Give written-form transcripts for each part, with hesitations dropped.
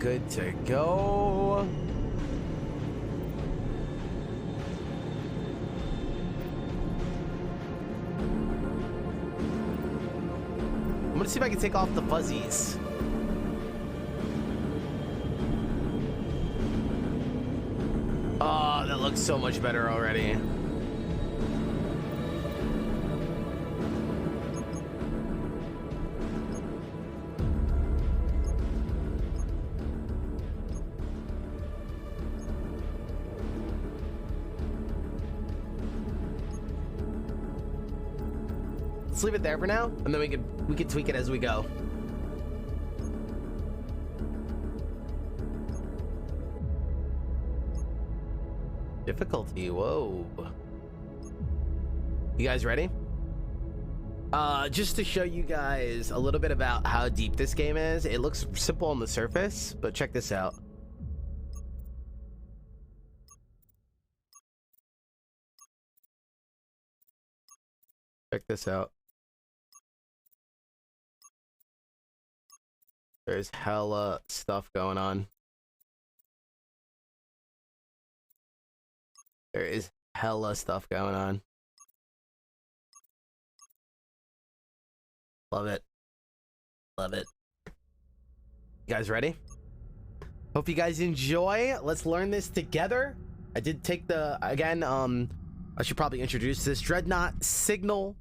good to go. I'm gonna see if I can take off the fuzzies. Oh, that looks so much better already. Let's leave it there for now, and then we can tweak it as we go. Difficulty, whoa. You guys ready? Just to show you guys a little bit about how deep this game is. It looks simple on the surface, but check this out. Check this out. There's hella stuff going on. There is hella stuff going on. Love it. Love it. You guys ready? Hope you guys enjoy. Let's learn this together. I did take the, again, I should probably introduce this. Deadnaut Signal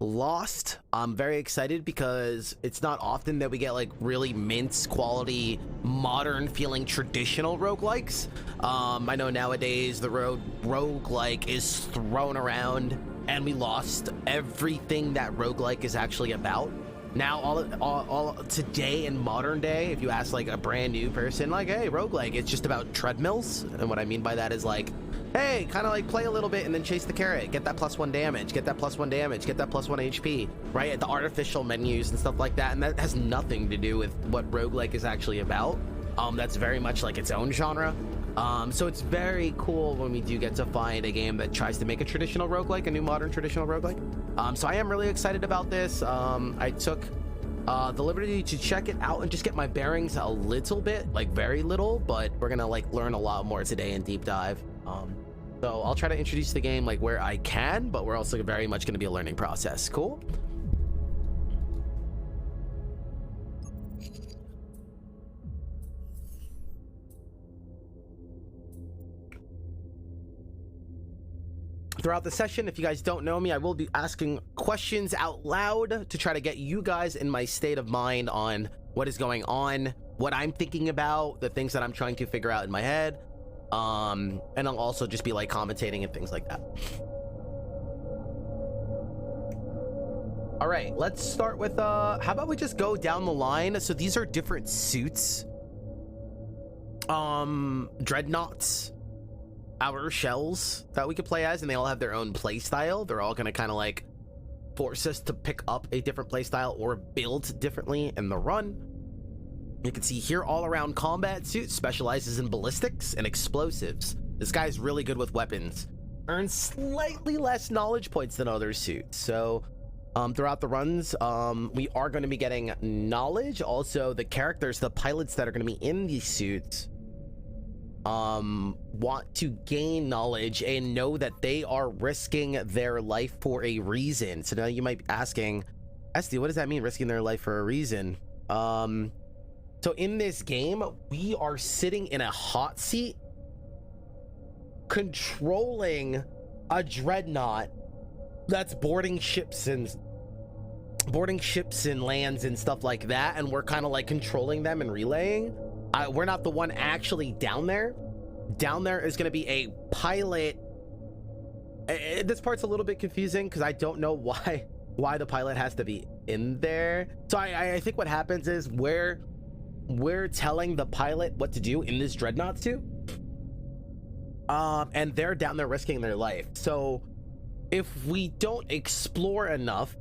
Lost. I'm very excited because it's not often that we get like really mince quality, modern feeling traditional roguelikes. I know nowadays the roguelike is thrown around and we lost everything that roguelike is actually about. Now all today in modern day, if you ask like a brand new person like, hey, roguelike, it's just about treadmills. And what I mean by that is like, hey, kind of like play a little bit and then chase the carrot, get that +1 damage, get that +1 damage, get that +1 HP, right? The artificial menus and stuff like that. And that has nothing to do with what roguelike is actually about. That's very much like its own genre. So it's very cool when we do get to find a game that tries to make a traditional roguelike, a new modern traditional roguelike. So I am really excited about this. I took the liberty to check it out and just get my bearings a little bit, like very little, but we're gonna like learn a lot more today in deep dive. So I'll try to introduce the game like where I can, but we're also very much going to be a learning process. Cool. Throughout the session, if you guys don't know me, I will be asking questions out loud to try to get you guys in my state of mind on what is going on, what I'm thinking about, the things that I'm trying to figure out in my head. And I'll also just be like commentating and things like that. All right, let's start with how about we just go down the line. So these are different suits, dreadnoughts, outer shells that we could play as, and they all have their own play style. They're all gonna kind of like force us to pick up a different play style or build differently in the run. You can see here all around combat suit specializes in ballistics and explosives. This guy's really good with weapons. Earns slightly less knowledge points than other suits. So throughout the runs, we are going to be getting knowledge. Also, the characters, the pilots that are going to be in these suits want to gain knowledge and know that they are risking their life for a reason. So now you might be asking, Esty, what does that mean, risking their life for a reason? So in this game, we are sitting in a hot seat, controlling a dreadnought that's boarding ships and lands and stuff like that, and we're kind of like controlling them and relaying. We're not the one actually down there. Down there is going to be a pilot. This part's a little bit confusing because I don't know why the pilot has to be in there. So I think what happens is we're telling the pilot what to do in this dreadnought suit, and they're down there risking their life. So if we don't explore enough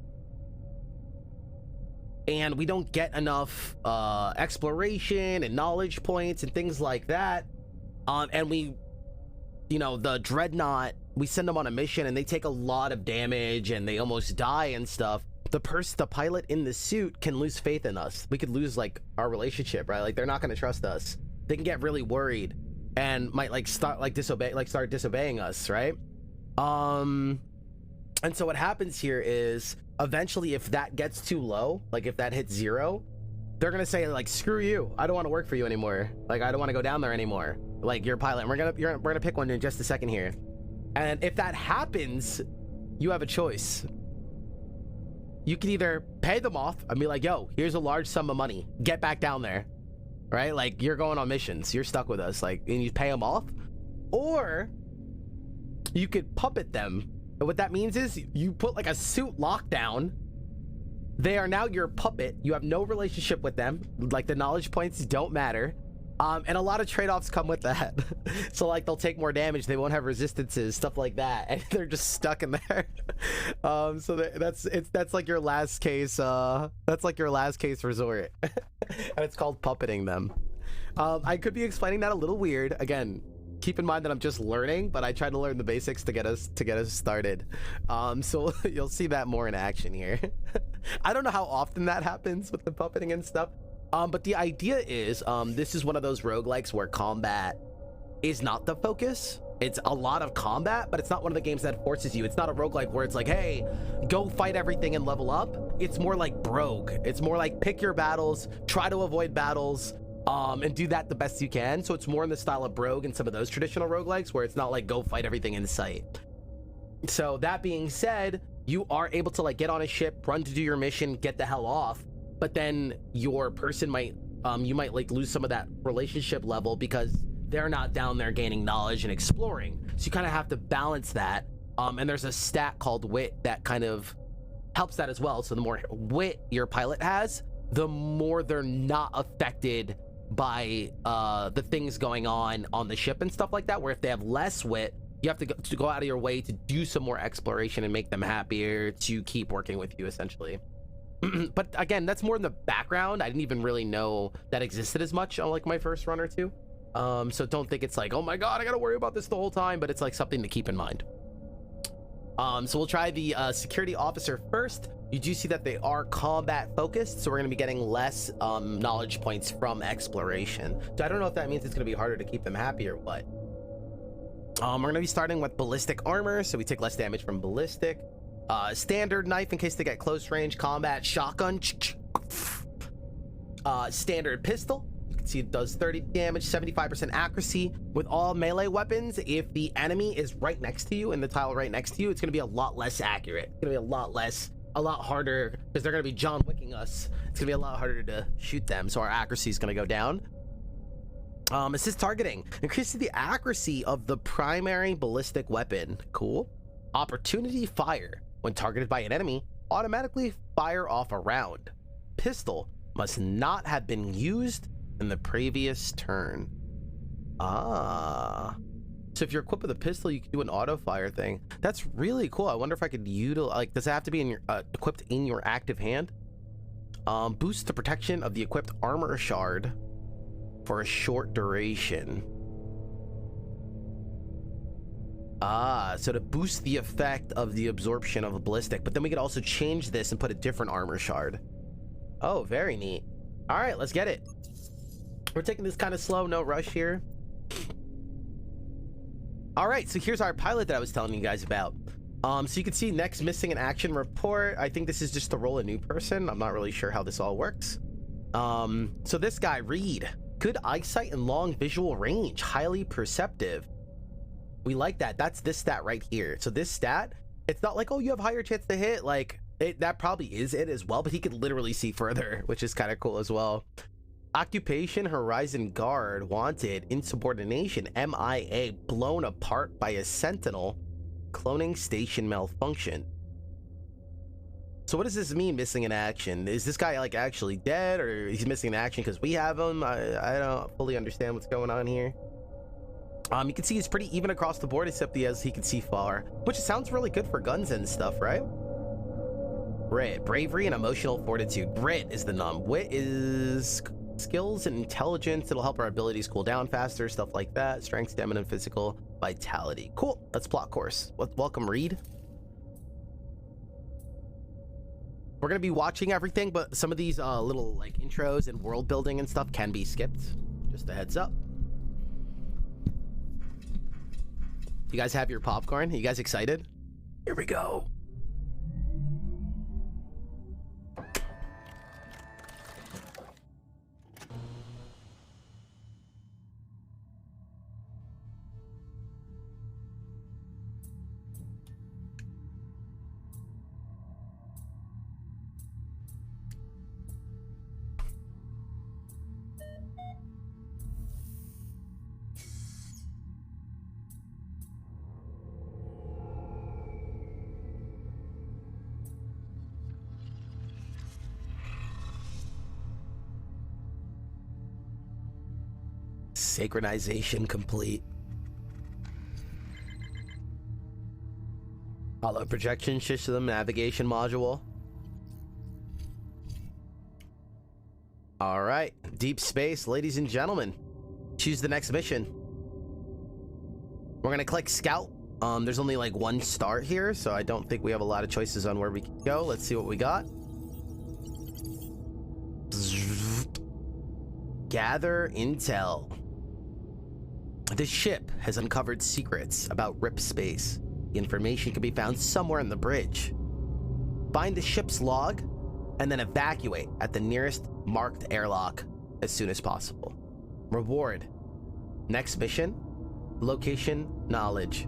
and we don't get enough exploration and knowledge points and things like that, and we, you know, the dreadnought, we send them on a mission and they take a lot of damage and they almost die and stuff, the pilot in the suit can lose faith in us. We could lose like our relationship, right? Like they're not going to trust us. They can get really worried and might like start disobeying us, right? And so what happens here is eventually if that gets too low, like if that hits 0, they're gonna say like, screw you, I don't want to work for you anymore, like I don't want to go down there anymore, like you're a pilot. And we're gonna pick one in just a second here. And if that happens, you have a choice. You can either pay them off and be like, yo, here's a large sum of money, get back down there, right? Like you're going on missions, you're stuck with us, like, and you pay them off. Or you could puppet them. And what that means is you put like a suit lockdown. They are now your puppet. You have no relationship with them. Like the knowledge points don't matter. And a lot of trade-offs come with that. So like they'll take more damage, they won't have resistances, stuff like that, and they're just stuck in there. So that's like your last case. That's like your last case resort. And it's called puppeting them. I could be explaining that a little weird. Again, keep in mind that I'm just learning, but I try to learn the basics to get us started. So you'll see that more in action here. I don't know how often that happens with the puppeting and stuff. But the idea is, this is one of those roguelikes where combat is not the focus. It's a lot of combat, but it's not one of the games that forces you. It's not a roguelike where it's like, hey, go fight everything and level up. It's more like Rogue. It's more like pick your battles, try to avoid battles, and do that the best you can. So it's more in the style of Rogue and some of those traditional roguelikes where it's not like go fight everything in sight. So that being said, you are able to like get on a ship, run to do your mission, get the hell off. But then your person might, you might like lose some of that relationship level because they're not down there gaining knowledge and exploring. So you kind of have to balance that. And there's a stat called wit that kind of helps that as well. So the more wit your pilot has, the more they're not affected by the things going on the ship and stuff like that. Where if they have less wit, you have to go out of your way to do some more exploration and make them happier to keep working with you, essentially. But again, that's more in the background. I didn't even really know that existed as much on like my first run or two. So don't think it's like, oh my god, I gotta worry about this the whole time, but it's like something to keep in mind. So we'll try the security officer first. You do see that they are combat focused, so we're gonna be getting less knowledge points from exploration. So I don't know if that means it's gonna be harder to keep them happy or what. We're gonna be starting with ballistic armor, so we take less damage from ballistic. Standard knife in case they get close range combat, shotgun, standard pistol. You can see it does 30 damage, 75% accuracy. With all melee weapons, if the enemy is right next to you in the tile right next to you, it's going to be a lot less accurate. It's going to be a lot harder because they're going to be John Wicking us. It's going to be a lot harder to shoot them, so our accuracy is going to go down. Assist targeting increases the accuracy of the primary ballistic weapon. Cool. Opportunity fire. When targeted by an enemy, automatically fire off a round. Pistol must not have been used in the previous turn. So if you're equipped with a pistol, you can do an auto fire thing. That's really cool. I wonder if I could utilize, like, does it have to be in your equipped in your active hand? Boost the protection of the equipped armor shard for a short duration. So to boost the effect of the absorption of a ballistic, but then we could also change this and put a different armor shard. Oh, very neat. All right, let's get it. We're taking this kind of slow, no rush here. All right, so here's our pilot that I was telling you guys about. So you can see next missing in action report. I think this is just to roll a new person. I'm not really sure how this all works. So this guy, Reed, good eyesight and long visual range, highly perceptive. We like that. That's this stat right here. So this stat, it's not like, oh, you have higher chance to hit. Like that probably is it as well, but he could literally see further, which is kind of cool as well. Occupation, Horizon Guard, wanted, insubordination, MIA, blown apart by a sentinel, cloning station malfunction. So what does this mean, missing in action? Is this guy like actually dead, or he's missing in action because we have him? I don't fully understand what's going on here. You can see he's pretty even across the board, except he can see far, which sounds really good for guns and stuff, right? Grit, bravery and emotional fortitude. Grit is the num. Wit is skills and intelligence. It'll help our abilities cool down faster, stuff like that. Strength, stamina, and physical vitality. Cool. Let's plot course. Welcome, Reed. We're gonna be watching everything, but some of these little like intros and world building and stuff can be skipped. Just a heads up. You guys have your popcorn? Are you guys excited? Here we go. Synchronization complete. Hollow projection system navigation module. All right, deep space, ladies and gentlemen. Choose the next mission. We're gonna click scout. There's only like one start here, so I don't think we have a lot of choices on where we can go. Let's see what we got. Gather intel. The ship has uncovered secrets about RIP space. The information can be found somewhere in the bridge. Find the ship's log and then evacuate at the nearest marked airlock as soon as possible. Reward. Next mission, location knowledge.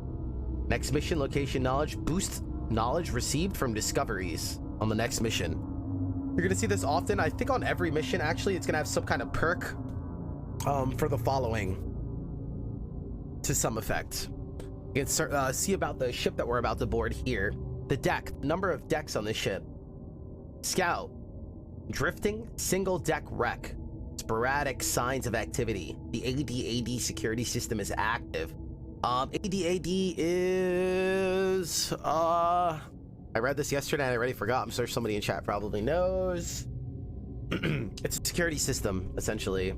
Next mission, location knowledge. Boost knowledge received from discoveries on the next mission. You're gonna see this often. I think on every mission, actually, it's gonna have some kind of perk for the following to some effect. You can see about the ship that we're about to board here. The deck, number of decks on the ship. Scout, drifting, single deck wreck. Sporadic signs of activity. The AD security system is active. AD is I read this yesterday and I already forgot. I'm sure somebody in chat probably knows. It's a security system, essentially.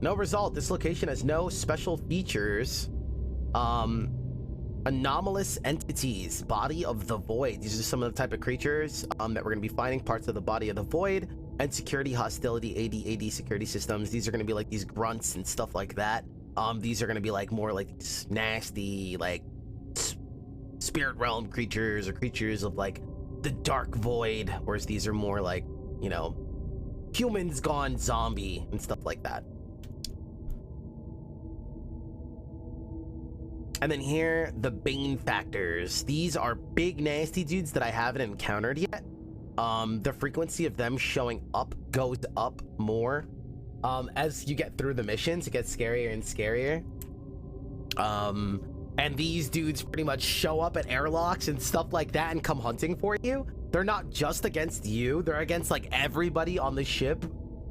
No result. This location has no special features. Anomalous entities. Body of the void. These are some of the type of creatures that we're going to be finding. Parts of the body of the void. And security, hostility, AD security systems. These are going to be like these grunts and stuff like that. These are going to be like more like nasty, like spirit realm creatures or creatures of like the dark void. Whereas these are more like, you know, humans gone zombie and stuff like that. And then here, the Bane factors. These are big nasty dudes that I haven't encountered yet. The frequency of them showing up goes up more. As you get through the missions, it gets scarier and scarier. And these dudes pretty much show up at airlocks and stuff like that and come hunting for you. They're not just against you, they're against like everybody on the ship.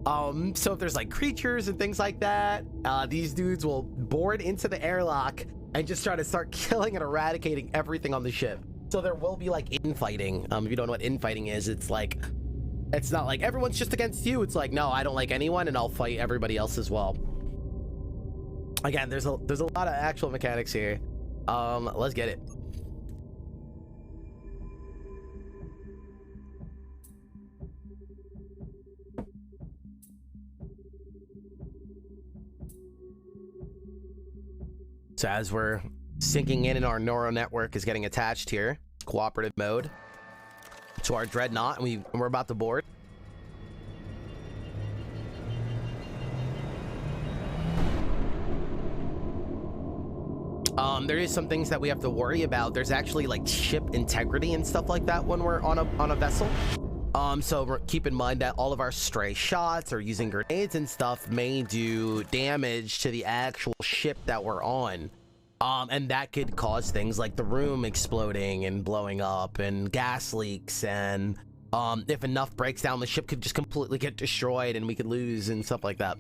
So if there's like creatures and things like that, these dudes will board into the airlock and just try to start killing and eradicating everything on the ship. So there will be like infighting. If you don't know what infighting is, it's like, it's not like everyone's just against you. It's like, no, I don't like anyone and I'll fight everybody else as well. Again, there's a lot of actual mechanics here. Let's get it. So as we're syncing in and our neural network is getting attached here, cooperative mode, to our Dreadnought, and we're about to board. There is some things that we have to worry about. There's actually like ship integrity and stuff like that when we're on a vessel. So keep in mind that all of our stray shots or using grenades and stuff may do damage to the actual ship that we're on. And that could cause things like the room exploding and blowing up and gas leaks. And if enough breaks down, the ship could just completely get destroyed and we could lose and stuff like that.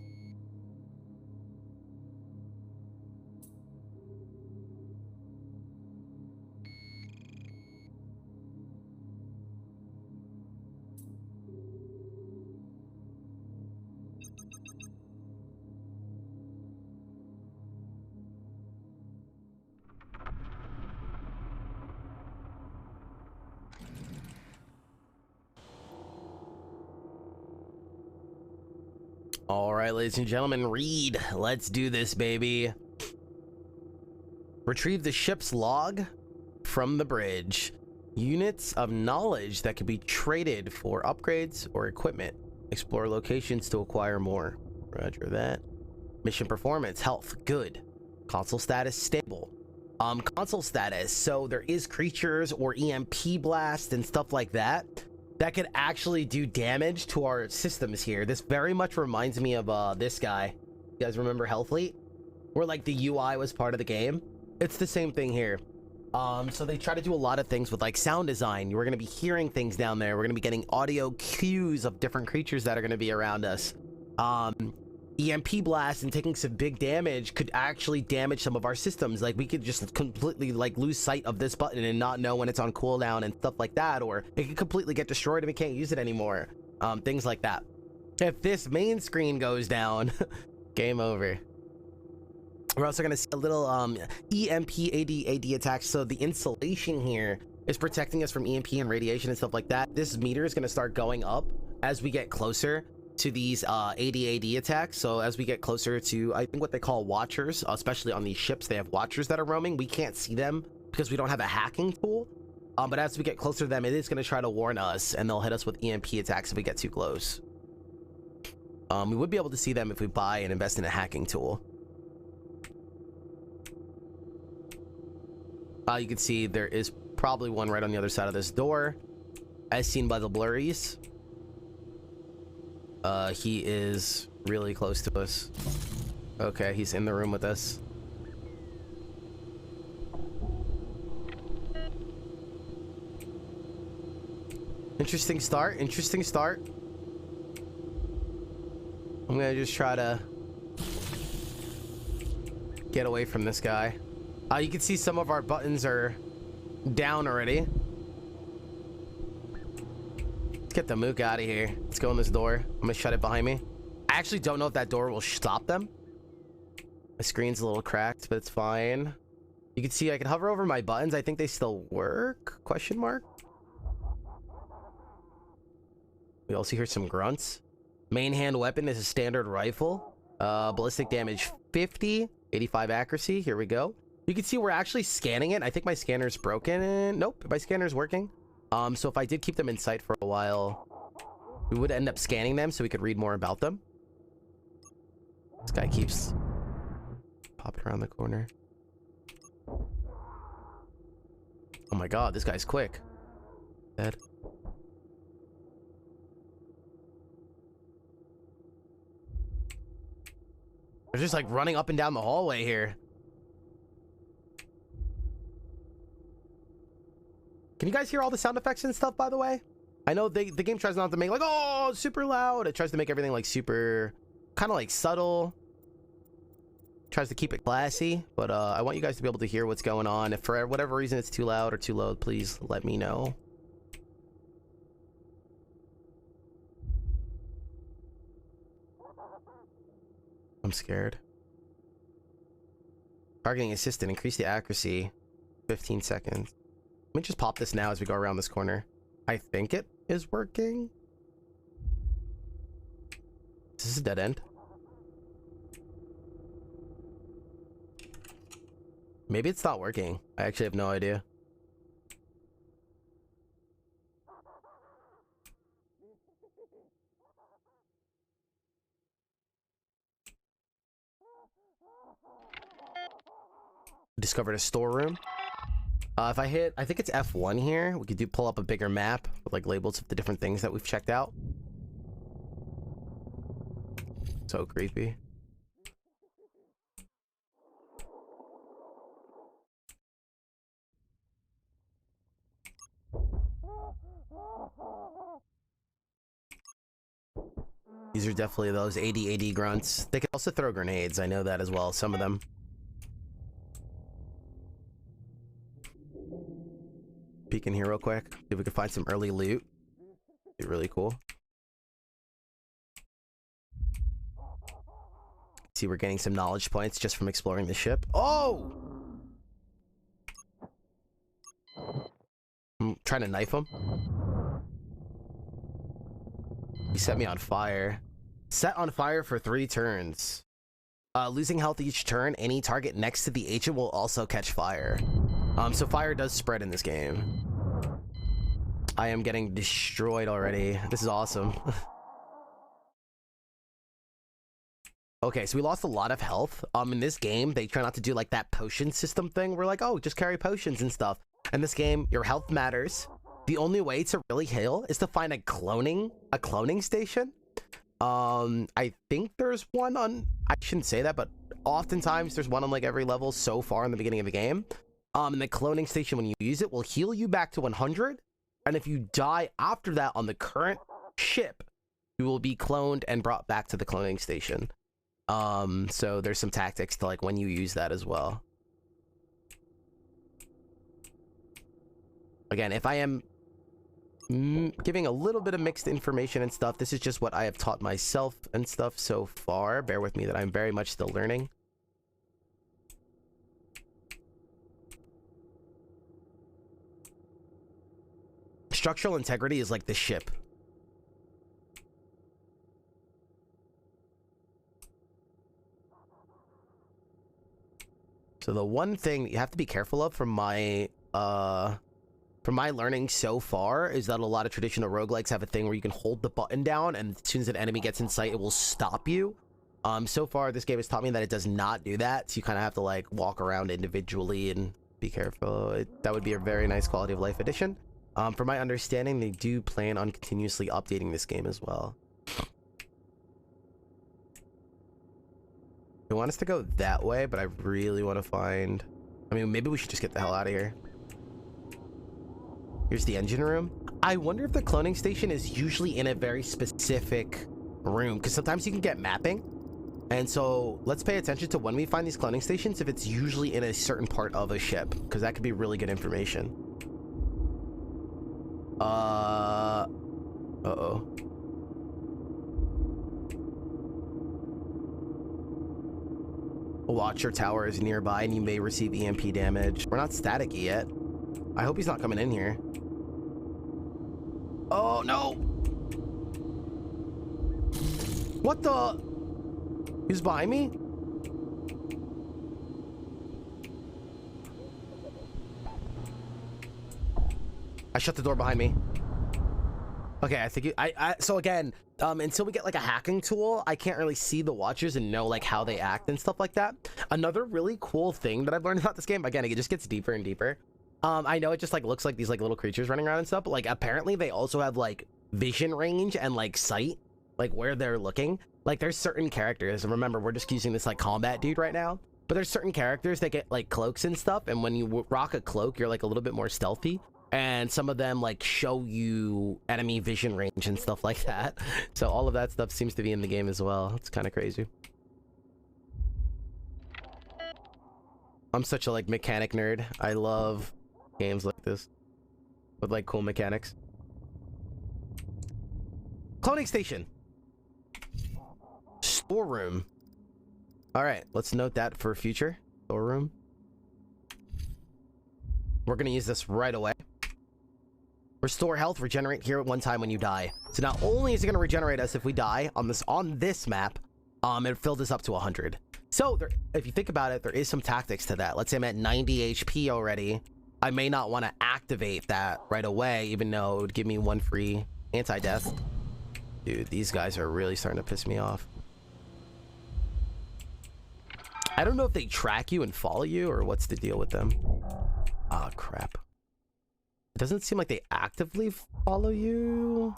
All right, ladies and gentlemen, read. Let's do this, baby. Retrieve the ship's log from the bridge. Units of knowledge that can be traded for upgrades or equipment. Explore locations to acquire more. Roger that. Mission performance, health, good. Console status, stable. Console status, so there is creatures or EMP blast and stuff like that that could actually do damage to our systems here. This very much reminds me of this guy. You guys remember Hellfleet? Where like the UI was part of the game? It's the same thing here. So they try to do a lot of things with like sound design. We're going to be hearing things down there. We're going to be getting audio cues of different creatures that are going to be around us. EMP blast and taking some big damage could actually damage some of our systems. Like we could just completely like lose sight of this button and not know when it's on cooldown and stuff like that, or it could completely get destroyed and we can't use it anymore. Things like that. If this main screen goes down, game over. We're also going to see a little EMP AD attacks. So the insulation here is protecting us from EMP and radiation and stuff like that. This meter is going to start going up as we get closer to these AD attacks. So as we get closer to, I think what they call watchers, especially on these ships, they have watchers that are roaming. We can't see them because we don't have a hacking tool. But as we get closer to them, it is going to try to warn us, and they'll hit us with EMP attacks if we get too close. We would be able to see them if we buy and invest in a hacking tool. You can see there is probably one right on the other side of this door, as seen by the blurries. He is really close to us. Okay, he's in the room with us. Interesting start. Interesting start. I'm gonna just try to get away from this guy. You can see some of our buttons are down already. Let's get the mook out of here. Let's go in this door. I'm gonna shut it behind me. I actually don't know if that door will stop them. My screen's a little cracked, but it's fine. You can see I can hover over my buttons. I think they still work? Question mark. We also hear some grunts. Main hand weapon is a standard rifle. Ballistic damage 50, 85 accuracy. Here we go. You can see we're actually scanning it. I think my scanner's broken. Nope, my scanner's working. So if I did keep them in sight for a while, we would end up scanning them so we could read more about them. This guy keeps popping around the corner. Oh my god, this guy's quick. Dead. They're just like running up and down the hallway here. Can you guys hear all the sound effects and stuff, by the way? I know the game tries not to make like, oh, super loud. It tries to make everything like super, kind of like subtle. Tries to keep it classy, but I want you guys to be able to hear what's going on. If for whatever reason it's too loud or too low, please let me know. I'm scared. Targeting assistant, increase the accuracy 15 seconds. Let me just pop this now as we go around this corner. I think it is working. This is a dead end. Maybe it's not working. I actually have no idea. Discovered a storeroom. If I hit, I think it's F1 here, we could pull up a bigger map with like labels of the different things that we've checked out. So creepy. These are definitely those AD grunts. They can also throw grenades. I know that as well. Some of them. Peek in here real quick. See if we can find some early loot. Be really cool. See, we're getting some knowledge points just from exploring the ship. Oh! I'm trying to knife him. He set me on fire. Set on fire for 3 turns. Losing health each turn, any target next to the agent will also catch fire. So fire does spread in this game. I am getting destroyed already. This is awesome. Okay, so we lost a lot of health. In this game, they try not to do like that potion system thing. We're like, oh, just carry potions and stuff. In this game, your health matters. The only way to really heal is to find a cloning station. I think there's one on, I shouldn't say that, but oftentimes there's one on like every level so far in the beginning of the game. And the cloning station, when you use it, will heal you back to 100. And if you die after that on the current ship, you will be cloned and brought back to the cloning station. So there's some tactics to like when you use that as well. Again, if I am giving a little bit of mixed information and stuff, this is just what I have taught myself and stuff so far. Bear with me that I'm very much still learning. Structural integrity is like the ship. So the one thing you have to be careful of from my learning so far is that a lot of traditional roguelikes have a thing where you can hold the button down, and as soon as an enemy gets in sight, it will stop you. So far, this game has taught me that it does not do that, so you kind of have to like walk around individually and be careful. That would be a very nice quality of life addition. From my understanding, they do plan on continuously updating this game as well. I want us to go that way, but I really want to find... I mean, maybe we should just get the hell out of here. Here's the engine room. I wonder if the cloning station is usually in a very specific room, because sometimes you can get mapping. And so let's pay attention to when we find these cloning stations, if it's usually in a certain part of a ship, because that could be really good information. Uh-oh. A watcher tower is nearby and you may receive EMP damage. We're not static yet. I hope he's not coming in here. Oh, no! What the? He's behind me? I shut the door behind me. Okay, I think so again, until we get like a hacking tool, I can't really see the watchers and know like how they act and stuff like that. Another really cool thing that I've learned about this game, again, it just gets deeper and deeper. I know it just like looks like these like little creatures running around and stuff, but like apparently they also have like vision range and like sight, like where they're looking. Like there's certain characters, and remember, we're just using this like combat dude right now, but there's certain characters that get like cloaks and stuff, and when you rock a cloak, you're like a little bit more stealthy. And some of them like show you enemy vision range and stuff like that. So all of that stuff seems to be in the game as well. It's kind of crazy. I'm such a like mechanic nerd. I love games like this with like cool mechanics. Cloning station. Storeroom. All right, let's note that for future. Storeroom. We're gonna use this right away. Restore health, regenerate here at one time when you die. So not only is it going to regenerate us if we die on this map, it filled us up to 100. So there, if you think about it, there is some tactics to that. Let's say I'm at 90 HP already. I may not want to activate that right away, even though it would give me 1 free anti-death. Dude, these guys are really starting to piss me off. I don't know if they track you and follow you or what's the deal with them. Ah, crap. It doesn't seem like they actively follow you.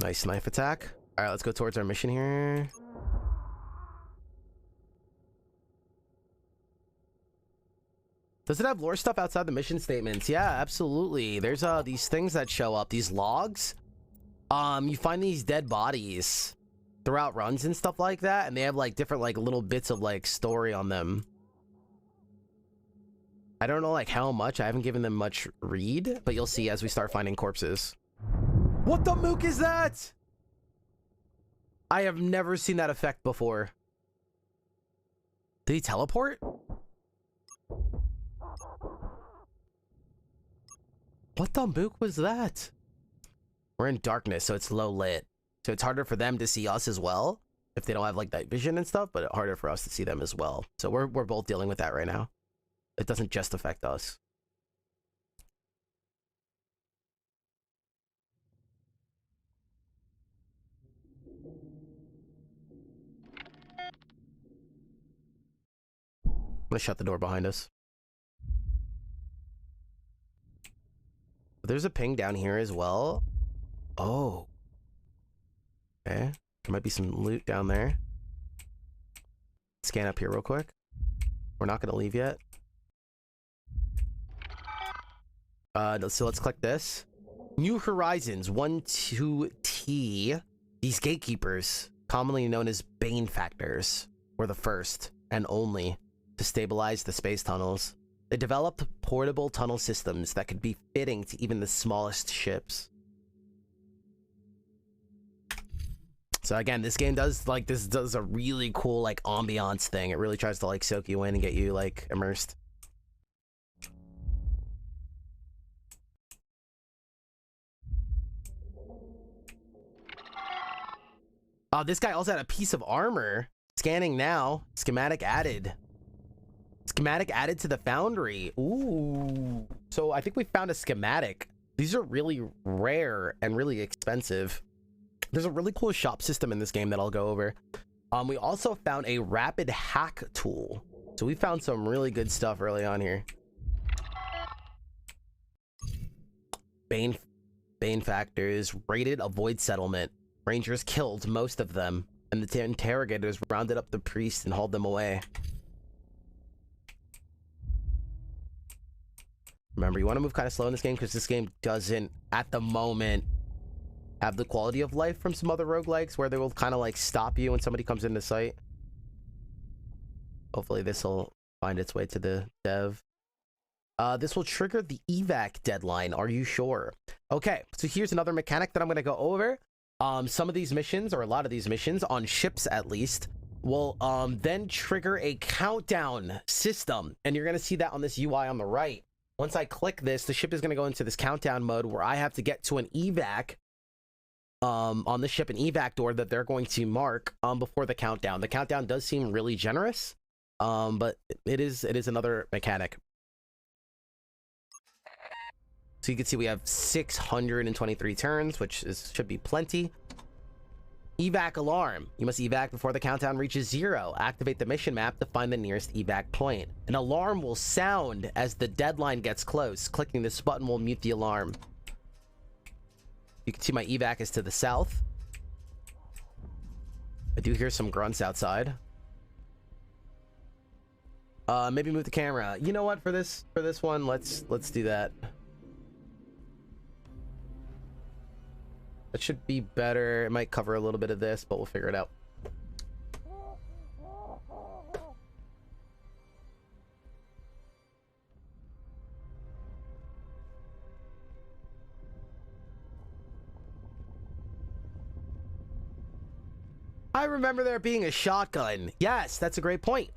Nice knife attack. All right, let's go towards our mission here. Does it have lore stuff outside the mission statements? Yeah, absolutely. There's these things that show up, these logs. You find these dead bodies throughout runs and stuff like that, and they have like different like little bits of like story on them. I don't know like how much. I haven't given them much read, but you'll see as we start finding corpses. What the mook is that? I have never seen that effect before. Did he teleport? What the mook was that? We're in darkness, so it's low lit. So it's harder for them to see us as well if they don't have like night vision and stuff, but harder for us to see them as well. So we're both dealing with that right now. It doesn't just affect us. I'm gonna shut the door behind us. There's a ping down here as well. Oh. Okay. There might be some loot down there. Scan up here real quick. We're not gonna leave yet. So let's click this. New Horizons 1-2T. These gatekeepers, commonly known as Bane Factors, were the first and only to stabilize the space tunnels. They developed portable tunnel systems that could be fitting to even the smallest ships. So again, this game does a really cool like ambiance thing. It really tries to like soak you in and get you like immersed. Oh, this guy also had a piece of armor. Scanning now. Schematic added. Schematic added to the foundry. Ooh. So I think we found a schematic. These are really rare and really expensive. There's a really cool shop system in this game that I'll go over. We also found a rapid hack tool. So we found some really good stuff early on here. Bane factors. Raided avoid settlement. Rangers killed most of them, and the interrogators rounded up the priests and hauled them away. Remember, you want to move kind of slow in this game because this game doesn't, at the moment, have the quality of life from some other roguelikes where they will kind of like stop you when somebody comes into sight. Hopefully this will find its way to the dev. This will trigger the evac deadline. Are you sure? Okay, so here's another mechanic that I'm going to go over. Some of these missions, or a lot of these missions, on ships at least, will then trigger a countdown system. And you're going to see that on this UI on the right. Once I click this, the ship is going to go into this countdown mode where I have to get to an evac on the ship, an evac door that they're going to mark before the countdown. The countdown does seem really generous, but it is another mechanic. So you can see we have 623 turns, which should be plenty. Evac alarm. You must evac before the countdown reaches 0. Activate the mission map to find the nearest evac point. An alarm will sound as the deadline gets close. Clicking this button will mute the alarm. You can see my evac is to the south. I do hear some grunts outside. Maybe move the camera. You know what? For this one, let's do that. That should be better. It might cover a little bit of this, but we'll figure it out. I remember there being a shotgun. Yes, that's a great point.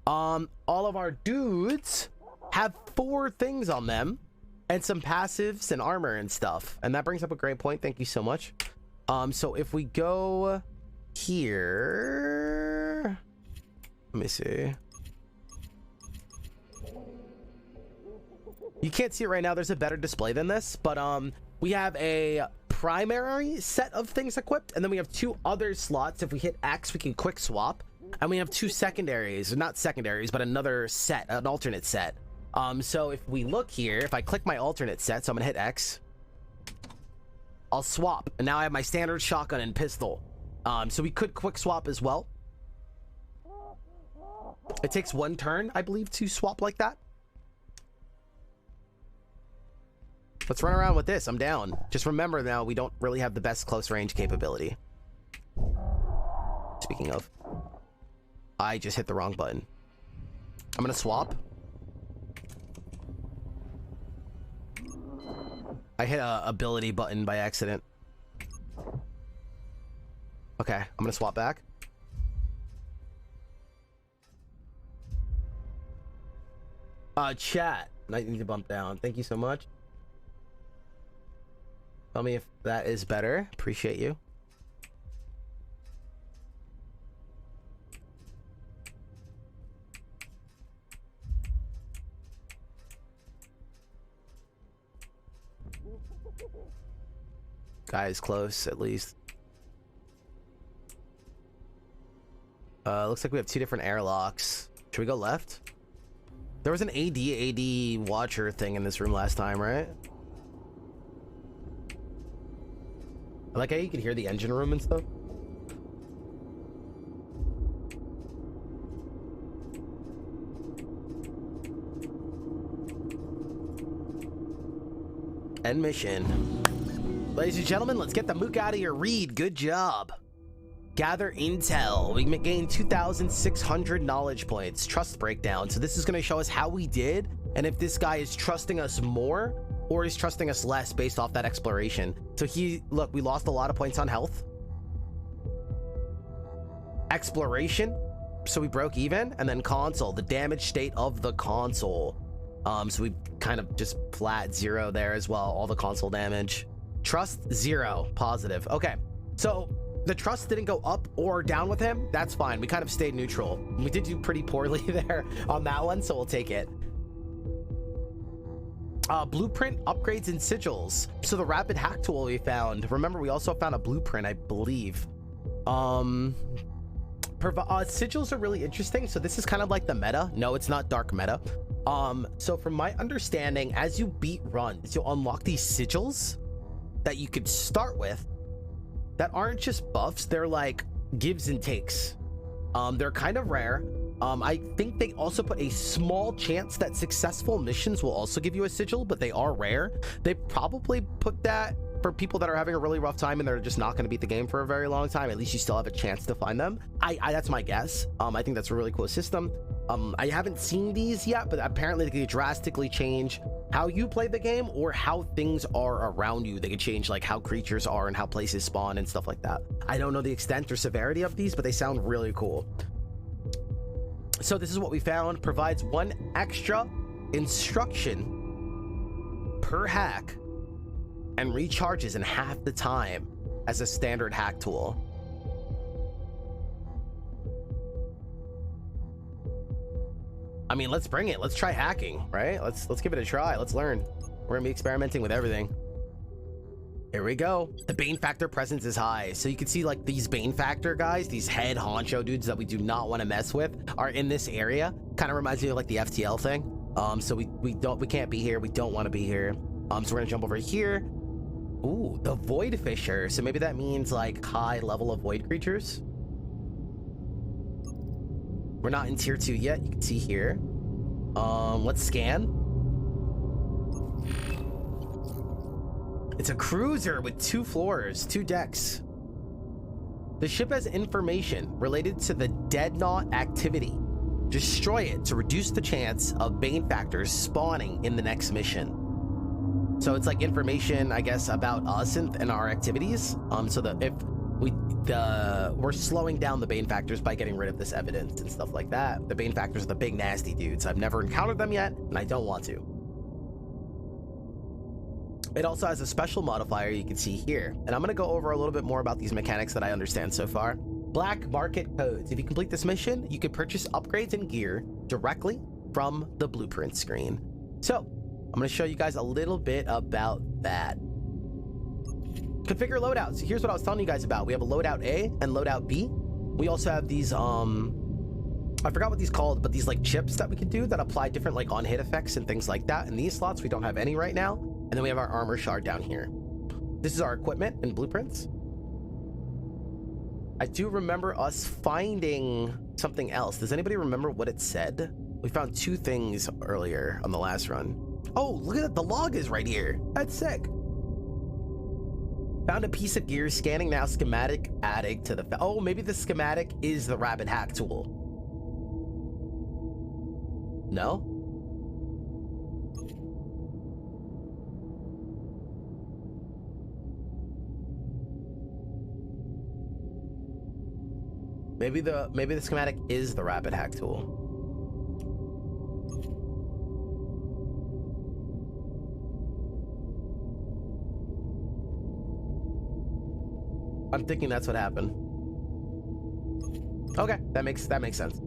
All of our dudes have 4 things on them. And some passives and armor and stuff. And that brings up a great point. Thank you so much. So if we go here... Let me see. You can't see it right now. There's a better display than this. But we have a primary set of things equipped. And then we have 2 other slots. If we hit X, we can quick swap. And we have 2 secondaries. Not secondaries, but another set. An alternate set. So if we look here, if I click my alternate set, so I'm gonna hit X, I'll swap, and now I have my standard shotgun and pistol. So we could quick swap as well. It takes 1 turn, I believe, to swap like that. Let's run around with this. I'm down. Just remember now, we don't really have the best close range capability. Speaking of, I just hit the wrong button. I'm gonna swap. I hit a ability button by accident. Okay, I'm gonna swap back. Chat. I need to bump down. Thank you so much. Tell me if that is better. Appreciate you. Guy is close, at least. Looks like we have two different airlocks. Should we go left? There was an AD watcher thing in this room last time, right? I like how you can hear the engine room and stuff. End mission. Ladies and gentlemen, let's get the mook out of your read. Good job. Gather intel. We gained 2,600 knowledge points. Trust breakdown. So this is going to show us how we did and if this guy is trusting us more or is trusting us less based off that exploration. So look, we lost a lot of points on health. Exploration. So we broke even. And then console, the damage state of the console. So we kind of just flat 0 there as well. All the console damage. Trust 0, positive. Okay, so the trust didn't go up or down with him. That's fine. We kind of stayed neutral. We did do pretty poorly there on that one, so we'll take it. Blueprint upgrades and sigils. So the rapid hack tool we found. Remember, we also found a blueprint, I believe. Sigils are really interesting. So this is kind of like the meta. No, it's not dark meta. So from my understanding, as you beat runs, you'll unlock these sigils that you could start with that aren't just buffs. They're like gives and takes. They're kind of rare. I think they also put a small chance that successful missions will also give you a sigil, but they are rare. They probably put that for people that are having a really rough time and they're just not going to beat the game for a very long time. At least you still have a chance to find them. That's my guess. I think that's a really cool system. I haven't seen these yet, but apparently they could drastically change how you play the game or how things are around you. They could change like how creatures are and how places spawn and stuff like that. I don't know the extent or severity of these, but they sound really cool. So this is what we found. Provides 1 extra instruction per hack and recharges in half the time as a standard hack tool. I mean, let's bring it. Let's try hacking, right? Let's give it a try. Let's learn. We're gonna be experimenting with everything. Here we go. The Bane Factor presence is high. So you can see like these Bane Factor guys, these head honcho dudes that we do not want to mess with are in this area. Kind of reminds me of like the FTL thing. So we can't be here. We don't want to be here. So we're gonna jump over here. Ooh, the Void Fisher. So maybe that means like high level of void creatures. We're not in tier 2 yet. You can see here. Let's scan. It's a cruiser with 2 floors, 2 decks. The ship has information related to the Deadnaut activity. Destroy it to reduce the chance of Bane Factors spawning in the next mission. So it's like information, I guess, about us and our activities. So that if we're slowing down the Bane Factors by getting rid of this evidence and stuff like that. The Bane Factors are the big nasty dudes. I've never encountered them yet, and I don't want to. It also has a special modifier you can see here, and I'm going to go over a little bit more about these mechanics that I understand so far. Black market codes. If you complete this mission, you can purchase upgrades and gear directly from the blueprint screen. So I'm going to show you guys a little bit about that. Configure loadouts. Here's what I was telling you guys about. We have a loadout A and loadout B. We also have these I forgot what these called, but these like chips that we could do that apply different like on hit effects and things like that. In these slots we don't have any right now. And then we have our armor shard down here. This is our equipment and blueprints. I do remember us finding something else. Does anybody remember what it said? We found 2 things earlier on the last run. Oh, look at it. The log is right here. That's sick. Found a piece of gear. Scanning now. Schematic adding to the... Oh, maybe the schematic is the rapid hack tool. No? Maybe the schematic is the rapid hack tool. I'm thinking that's what happened. Okay, that makes sense.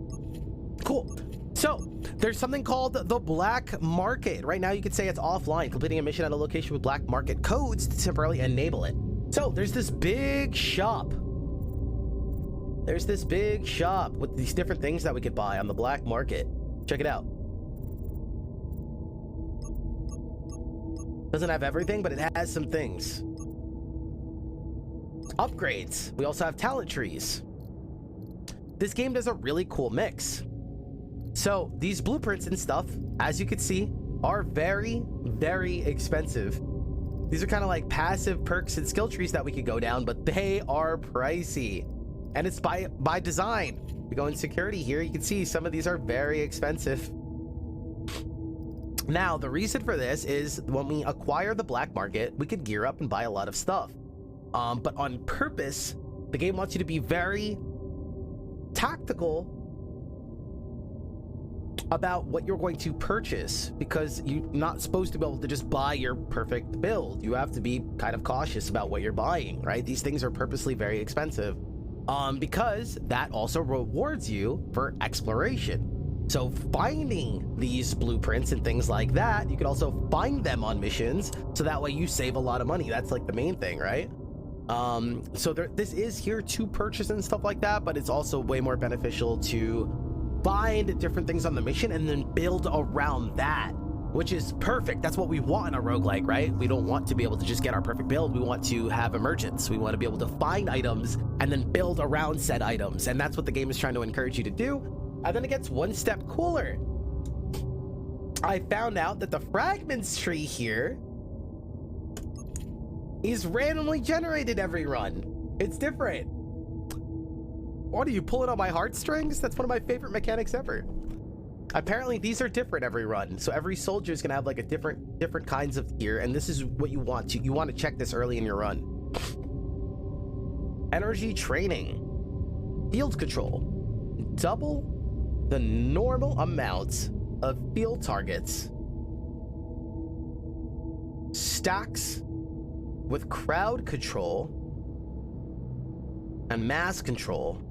Cool. So there's something called the black market. Right now you could say it's offline. Completing a mission at a location with black market codes to temporarily enable it. So there's this big shop. There's this big shop with these different things that we could buy on the black market. Check it out. Doesn't have everything, but it has some things. Upgrades. We also have talent trees. This game does a really cool mix. So these blueprints and stuff, as you can see, are very, very expensive. These are kind of like passive perks and skill trees that we could go down, but they are pricey. And it's by design. We go in security here, you can see some of these are very expensive. Now, the reason for this is when we acquire the black market, we could gear up and buy a lot of stuff. But on purpose, the game wants you to be very tactical about what you're going to purchase, because you're not supposed to be able to just buy your perfect build. You have to be kind of cautious about what you're buying, right? These things are purposely very expensive, because that also rewards you for exploration. So finding these blueprints and things like that, you can also find them on missions, so that way you save a lot of money. That's like the main thing, right? So this is here to purchase and stuff like that, but it's also way more beneficial to find different things on the mission and then build around that, which is perfect. That's what we want in a roguelike, right? We don't want to be able to just get our perfect build. We want to have emergence. We want to be able to find items and then build around said items, and that's what the game is trying to encourage you to do. And then it gets one step cooler. I found out that the fragments tree here is randomly generated every run. It's different. What, are you pulling on my heartstrings? That's one of my favorite mechanics ever. Apparently these are different every run, so every soldier is gonna have like a different kinds of gear, and this is what you want to check this early in your run. Energy training, field control, double the normal amount of field targets, stacks with crowd control and mass control.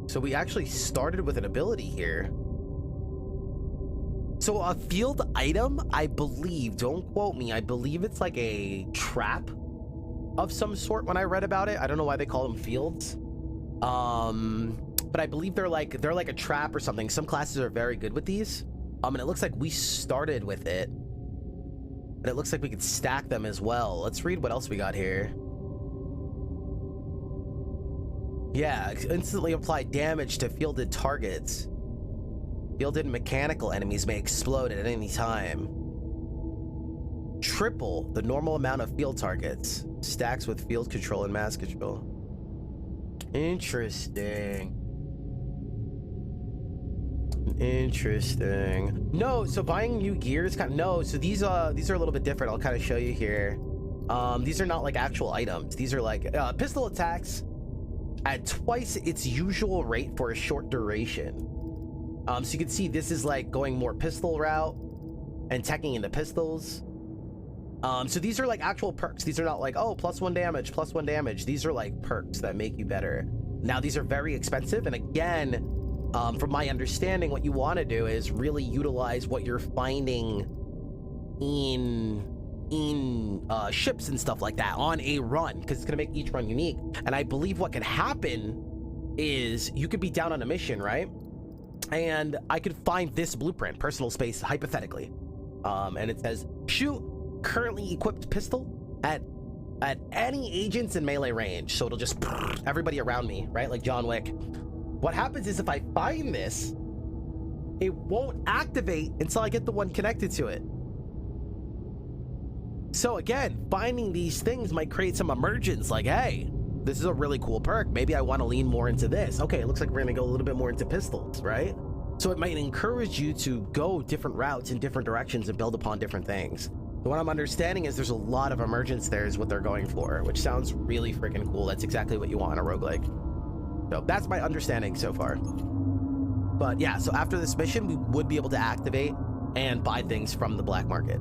So we actually started with an ability here. So a field item, I believe, don't quote me, I believe it's like a trap of some sort when I read about it. I don't know why they call them fields. But I believe they're like a trap or something. Some classes are very good with these. And it looks like we started with it. And it looks like we could stack them as well. Let's read what else we got here. Yeah, instantly apply damage to fielded targets. Fielded mechanical enemies may explode at any time. Triple the normal amount of field targets. Stacks with field control and mass control. Interesting. Interesting. No, so buying new gear is kind of, no, so these are a little bit different. I'll kind of show you here. These are not like actual items. These are like pistol attacks at twice its usual rate for a short duration. So you can see this is like going more pistol route and teching into pistols. So these are like actual perks. These are not like, oh, +1 damage, +1 damage. These are like perks that make you better. Now these are very expensive, and again, from my understanding, what you want to do is really utilize what you're finding in ships and stuff like that on a run, because it's going to make each run unique. And I believe what could happen is you could be down on a mission, right? And I could find this blueprint, personal space, hypothetically. And it says, shoot currently equipped pistol at any agents in melee range. So it'll just everybody around me, right? Like John Wick. What happens is if I find this, it won't activate until I get the one connected to it. So again, finding these things might create some emergence, like, hey, this is a really cool perk. Maybe I want to lean more into this. Okay, it looks like we're gonna go a little bit more into pistols, right? So it might encourage you to go different routes in different directions and build upon different things. But what I'm understanding is there's a lot of emergence there is what they're going for, which sounds really freaking cool. That's exactly what you want in a roguelike. So that's my understanding so far. But yeah, so after this mission, we would be able to activate and buy things from the black market.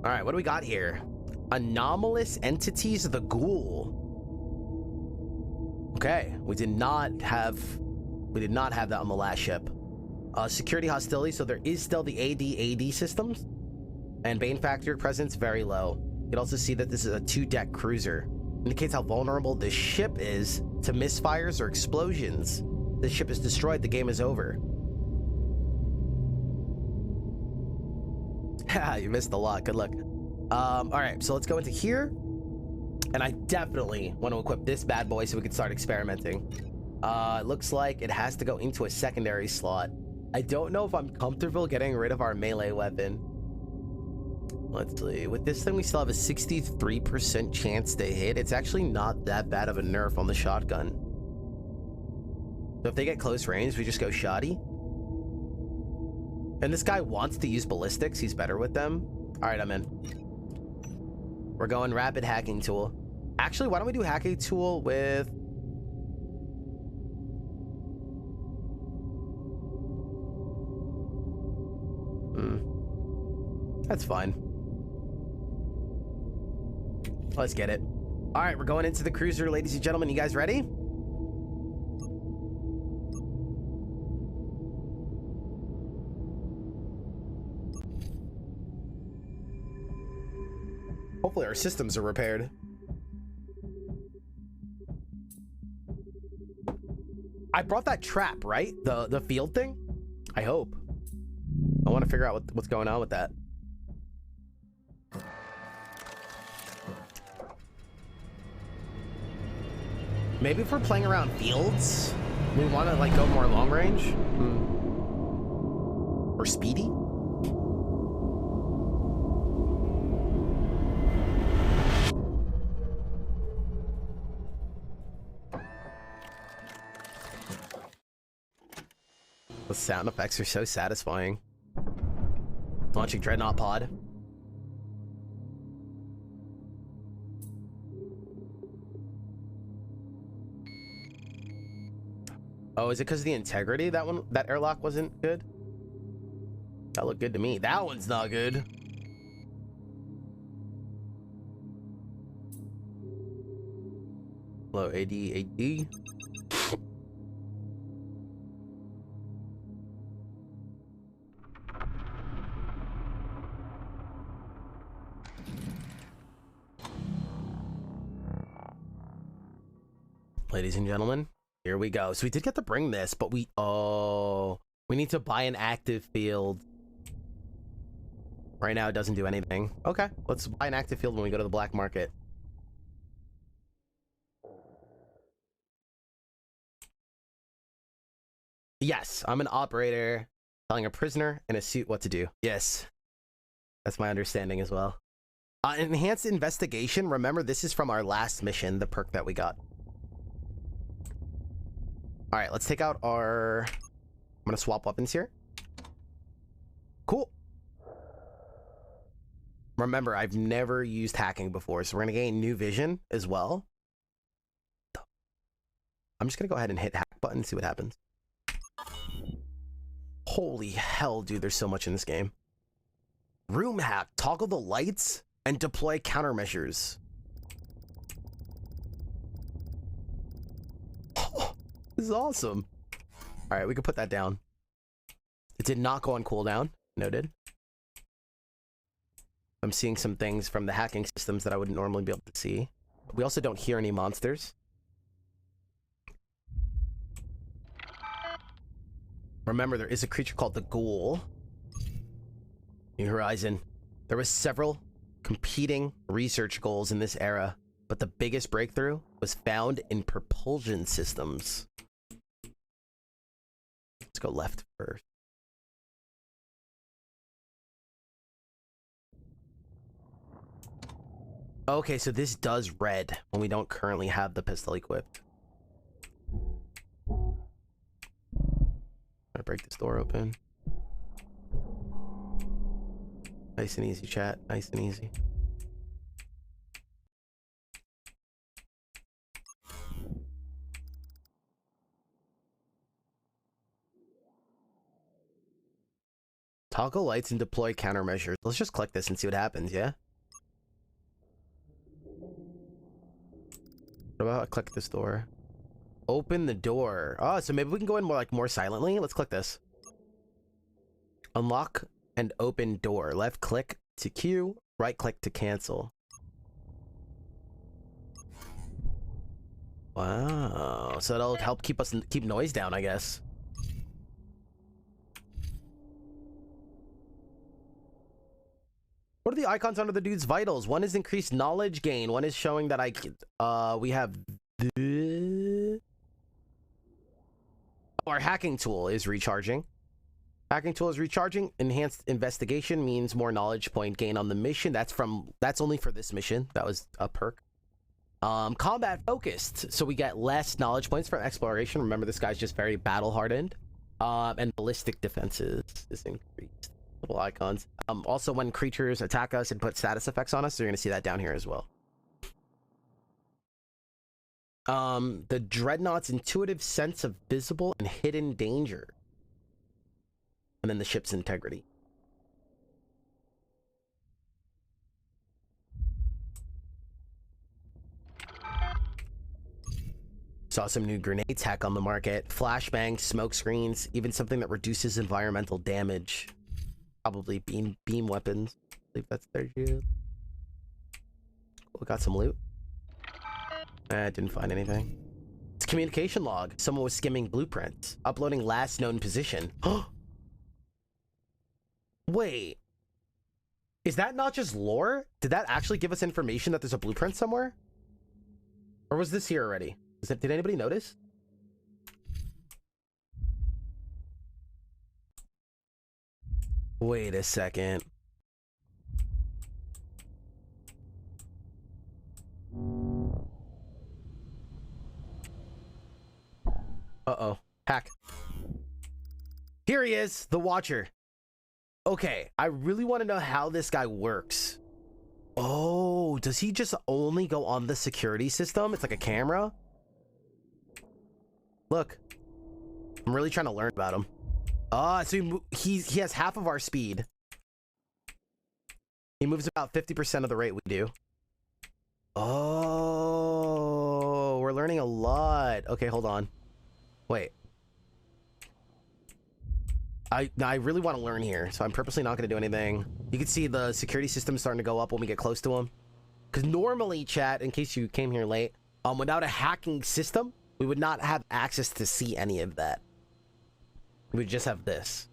All right, what do we got here? Anomalous entities of the ghoul. Okay, we did not have that on the last ship. Security hostility, so there is still the AD systems, and Bane factor presence very low. You can also see that this is a 2-deck cruiser. Indicates how vulnerable this ship is to misfires or explosions. This ship is destroyed, the game is over. You missed a lot. Good luck. All right, so let's go into here, and I definitely want to equip this bad boy so we can start experimenting. It looks like it has to go into a secondary slot. I don't know if I'm comfortable getting rid of our melee weapon. Let's see. With this thing, we still have a 63% chance to hit. It's actually not that bad of a nerf on the shotgun. So if they get close range, we just go shoddy. And this guy wants to use ballistics. He's better with them. All right, I'm in. We're going rapid hacking tool. Actually, why don't we do hacking tool with... That's fine. Let's get it. All right, we're going into the cruiser, ladies and gentlemen. You guys ready? Hopefully our systems are repaired. I brought that trap, right? The field thing? I hope. I want to figure out what's going on with that. Maybe if we're playing around fields, we want to like go more long range. Or speedy. The sound effects are so satisfying. Launching Dreadnaut pod. Oh, is it because of the integrity that airlock wasn't good? That looked good to me. That one's not good. Hello, AD. Ladies and gentlemen, here we go. So we did get to bring this, but we need to buy an active field. Right now it doesn't do anything. Okay, let's buy an active field when we go to the black market. Yes, I'm an operator telling a prisoner in a suit what to do. Yes, that's my understanding as well. Enhanced investigation. Remember, this is from our last mission, the perk that we got. All right, let's take out our... I'm gonna swap weapons here. Cool. Remember, I've never used hacking before, so we're gonna gain new vision as well. I'm just gonna go ahead and hit hack button and see what happens. Holy hell, dude, there's so much in this game. Room hack. Toggle the lights and deploy countermeasures. This is awesome. All right, we can put that down. It did not go on cooldown. Noted. I'm seeing some things from the hacking systems that I wouldn't normally be able to see. We also don't hear any monsters. Remember, there is a creature called the Ghoul. New Horizon. There was several competing research goals in this era, but the biggest breakthrough was found in propulsion systems. Let's go left first. Okay, so this does red when we don't currently have the pistol equipped. Gotta break this door open. Nice and easy, chat. Nice and easy. Toggle lights and deploy countermeasures. Let's just click this and see what happens, yeah? What about I click this door? Open the door. Oh, so maybe we can go in more silently. Let's click this. Unlock and open door. Left click to queue, right click to cancel. Wow. So that'll help keep noise down, I guess. What are the icons under the dude's vitals? One is increased knowledge gain. One is showing that we have our hacking tool is recharging. Hacking tool is recharging. Enhanced investigation means more knowledge point gain on the mission. That's only for this mission. That was a perk. Combat focused, so we get less knowledge points for exploration. Remember, this guy's just very battle hardened. And ballistic defenses is increased. Little icons. Also, when creatures attack us and put status effects on us, so you're gonna see that down here as well. The Dreadnaught's intuitive sense of visible and hidden danger. And then the ship's integrity. Saw some new grenade tech on the market. Flashbangs, smoke screens, even something that reduces environmental damage. Probably beam weapons. I believe that's their shield. Cool, got some loot. Didn't find anything. It's a communication log. Someone was skimming blueprints. Uploading last known position. Wait. Is that not just lore? Did that actually give us information that there's a blueprint somewhere? Or was this here already? Did anybody notice? Wait a second. Uh-oh. Hack. Here he is, the Watcher. Okay, I really want to know how this guy works. Oh, does he just only go on the security system? It's like a camera? Look. I'm really trying to learn about him. So he has half of our speed. He moves about 50% of the rate we do. Oh, we're learning a lot. Okay, hold on. Wait. I really want to learn here, so I'm purposely not going to do anything. You can see the security system starting to go up when we get close to him. Because normally, chat, in case you came here late, without a hacking system, we would not have access to see any of that. We would just have this.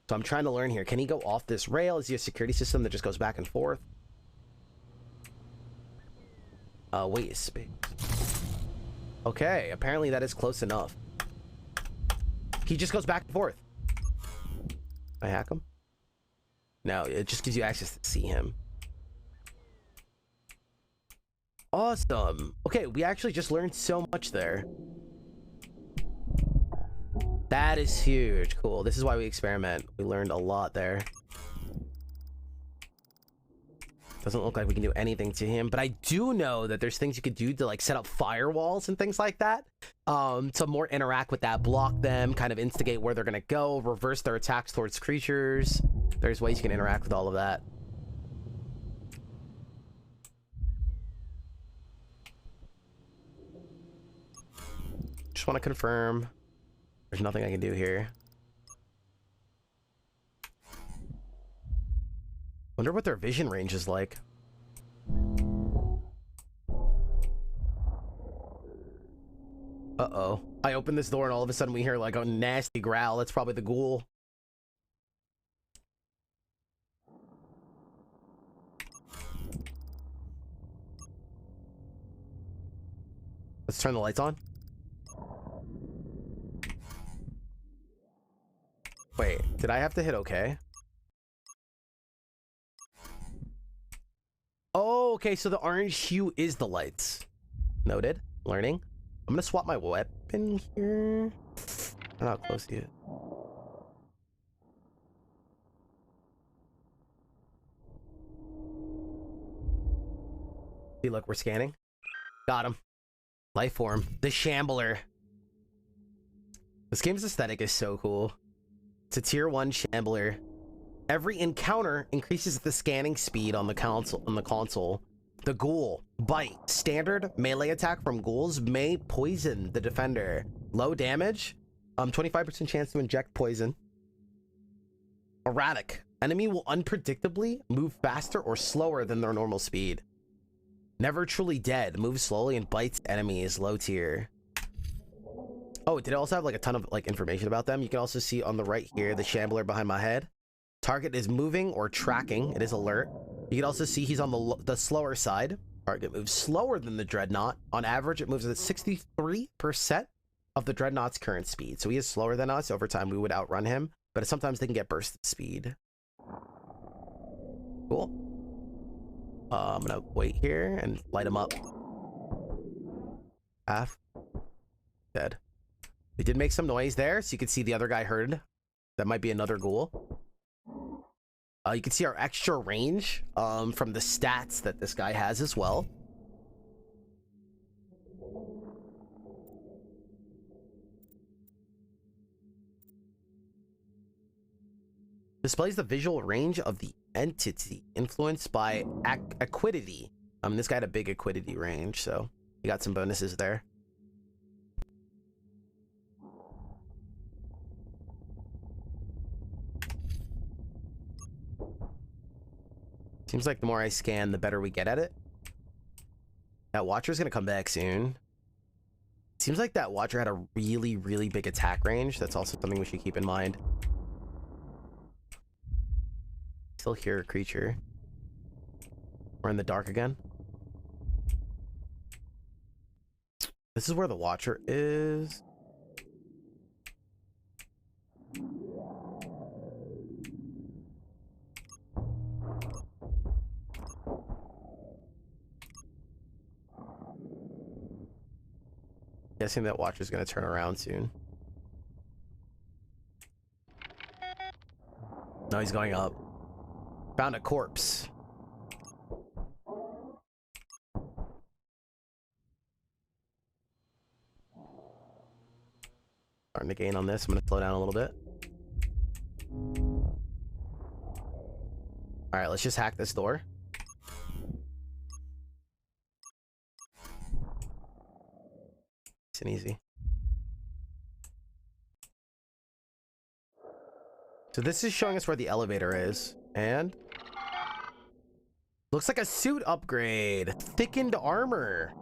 So I'm trying to learn here. Can he go off this rail? Is he a security system that just goes back and forth? Wait a space. Okay, apparently that is close enough. He just goes back and forth. I hack him? No, it just gives you access to see him. Awesome. Okay, we actually just learned so much there. That is huge. Cool. This is why we experiment. We learned a lot there. Doesn't look like we can do anything to him, but I do know that there's things you could do to like set up firewalls and things like that. To more interact with that, block them, kind of instigate where they're gonna go, reverse their attacks towards creatures. There's ways you can interact with all of that. Just want to confirm there's nothing I can do here. Wonder what their vision range is like. Uh-oh. I open this door and all of a sudden we hear like a nasty growl. That's probably the ghoul. Let's turn the lights on. Wait, did I have to hit OK? Oh, okay, so the orange hue is the lights. Noted. Learning. I'm gonna swap my weapon here. I don't know how close he is. See, look, we're scanning. Got him. Life form. The Shambler. This game's aesthetic is so cool. It's a tier 1 Shambler. Every encounter increases the scanning speed on the console. The ghoul bite. Standard melee attack from ghouls may poison the defender. Low damage. 25% chance to inject poison. Erratic. Enemy will unpredictably move faster or slower than their normal speed. Never truly dead. Moves slowly and bites enemies. Low tier. Oh, did it also have like a ton of like information about them? You can also see on the right here, the shambler behind my head. Target is moving or tracking. It is alert. You can also see he's on the slower side. Target moves slower than the Dreadnought. On average, it moves at 63% of the Dreadnought's current speed. So he is slower than us. Over time, we would outrun him. But sometimes they can get burst speed. Cool. I'm gonna wait here and light him up. Half. Dead. We did make some noise there, so you can see the other guy heard. That might be another ghoul. You can see our extra range from the stats that this guy has as well. Displays the visual range of the entity influenced by acuity. This guy had a big acuity range, so he got some bonuses there. Seems like the more I scan, the better we get at it. That Watcher's gonna come back soon. Seems like that Watcher had a really, really big attack range. That's also something we should keep in mind. Still hear a creature. We're in the dark again. This is where the Watcher is. Guessing that Watcher's gonna turn around soon. No, he's going up. Found a corpse. Starting to gain on this. I'm gonna slow down a little bit. All right, let's just hack this door. Nice and easy. So this is showing us where the elevator is, and looks like a suit upgrade. Thickened armor.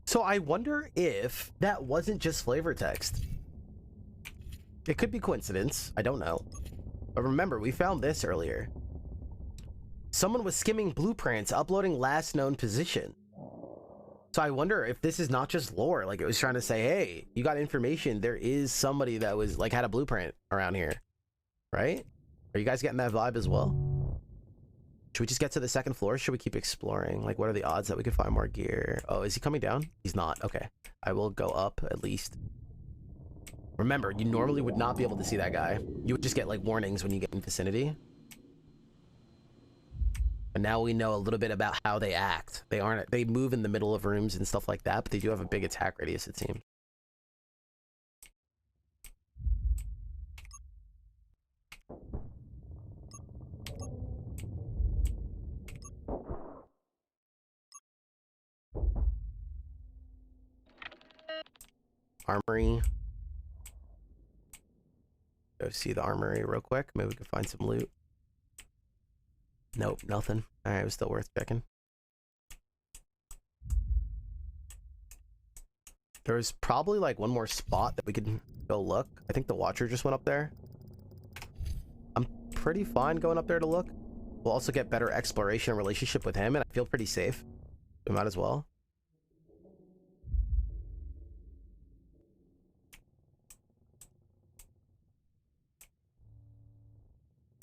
So I wonder if that wasn't just flavor text. It could be coincidence. I don't know. But remember, we found this earlier. Someone was skimming blueprints, uploading last known position. So I wonder if this is not just lore. Like, it was trying to say, hey, you got information. There is somebody that was like had a blueprint around here, right? Are you guys getting that vibe as well? Should we just get to the second floor? Should we keep exploring? Like, what are the odds that we could find more gear? Oh, is he coming down? He's not. Okay. I will go up at least. Remember, you normally would not be able to see that guy. You would just get like warnings when you get in vicinity. And now we know a little bit about how they act. They move in the middle of rooms and stuff like that, but they do have a big attack radius, it seems. Armory. Go see the armory real quick. Maybe we can find some loot. Nope, nothing. Alright, it was still worth checking. There's probably like one more spot that we could go look. I think the Watcher just went up there. I'm pretty fine going up there to look. We'll also get better exploration and relationship with him, and I feel pretty safe. We might as well.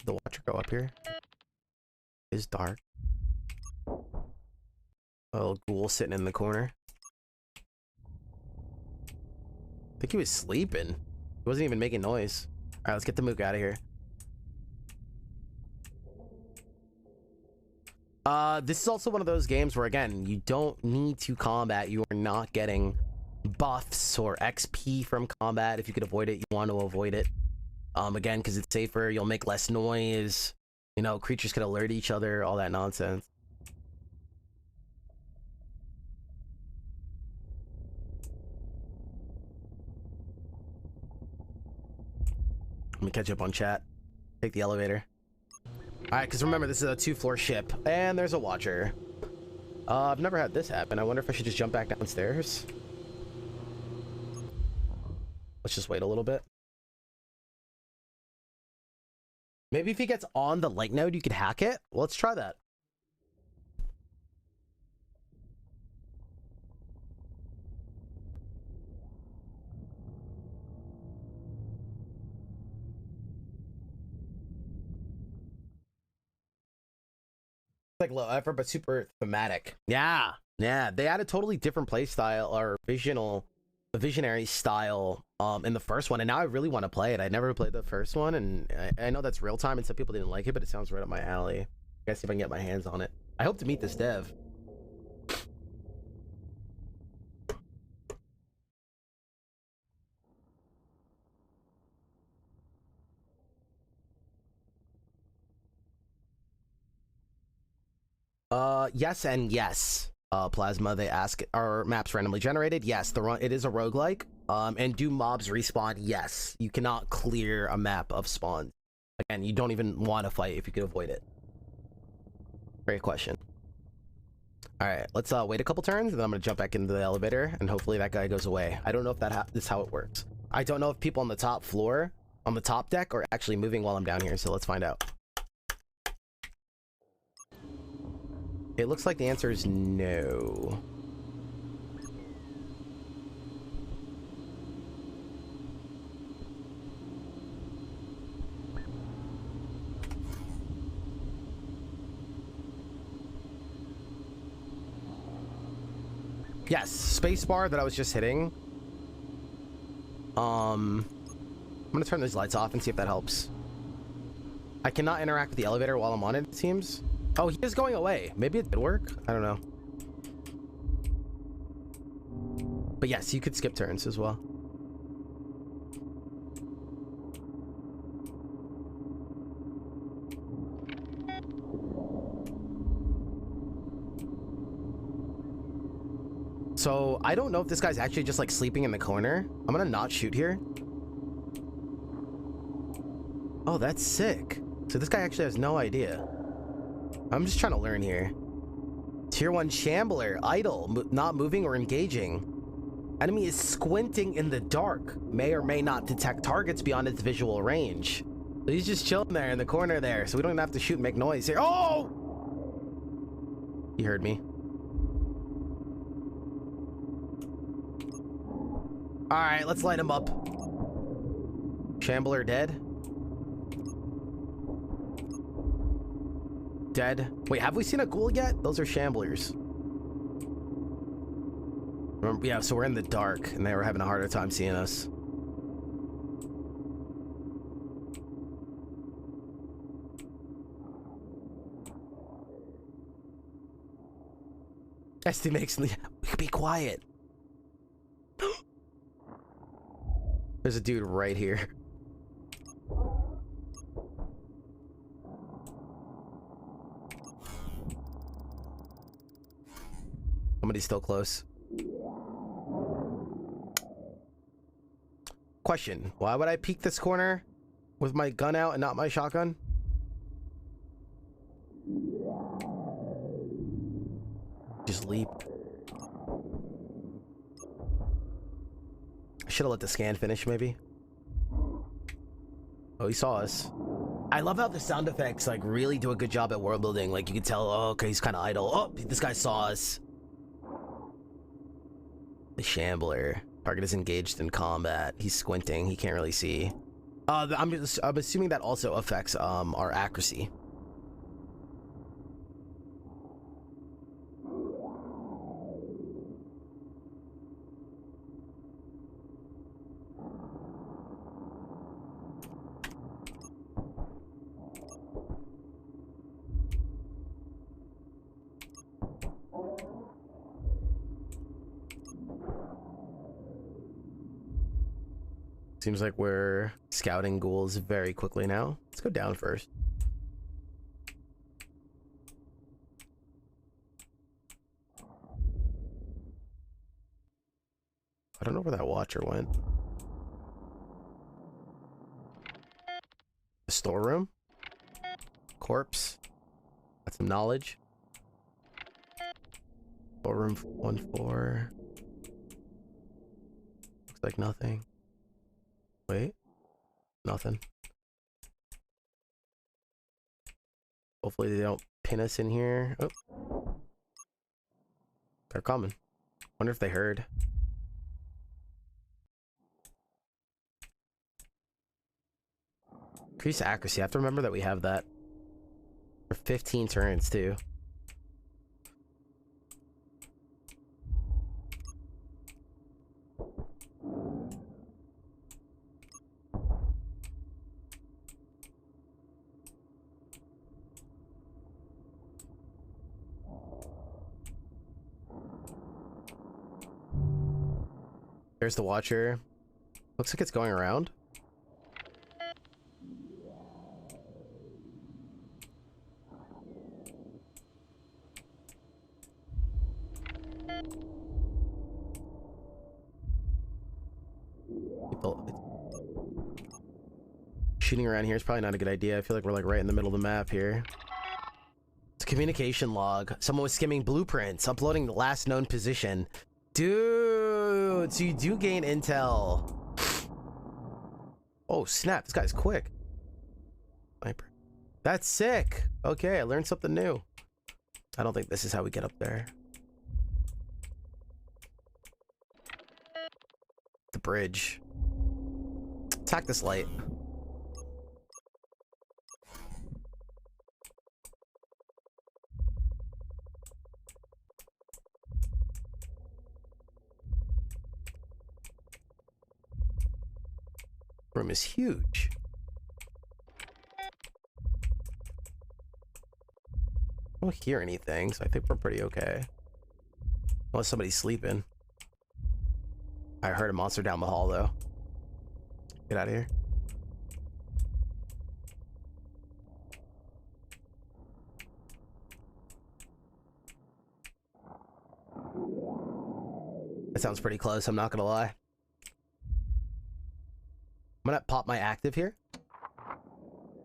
The Watcher go up here. It is dark. A little ghoul sitting in the corner. I think he was sleeping. He wasn't even making noise. Alright, let's get the mook out of here. This is also one of those games where, again, you don't need to combat. You are not getting buffs or XP from combat. If you could avoid it, you want to avoid it. Again, because it's safer, you'll make less noise. You know, creatures can alert each other, all that nonsense. Let me catch up on chat. Take the elevator. Alright, because remember, this is a 2-floor ship, and there's a watcher. I've never had this happen. I wonder if I should just jump back downstairs. Let's just wait a little bit. Maybe if he gets on the light node, you could hack it. Well, let's try that. Like low effort, but super thematic. Yeah, yeah. They had a totally different play style or visionary style in the first one, and now I really want to play it. I never played the first one, and I know that's real time, and some people didn't like it, but it sounds right up my alley. I guess see if I can get my hands on it. I hope to meet this dev. Yes and yes. Plasma, they ask, are maps randomly generated? Yes, it is a roguelike. And do mobs respawn? Yes. You cannot clear a map of spawns. Again, you don't even want to fight if you could avoid it. Great question. Alright, let's wait a couple turns, and then I'm gonna jump back into the elevator, and hopefully that guy goes away. I don't know if this is how it works. I don't know if people on the top floor, on the top deck, are actually moving while I'm down here, so let's find out. It looks like the answer is no. Yes, spacebar that I was just hitting. I'm gonna turn these lights off and see if that helps. I cannot interact with the elevator while I'm on it, it seems. Oh, he is going away. Maybe it did work. I don't know. But yes, you could skip turns as well. So I don't know if this guy's actually just like sleeping in the corner. I'm gonna not shoot here. Oh, that's sick. So this guy actually has no idea. I'm just trying to learn here. Tier 1 Shambler, idle, not moving or engaging. Enemy is squinting in the dark. May or may not detect targets beyond its visual range. So he's just chilling there in the corner there, so we don't even have to shoot and make noise here. Oh! He heard me. Alright, let's light him up. Shambler dead. Dead. Wait, have we seen a ghoul yet? Those are shamblers. Remember, yeah, so we're in the dark, and they were having a harder time seeing us. Esty makes me... We could be quiet. There's a dude right here. Somebody's still close. Question. Why would I peek this corner with my gun out and not my shotgun? Just leap. I should have let the scan finish, maybe. Oh, he saw us. I love how the sound effects like really do a good job at world building. Like you can tell, oh, okay, he's kind of idle. Oh, this guy saw us. The Shambler. Target is engaged in combat. He's squinting. He can't really see. I'm assuming that also affects our accuracy. Seems like we're scouting ghouls very quickly now. Let's go down first. I don't know where that watcher went. The storeroom? Corpse? Got some knowledge. Storeroom 1-4. Looks like nothing. Wait. Nothing. Hopefully they don't pin us in here. Oh. They're coming. Wonder if they heard. Increase accuracy. I have to remember that we have that. For 15 turns, too. There's the watcher. Looks like it's going around. Shooting around here is probably not a good idea. I feel like we're like right in the middle of the map here. It's a communication log. Someone was skimming blueprints, uploading the last known position. Dude, so you do gain intel. Oh snap, this guy's quick. Sniper. That's sick. Okay, I learned something new. I don't think this is how we get up there. The bridge. Attack this light. Room is huge. I don't hear anything, so I think we're pretty okay. Unless somebody's sleeping. I heard a monster down the hall, though. Get out of here. That sounds pretty close, I'm not gonna lie. I'm gonna pop my active here.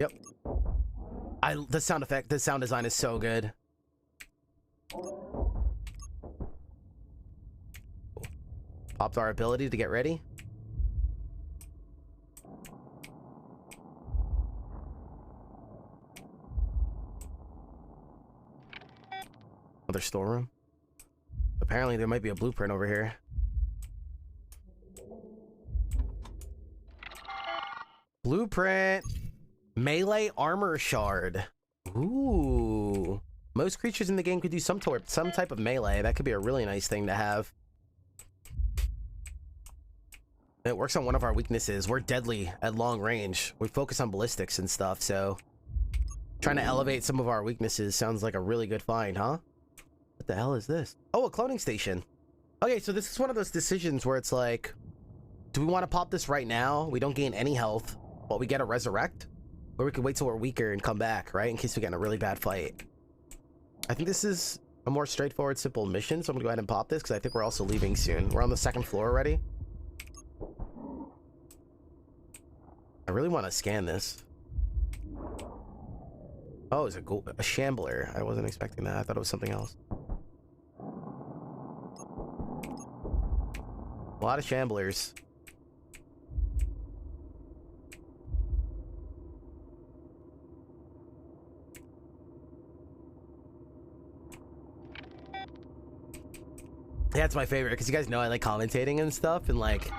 Yep. The sound effect, the sound design is so good. Popped our ability to get ready. Another storeroom. Apparently there might be a blueprint over here. Blueprint. Melee armor shard. Ooh. Most creatures in the game could do some type of melee. That could be a really nice thing to have. It works on one of our weaknesses. We're deadly at long range. We focus on ballistics and stuff, so trying to elevate some of our weaknesses sounds like a really good find, huh? What the hell is this? Oh, a cloning station. Okay, so this is one of those decisions where it's like, do we want to pop this right now? We don't gain any health, but we get a resurrect? Or we could wait till we're weaker and come back, right? In case we get in a really bad fight. I think this is a more straightforward, simple mission, so I'm gonna go ahead and pop this because I think we're also leaving soon. We're on the 2nd floor already. I really want to scan this. Oh, it's a shambler. I wasn't expecting that. I thought it was something else. A lot of shamblers. Yeah, it's my favorite because you guys know I like commentating and stuff and like...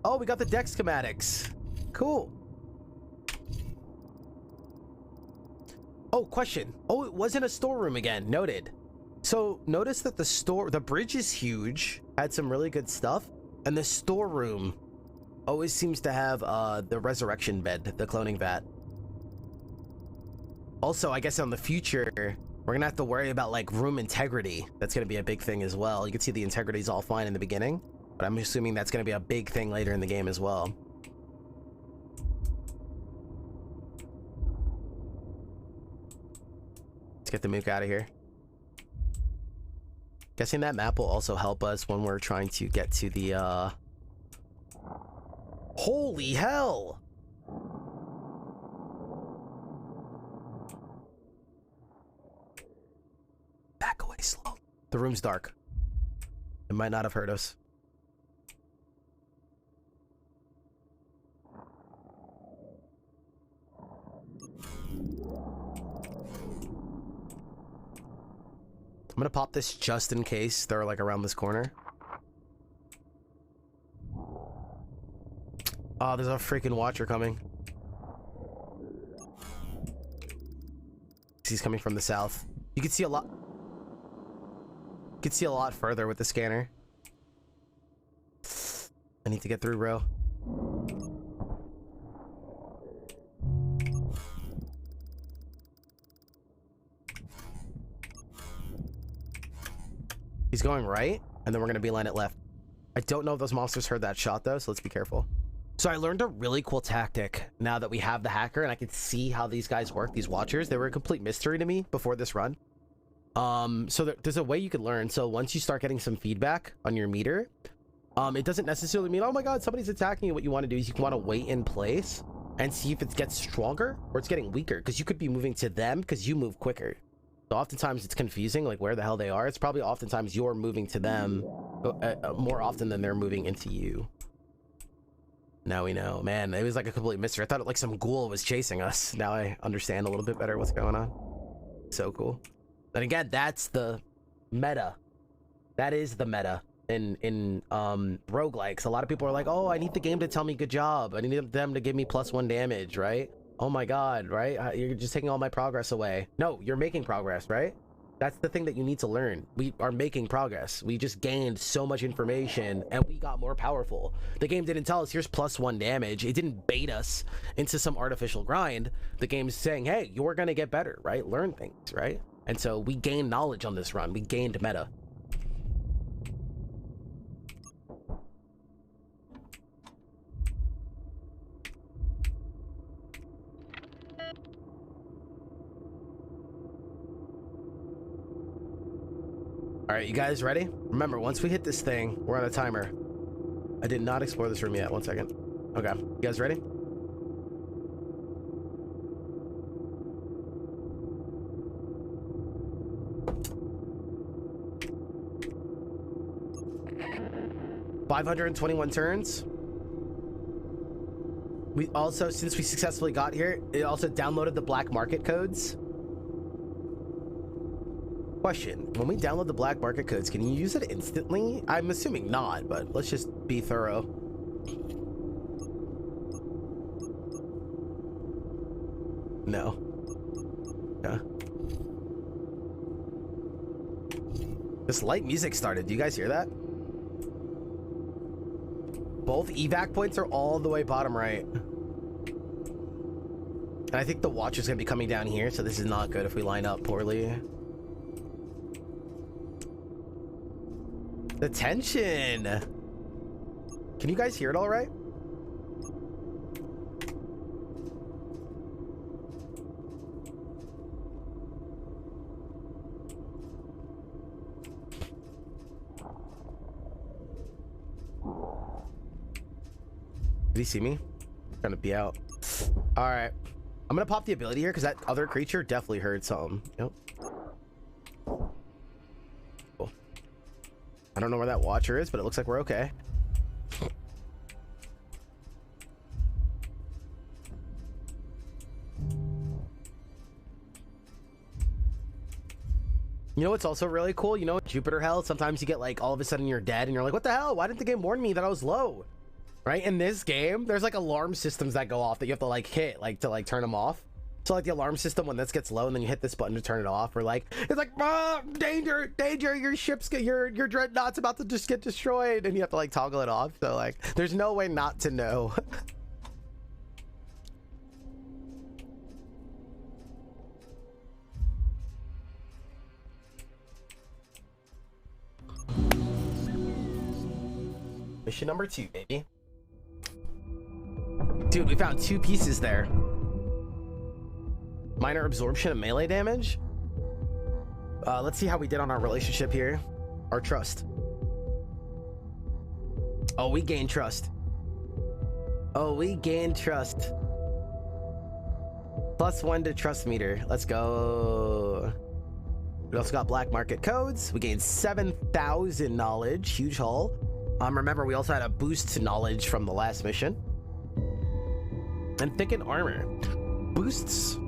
Oh, we got the deck schematics. Cool. Oh, question. Oh, it wasn't a storeroom again. Noted. So notice that the bridge is huge, had some really good stuff, and the storeroom always seems to have the resurrection bed, the cloning vat. Also, I guess on the future, we're gonna have to worry about like room integrity. That's gonna be a big thing as well. You can see the integrity is all fine in the beginning, But I'm assuming that's going to be a big thing later in the game as well. Let's get the mook out of here. Guessing that map will also help us when we're trying to get to the, Holy hell! Back away slow. The room's dark. It might not have heard us. I'm gonna pop this just in case they're like around this corner. Oh, there's a freaking watcher coming. He's coming from the south. You can see a lot. You can see a lot further with the scanner. I need to get through, bro. He's going right, and then we're gonna beeline it left. I don't know if those monsters heard that shot though, so let's be careful. So I learned a really cool tactic now that we have the hacker, and I can see how these guys work, these watchers. They were a complete mystery to me before this run. So there's a way you could learn. So once you start getting some feedback on your meter, it doesn't necessarily mean, oh my god, somebody's attacking you. What you want to do is you want to wait in place and see if it gets stronger or it's getting weaker, because you could be moving to them because you move quicker. So oftentimes it's confusing, like where the hell they are. It's probably oftentimes you're moving to them more often than they're moving into you. Now we know. Man, it was like a complete mystery. I thought like some ghoul was chasing us. Now I understand a little bit better what's going on. So cool. But again, that's the meta. That is the meta in roguelikes. A lot of people are like, oh, I need the game to tell me good job. I need them to give me +1 damage, right? Oh my god, right? You're just taking all my progress away. No, you're making progress, right? That's the thing that you need to learn. We are making progress. We just gained so much information and we got more powerful. The game didn't tell us here's +1 damage. It didn't bait us into some artificial grind. The game's saying, hey, you're gonna get better, right? Learn things, right? And so we gained knowledge on this run. We gained meta. All right, you guys ready? Remember, once we hit this thing, we're on a timer. I did not explore this room yet. 1 second. Okay, you guys ready? $521 turns. We also, since we successfully got here, it also downloaded the black market codes. Question, when we download the black market codes, can you use it instantly? I'm assuming not, but let's just be thorough. No. Yeah. This light music started. Do you guys hear that? Both evac points are all the way bottom right. And I think the watch is going to be coming down here, so this is not good if we line up poorly. The tension. Can you guys hear it all right? Did he see me? I'm trying to be out. All right. I'm going to pop the ability here because that other creature definitely heard something. Yep. Cool. I don't know where that watcher is, but it looks like we're okay. You know what's also really cool? You know, Jupiter Hell, sometimes you get like all of a sudden you're dead and you're like, what the hell? Why didn't the game warn me that I was low? Right? In this game, there's like alarm systems that go off that you have to like hit like to like turn them off. So like the alarm system, when this gets low and then you hit this button to turn it off, or like it's like, ah, danger, danger, your ship's your dreadnought's about to just get destroyed, and you have to like toggle it off. So like there's no way not to know. Mission number 2, baby. Dude, we found 2 pieces there. Minor absorption of melee damage. Let's see how we did on our relationship here. Our trust. Oh, we gained trust. Oh, we gained trust. +1 to trust meter. Let's go. We also got black market codes. We gained 7,000 knowledge. Huge haul. Remember, we also had a boost to knowledge from the last mission. And thickened armor. Boosts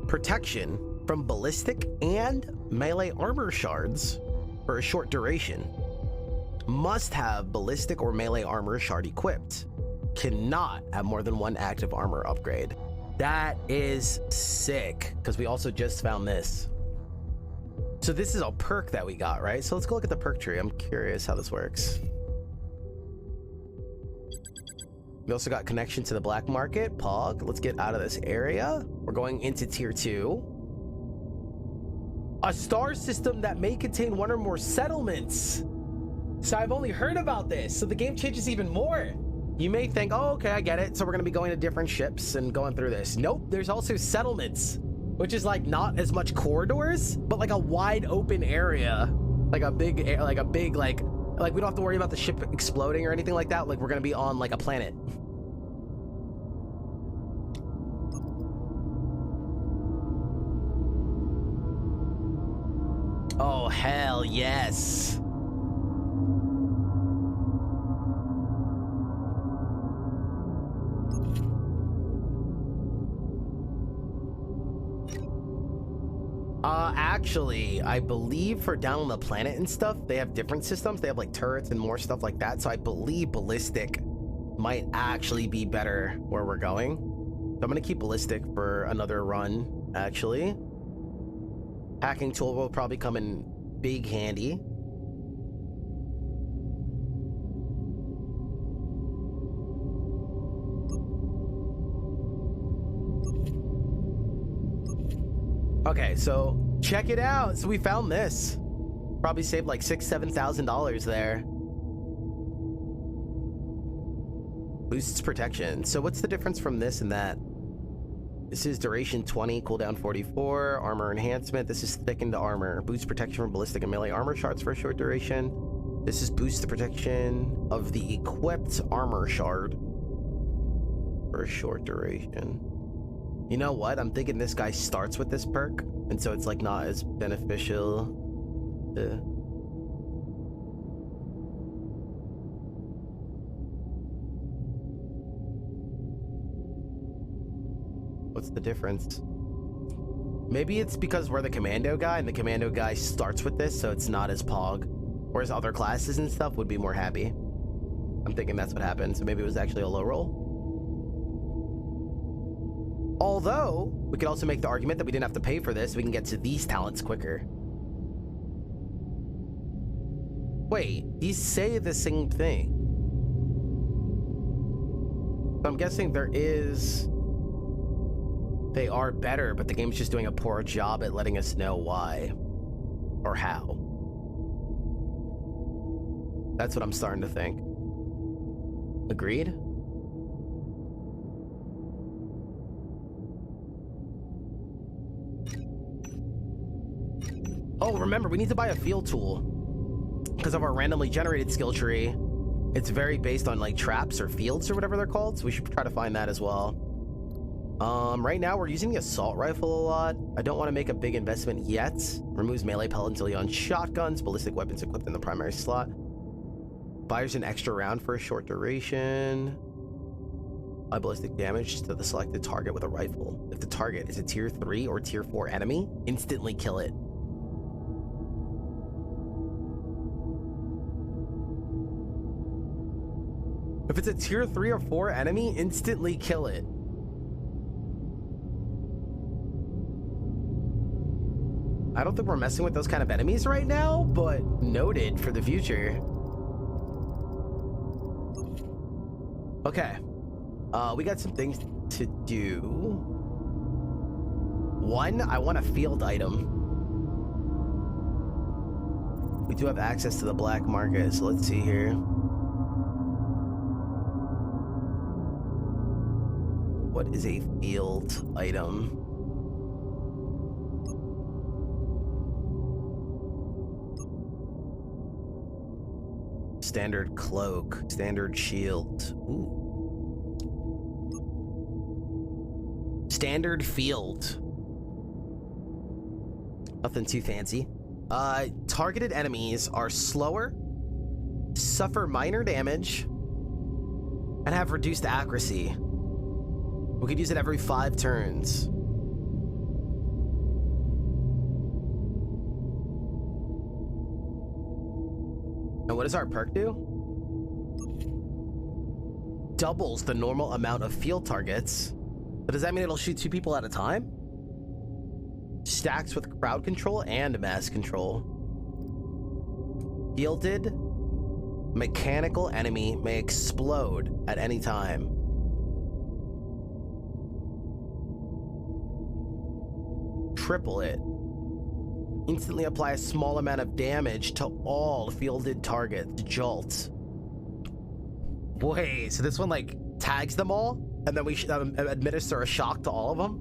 protection from ballistic and melee armor shards for a short duration. Must have ballistic or melee armor shard equipped. Cannot have more than 1 active armor upgrade. That is sick, because we also just found this. So this is a perk that we got, right? So let's go look at the perk tree. I'm curious how this works. We also got connection to the black market. Pog. Let's get out of this area. We're going into tier 2. A star system that may contain 1 or more settlements. So I've only heard about this. So the game changes even more. You may think, oh, okay, I get it. So we're going to be going to different ships and going through this. Nope. There's also settlements, which is like not as much corridors, but like a wide open area, like a big, we don't have to worry about the ship exploding or anything like that. Like we're going to be on like a planet. Oh, hell yes. Actually, I believe for down on the planet and stuff, they have different systems. They have like turrets and more stuff like that. So I believe ballistic might actually be better where we're going. So I'm going to keep ballistic for another run, actually. Hacking tool will probably come in big handy. Okay, so check it out. So we found this. Probably saved like $6,000-7,000 there. Boosts protection. So what's the difference from this and that? This is duration 20, cooldown 44, armor enhancement. This is thickened armor. Boosts protection from ballistic and melee armor shards for a short duration. This is boost the protection of the equipped armor shard for a short duration. You know what? I'm thinking this guy starts with this perk, and so it's like not as beneficial to... What's the difference? Maybe it's because we're the commando guy, and the commando guy starts with this, so it's not as pog. Whereas other classes and stuff would be more happy. I'm thinking that's what happened, so maybe it was actually a low roll. Although, we could also make the argument that we didn't have to pay for this. We can get to these talents quicker. Wait, these say the same thing. So I'm guessing there is... They are better, but the game's just doing a poor job at letting us know why. Or how. That's what I'm starting to think. Agreed? Oh, remember, we need to buy a field tool. Because of our randomly generated skill tree, it's very based on like traps or fields or whatever they're called. So we should try to find that as well. Right now we're using the assault rifle a lot. I don't want to make a big investment yet. Removes melee penalty on shotguns, ballistic weapons equipped in the primary slot. Fires an extra round for a short duration. Apply ballistic damage to the selected target with a rifle. If the target is a tier 3 or tier 4 enemy, instantly kill it. If it's a tier 3 or 4 enemy, instantly kill it. I don't think we're messing with those kind of enemies right now, but noted for the future. Okay. We got some things to do. One, I want a field item. We do have access to the black market, so let's see here. What is a field item? Standard cloak, standard shield. Ooh. Standard field. Nothing too fancy. Targeted enemies are slower, suffer minor damage, and have reduced accuracy. We could use it every 5 turns. And what does our perk do? Doubles the normal amount of field targets. But does that mean it'll shoot 2 people at a time? Stacks with crowd control and mass control. Shielded mechanical enemy may explode at any time. Triple it. Instantly apply a small amount of damage to all fielded targets. Jolt. Wait, so this one like tags them all? And then we should administer a shock to all of them?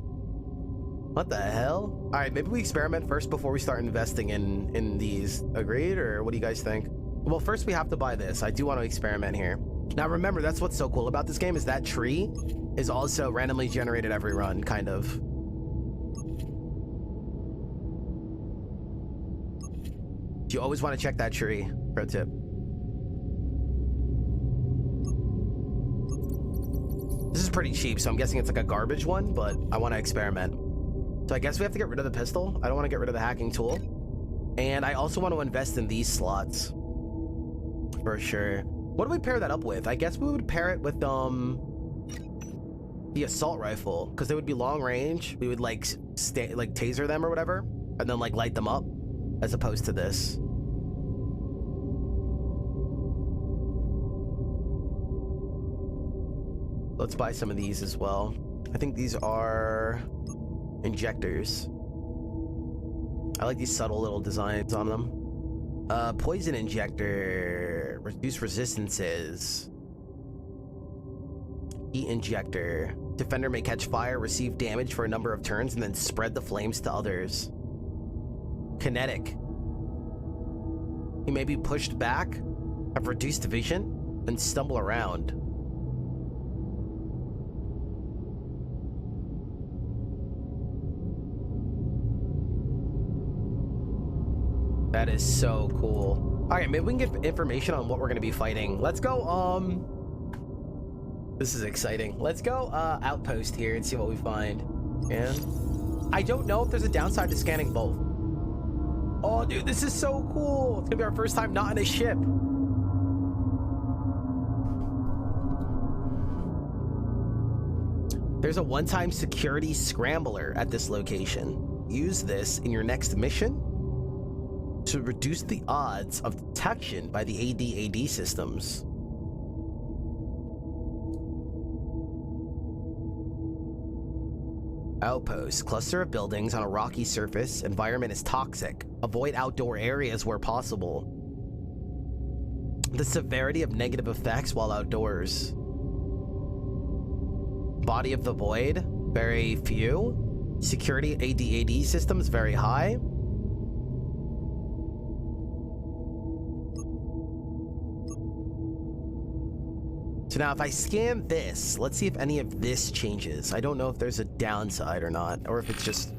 What the hell? All right, maybe we experiment first before we start investing in these. Agreed? Or what do you guys think? Well, first we have to buy this. I do want to experiment here. Now remember, that's what's so cool about this game is that tree is also randomly generated every run, kind of. You always want to check that tree. Pro tip. This is pretty cheap, so I'm guessing it's like a garbage one, but I want to experiment. So I guess we have to get rid of the pistol. I don't want to get rid of the hacking tool. And I also want to invest in these slots. For sure. What do we pair that up with? I guess we would pair it with the assault rifle, because they would be long range. We would like taser them or whatever, and then like light them up, as opposed to this. Let's buy some of these as well. I think these are injectors. I like these subtle little designs on them. Poison injector. Reduce resistances. Heat injector. Defender may catch fire, receive damage for a number of turns, and then spread the flames to others. Kinetic. He may be pushed back, have reduced vision, and stumble around. That is so cool. All right, maybe we can get information on what we're going to be fighting. Let's go, this is exciting. Let's go, outpost here and see what we find. And I don't know if there's a downside to scanning both. Oh, dude, this is so cool. It's going to be our first time not in a ship. There's a one-time security scrambler at this location. Use this in your next mission to reduce the odds of detection by the AD systems. Outpost. Cluster of buildings on a rocky surface. Environment is toxic. Avoid outdoor areas where possible. The severity of negative effects while outdoors. Body of the void. Very few. Security AD systems very high. So now if I scan this, let's see if any of this changes. I don't know if there's a downside or not, or if it's just...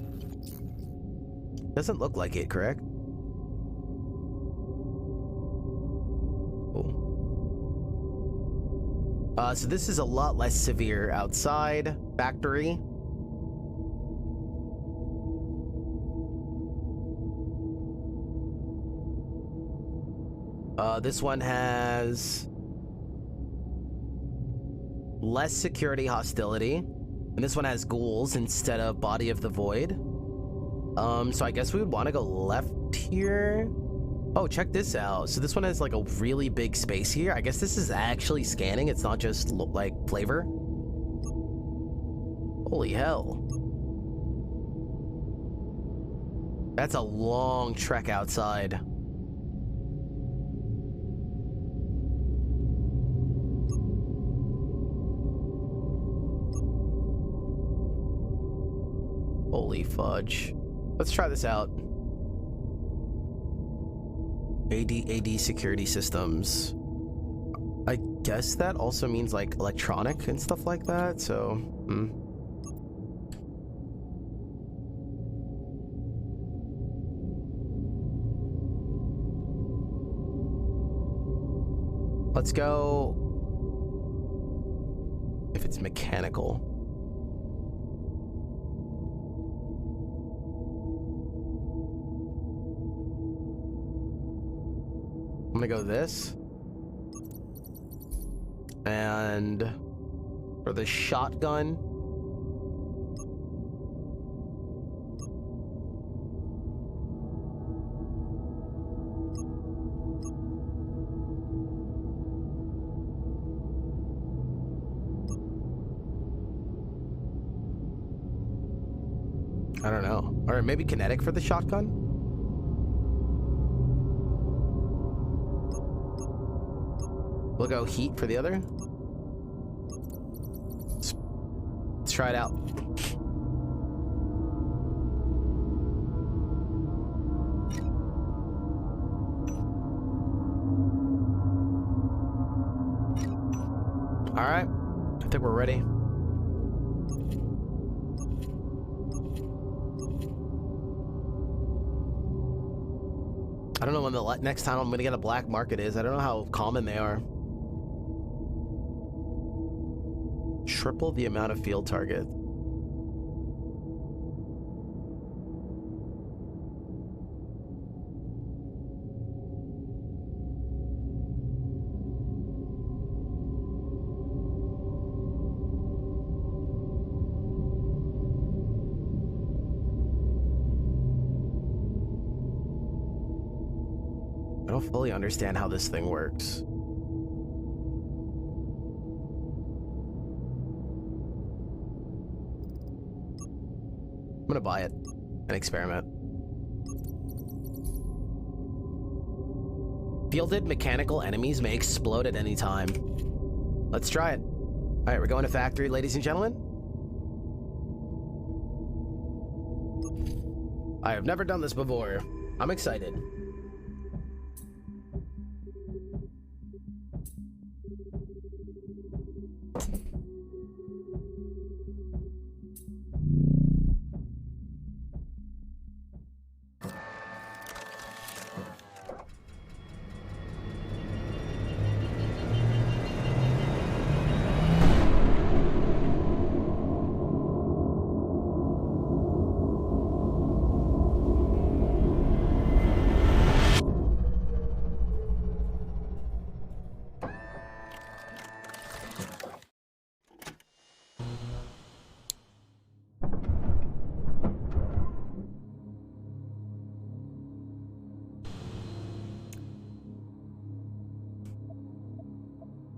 Doesn't look like it, correct? Cool. So this is a lot less severe outside. Factory. This one has... less security hostility, and this one has ghouls instead of body of the void. So I guess we would want to go left here. Oh, check this out. So this one has like a really big space here. I guess this is actually scanning. It's not just like flavor. Holy hell. That's a long trek outside. Holy fudge. Let's try this out. AD security systems. I guess that also means like electronic and stuff like that, so let's go if it's mechanical. I'm gonna go this. And for the shotgun, I don't know. Or maybe kinetic for the shotgun? We'll go heat for the other. Let's try it out. All right, I think we're ready. I don't know when the next time I'm gonna get a black market is. I don't know how common they are. Triple the amount of field target. I don't fully understand how this thing works. I'm gonna buy it and experiment. Fielded mechanical enemies may explode at any time. Let's try it. All right, we're going to factory, ladies and gentlemen. I have never done this before. I'm excited.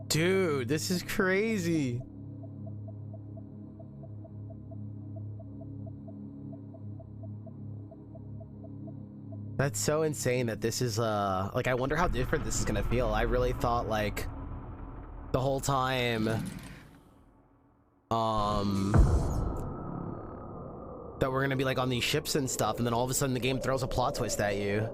Dude, this is crazy. That's so insane that this is like, I wonder how different this is gonna feel. I really thought like the whole time that we're gonna be like on these ships and stuff, and then all of a sudden the game throws a plot twist at you.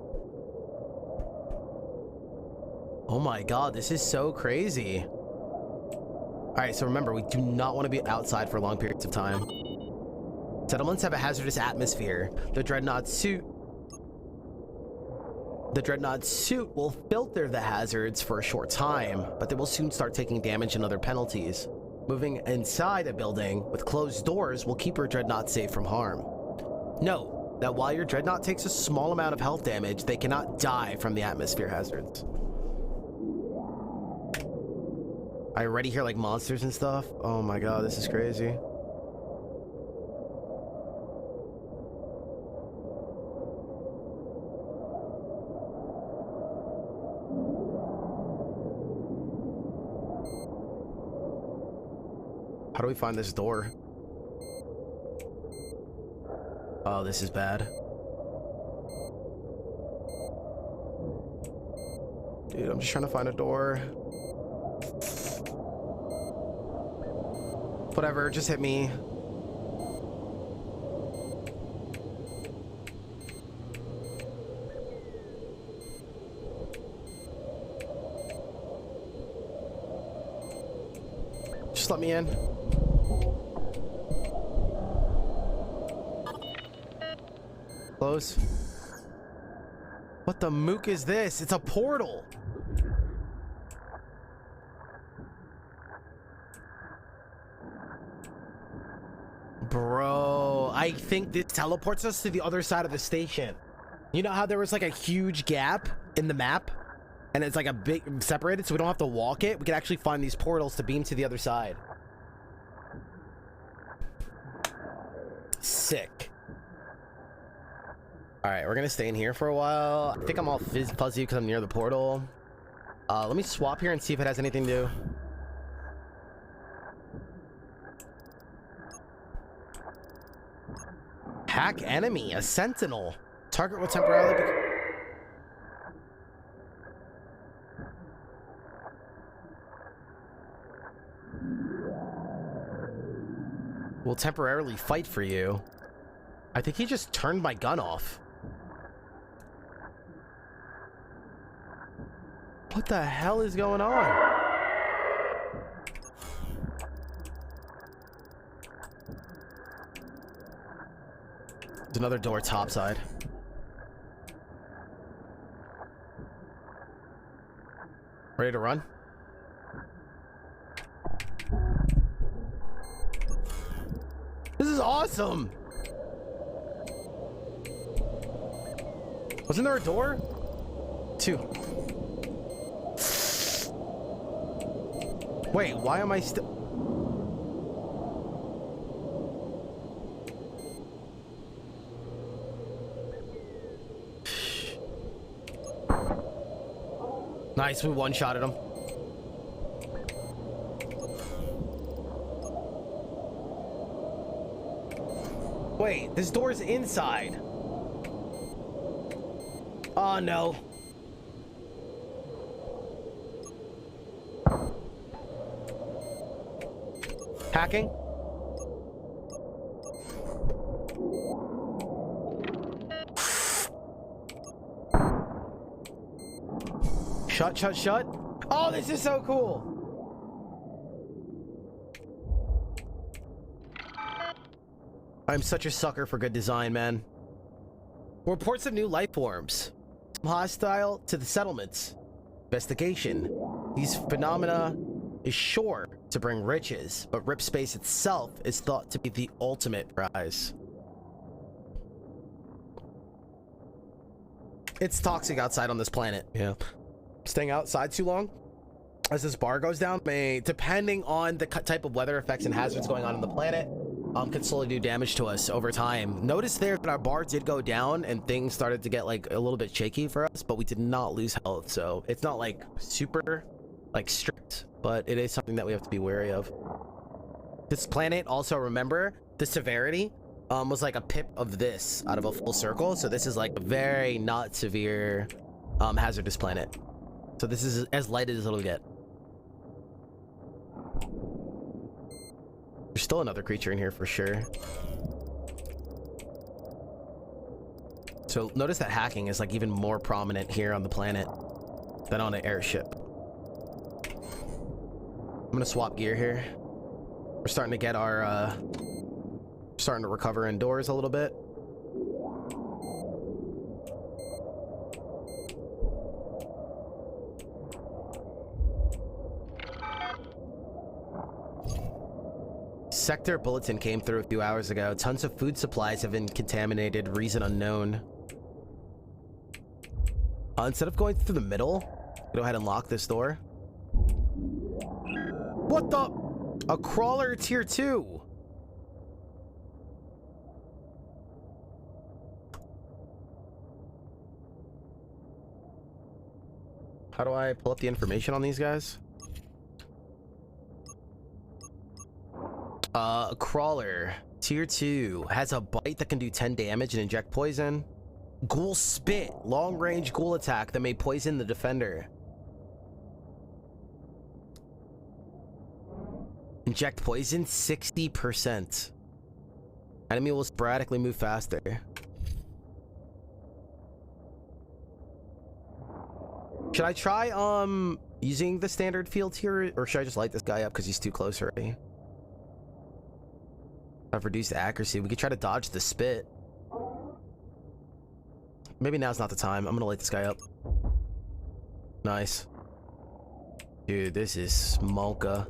Oh my god, this is so crazy. All right, so remember, we do not want to be outside for long periods of time. Settlements have a hazardous atmosphere. The Dreadnaut suit will filter the hazards for a short time, but they will soon start taking damage and other penalties. Moving inside a building with closed doors will keep your Dreadnought safe from harm. Note that while your Dreadnought takes a small amount of health damage, they cannot die from the atmosphere hazards. I already hear like monsters and stuff. Oh my god, this is crazy. How do we find this door? Oh, this is bad. Dude, I'm just trying to find a door. Whatever, just hit me. Just let me in. Close. What the mook is this? It's a portal. Bro, I think this teleports us to the other side of the station. You know how there was like a huge gap in the map? And it's like a big separated, so we don't have to walk it. We can actually find these portals to beam to the other side. Sick. Alright, we're gonna stay in here for a while. I think I'm all fuzzy because I'm near the portal. Let me swap here and see if it has anything to do. Hack enemy, a sentinel. Target will temporarily will temporarily fight for you. I think he just turned my gun off. What the hell is going on? There's another door topside. Ready to run? This is awesome! Wasn't there a door? 2. Wait, why am I still... Nice, we one-shotted him. Wait, this door's inside. Oh no. Hacking? Shut, shut, shut. Oh, this is so cool. I'm such a sucker for good design, man. Reports of new life forms. Some hostile to the settlements. Investigation. These phenomena is sure to bring riches, but Rip Space itself is thought to be the ultimate prize. It's toxic outside on this planet. Yeah. Staying outside too long as this bar goes down may, depending on the type of weather effects and hazards going on the planet, can slowly do damage to us over time. Notice there that our bar did go down and things started to get like a little bit shaky for us, but we did not lose health, so it's not like super like strict, but it is something that we have to be wary of. This planet, also remember, the severity was like a pip of this out of a full circle, so this is like a very not severe hazardous planet. So this is as light as it'll get. There's still another creature in here for sure. So notice that hacking is like even more prominent here on the planet than on an airship. I'm gonna swap gear here. We're starting to get our starting to recover indoors a little bit. Sector bulletin came through a few hours ago. Tons of food supplies have been contaminated, reason unknown. Instead of going through the middle, go ahead and lock this door. What the? A crawler tier 2. How do I pull up the information on these guys? A crawler tier 2 has a bite that can do 10 damage and inject poison. Ghoul spit, long range ghoul attack that may poison the defender. Inject poison 60%. Enemy will sporadically move faster. Should I try using the standard fields here, or should I just light this guy up because he's too close already? I've reduced accuracy. We could try to dodge the spit. Maybe now's not the time. I'm gonna light this guy up. Nice. Dude, this is smoka.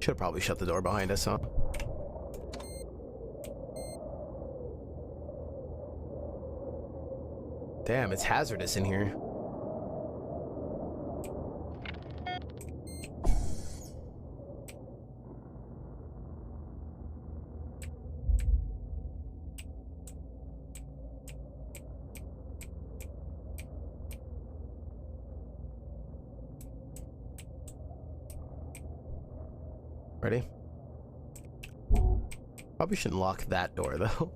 Should have probably shut the door behind us, huh? Damn, it's hazardous in here. Ready? Probably shouldn't lock that door, though.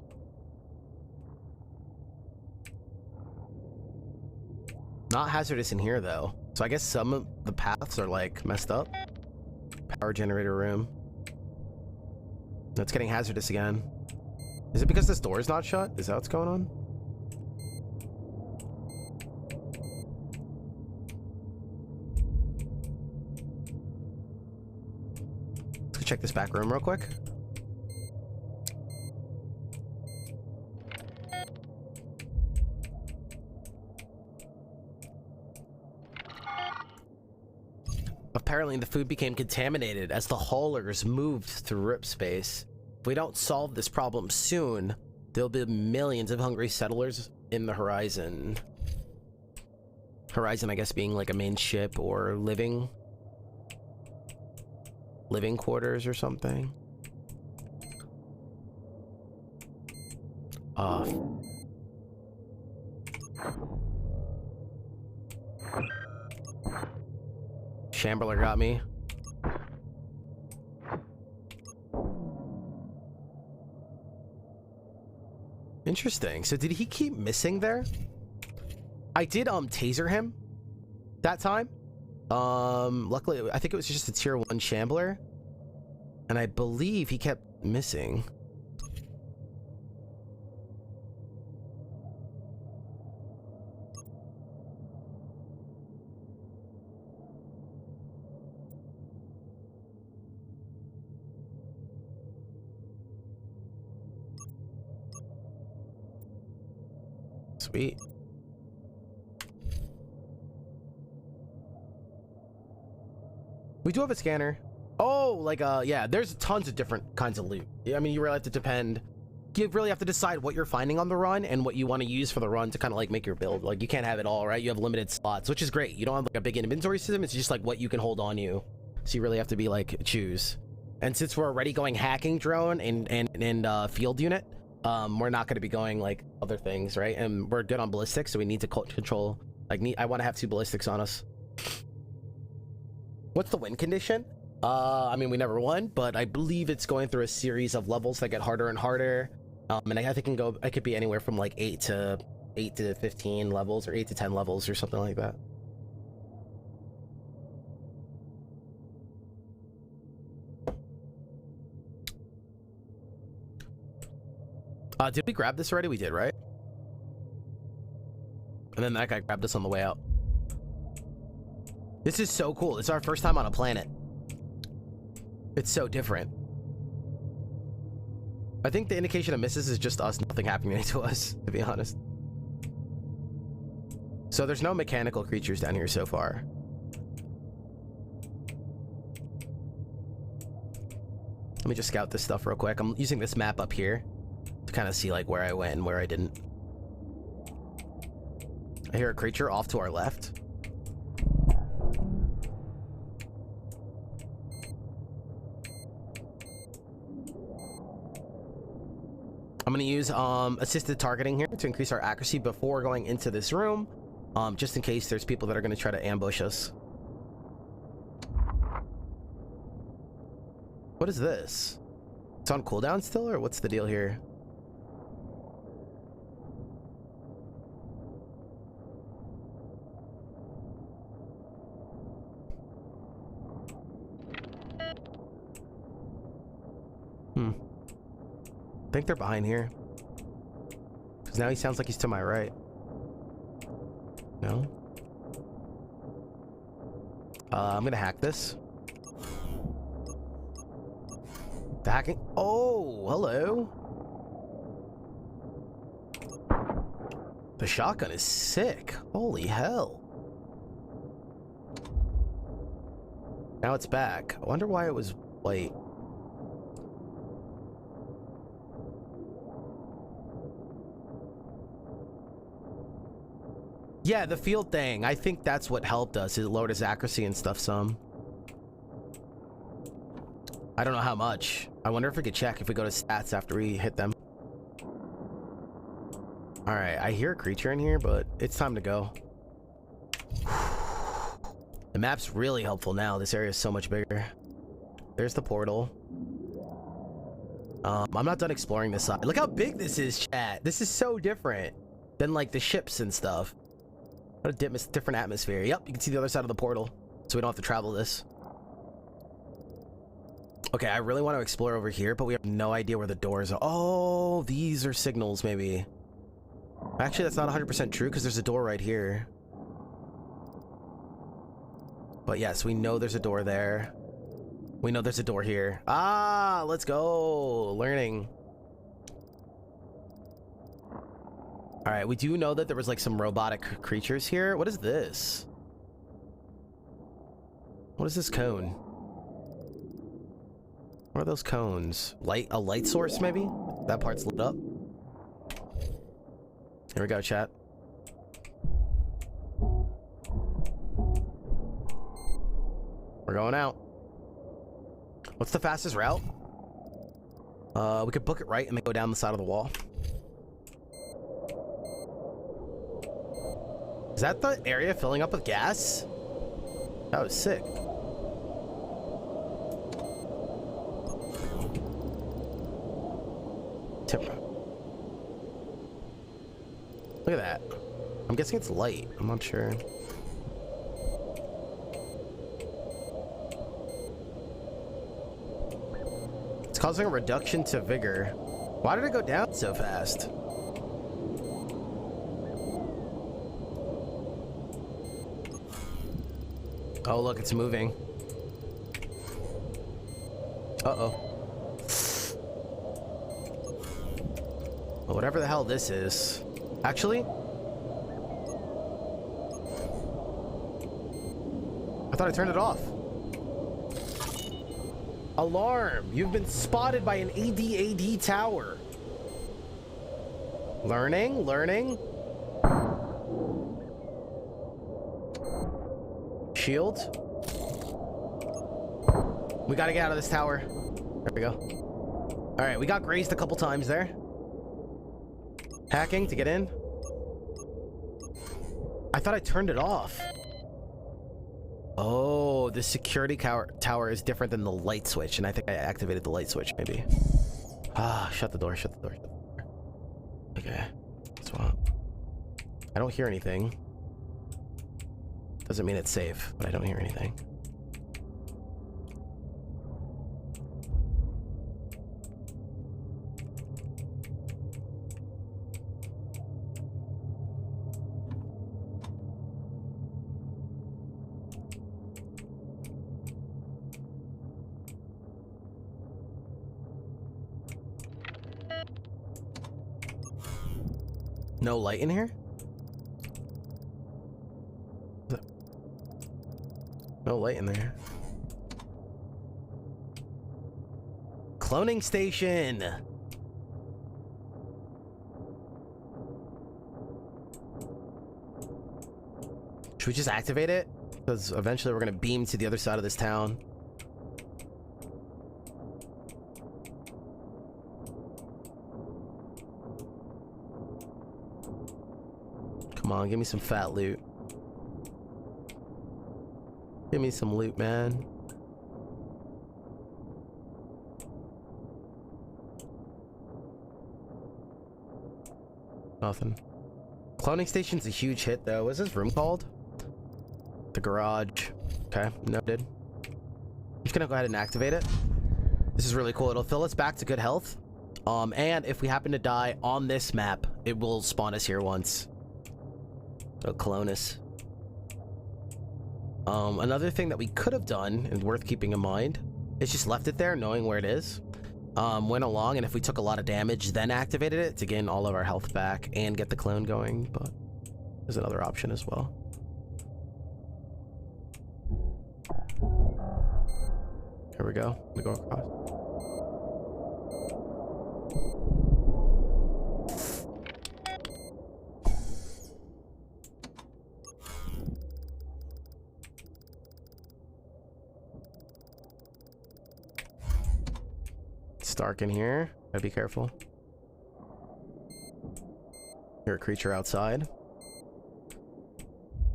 Not hazardous in here, though. So I guess some of the paths are, like, messed up. Power generator room. It's getting hazardous again. Is it because this door is not shut? Is that what's going on? Let's check this back room real quick. Apparently the food became contaminated as the haulers moved through rip space. If we don't solve this problem soon, there'll be millions of hungry settlers in the horizon. Horizon, I guess, being like a main ship or living quarters or something. Shambler got me. Interesting. So did he keep missing there? I did taser him that time. Luckily I think it was just a tier 1 shambler, and I believe he kept missing. Sweet. We do have a scanner. Oh, like, yeah, there's tons of different kinds of loot. I mean, you really have to depend. You really have to decide what you're finding on the run and what you want to use for the run to kind of like make your build. Like, you can't have it all, right? You have limited slots, which is great. You don't have like a big inventory system. It's just like what you can hold on you. So you really have to be like, choose. And since we're already going hacking drone and field unit, we're not going to be going like other things, right? And we're good on ballistics, so we need to control. Like, I want to have 2 ballistics on us. What's the win condition? I mean, we never won, but I believe it's going through a series of levels that get harder and harder. And I think it could be anywhere from like 8 to 15 levels, or 8 to 10 levels, or something like that. Did we grab this already? We did, right? And then that guy grabbed us on the way out. This is so cool. It's our first time on a planet. It's so different. I think the indication of misses is just us, nothing happening to us, to be honest. So there's no mechanical creatures down here so far. Let me just scout this stuff real quick. I'm using this map up here to kind of see like where I went and where I didn't. I hear a creature off to our left. I'm I'm gonna use assisted targeting here to increase our accuracy before going into this room, just in case there's people that are gonna try to ambush us. What is this? It's on cooldown still, or what's the deal here? I think they're behind here. Because now he sounds like he's to my right. No? I'm gonna hack this. The hacking. Oh, hello. The shotgun is sick. Holy hell. Now it's back. I wonder why it was white. Yeah, the field thing. I think that's what helped us. It lowered his accuracy and stuff some. I don't know how much. I wonder if we could check if we go to stats after we hit them. Alright, I hear a creature in here, but it's time to go. The map's really helpful now. This area is so much bigger. There's the portal. I'm not done exploring this side. Look how big this is, chat. This is so different than like the ships and stuff. What a different atmosphere. Yep, you can see the other side of the portal, so we don't have to travel this. Okay, I really want to explore over here, but we have no idea where the doors are. Oh, these are signals, maybe. Actually, that's not 100% true, because there's a door right here. But yes, we know there's a door there. We know there's a door here. Ah, let's go. Learning. All right, we do know that there was like some robotic creatures here. What is this? What is this cone? What are those cones? A light source, maybe? That part's lit up. Here we go, chat. We're going out. What's the fastest route? We could book it right and then go down the side of the wall. Is that the area filling up with gas? That was sick. Look at that. I'm guessing it's light. I'm not sure. It's causing a reduction to vigor. Why did it go down so fast? Oh, look, it's moving. Uh-oh. Well, whatever the hell this is. Actually, I thought I turned it off. Alarm! You've been spotted by an ADAD tower. Learning. Shield. We gotta get out of this tower. There we go. All right, we got grazed a couple times there. Hacking to get in. I thought I turned it off. Oh, the security tower is different than the light switch, and I think I activated the light switch, maybe. Ah, shut the door. Okay, swap. I don't hear anything. Doesn't mean it's safe, but I don't hear anything. No light in here? No light in there. Cloning station. Should we just activate it? Because eventually we're gonna beam to the other side of this town. Come on, give me some fat loot. Give me some loot, man. Nothing. Cloning station's a huge hit, though. What's this room called? The garage. Okay, noted. I'm just gonna go ahead and activate it. This is really cool. It'll fill us back to good health. And if we happen to die on this map, it will spawn us here once. It'll clone us. Another thing that we could have done, and worth keeping in mind, is just left it there, knowing where it is. Went along, and if we took a lot of damage, then activated it to gain all of our health back and get the clone going. But there's another option as well. Here we go. We go across. It's dark in here. Gotta be careful. Hear a creature outside.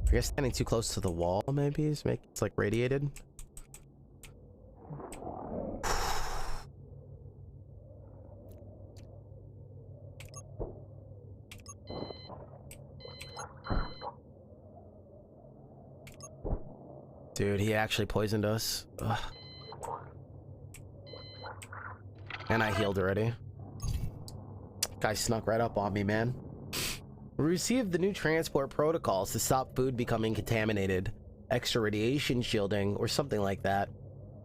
I guess standing too close to the wall maybe is it's like radiated. Dude, he actually poisoned us. Ugh. And I healed already. Guy snuck right up on me, man. We received the new transport protocols to stop food becoming contaminated, extra radiation shielding, or something like that.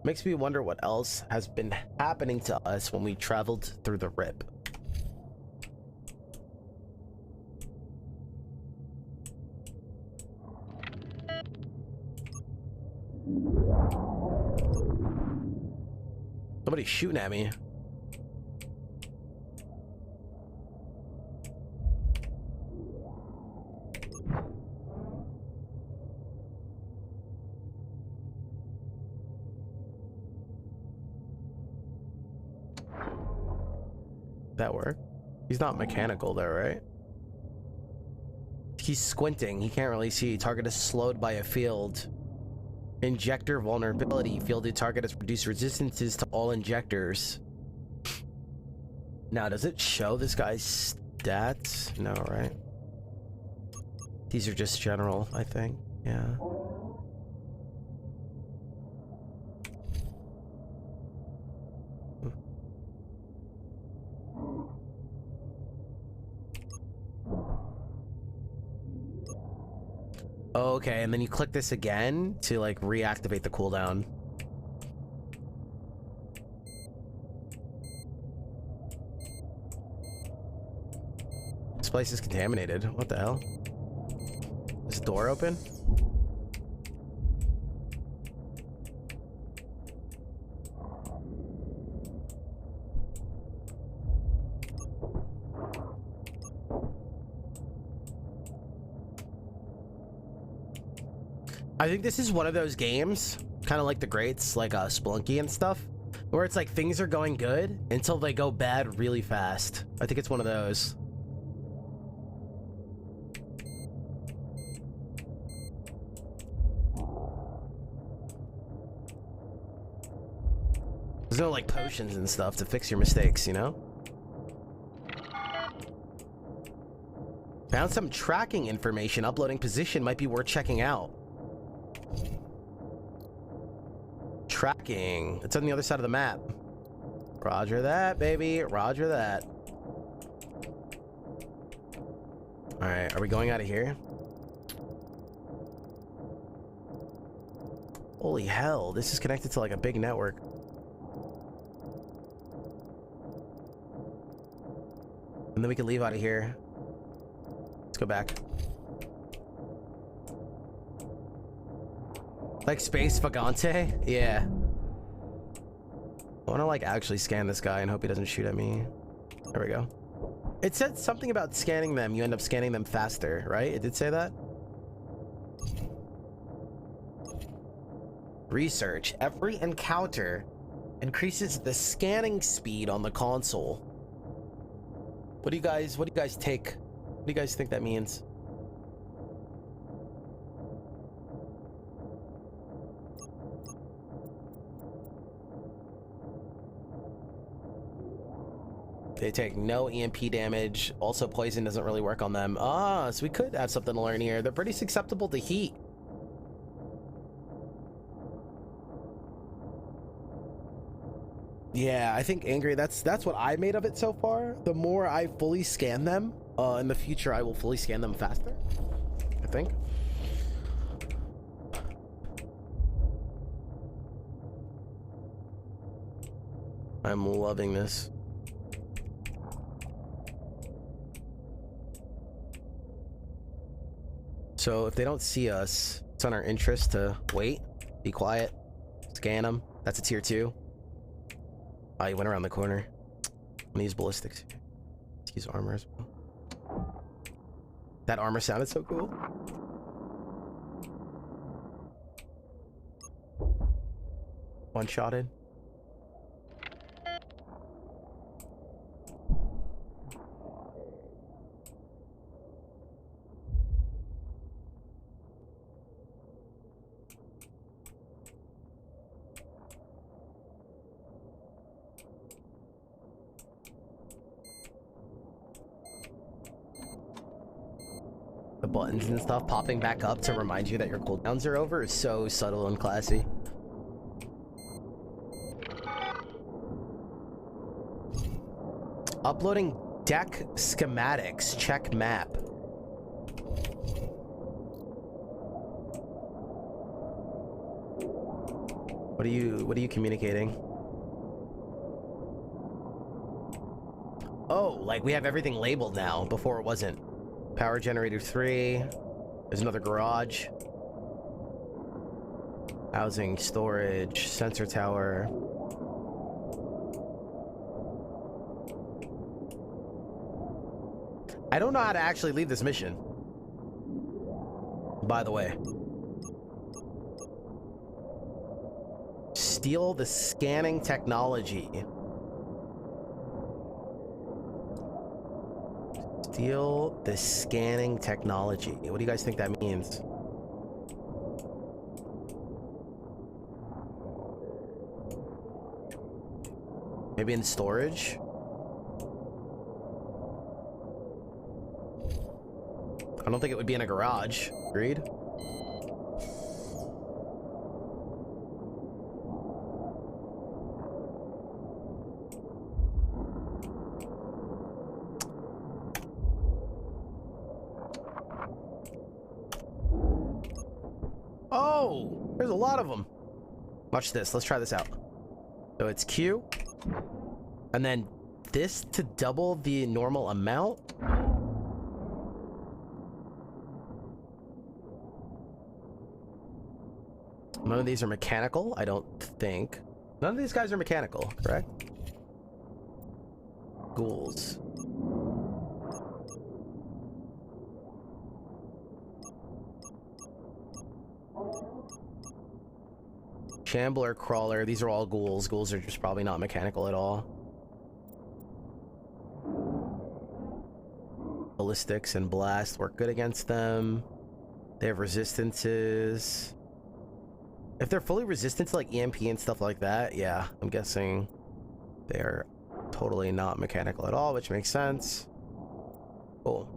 Makes me wonder what else has been happening to us when we traveled through the rip. Somebody's shooting at me. That work? He's not mechanical though, right? He's squinting. He can't really see. Target is slowed by a field. Injector vulnerability. Fielded target has reduced resistances to all injectors. Now, does it show this guy's stats? No, right? These are just general, I think. Yeah. Okay, and then you click this again to like reactivate the cooldown. This place is contaminated. What the hell? Is the door open? I think this is one of those games, kind of like the greats, like Splunky and stuff, where it's like things are going good until they go bad really fast. I think it's one of those. There's no like potions and stuff to fix your mistakes, you know? Found some tracking information. Uploading position might be worth checking out. Tracking. It's on the other side of the map. Roger that, baby. Roger that. Alright, are we going out of here? Holy hell, this is connected to like a big network. And then we can leave out of here. Let's go back. Like Space Vagante? Yeah. I want to like actually scan this guy and hope he doesn't shoot at me. There we go. It said something about scanning them. You end up scanning them faster, right? It did say that? Research. Every encounter increases the scanning speed on the console. What do you guys take? What do you guys think that means? They take no EMP damage. Also, poison doesn't really work on them. Ah, so we could have something to learn here. They're pretty susceptible to heat. Yeah, I think angry. That's what I made of it so far. The more I fully scan them, in the future, I will fully scan them faster, I think. I'm loving this. So if they don't see us, it's on our interest to wait, be quiet, scan them. That's a tier 2. Oh, he went around the corner. I'm gonna use ballistics. Let's use armor as well. That armor sounded so cool. One-shotted. The buttons and stuff popping back up to remind you that your cooldowns are over is so subtle and classy. Uploading deck schematics. Check map. What are you communicating? Oh, like we have everything labeled now. Before it wasn't. Power generator 3. There's another garage. Housing, storage, sensor tower. I don't know how to actually leave this mission, by the way. Steal the scanning technology. Steal the scanning technology. What do you guys think that means? Maybe in storage? I don't think it would be in a garage. Agreed? Oh, there's a lot of them. Watch this. Let's try this out. So it's Q. And then this to double the normal amount. None of these are mechanical, I don't think. None of these guys are mechanical, correct? Ghouls. Shambler, crawler, these are all ghouls. Ghouls are just probably not mechanical at all. Ballistics and blast work good against them. They have resistances. If they're fully resistant to like EMP and stuff like that, yeah, I'm guessing they're totally not mechanical at all, which makes sense. Cool.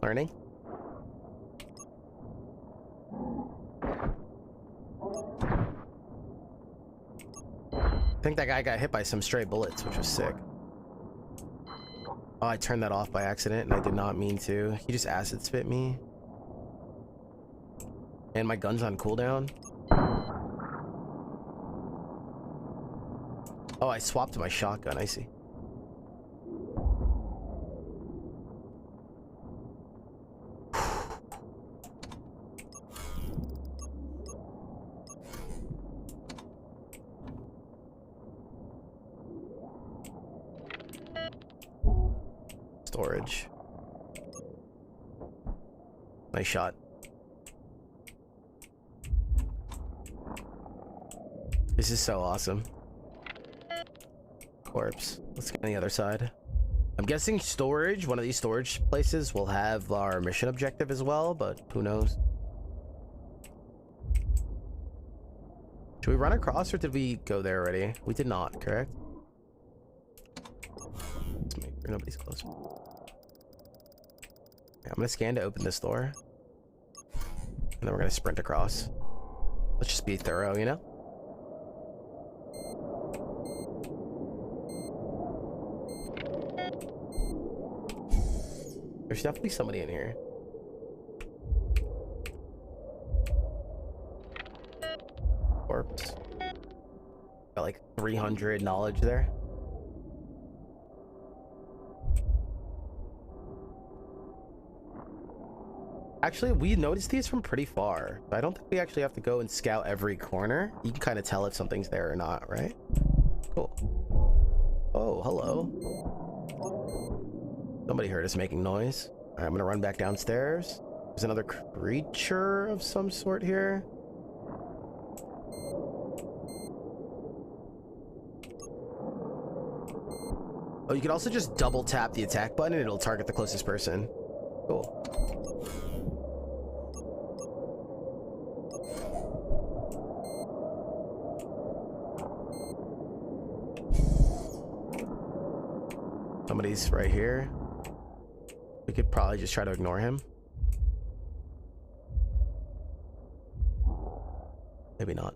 Learning. I think that guy got hit by some stray bullets, which was sick. Oh, I turned that off by accident, and I did not mean to. He just acid spit me. And my gun's on cooldown. Oh, I swapped to my shotgun, I see. Storage. Nice shot. This is so awesome. Corpse. Let's get on the other side. I'm guessing storage, one of these storage places will have our mission objective as well, but who knows? Should we run across or did we go there already? We did not, correct? Let's make sure nobody's close. Yeah, I'm gonna scan to open this door. And then we're gonna sprint across. Let's just be thorough, you know? There's definitely somebody in here. Corpse. Got like 300 knowledge there. Actually, we noticed these from pretty far. I don't think we actually have to go and scout every corner. You can kind of tell if something's there or not, right? Cool. Oh, hello. Somebody heard us making noise. All right, I'm gonna run back downstairs. There's another creature of some sort here. Oh, you can also just double tap the attack button and it'll target the closest person. Cool. Somebody's right here. We could probably just try to ignore him. Maybe not.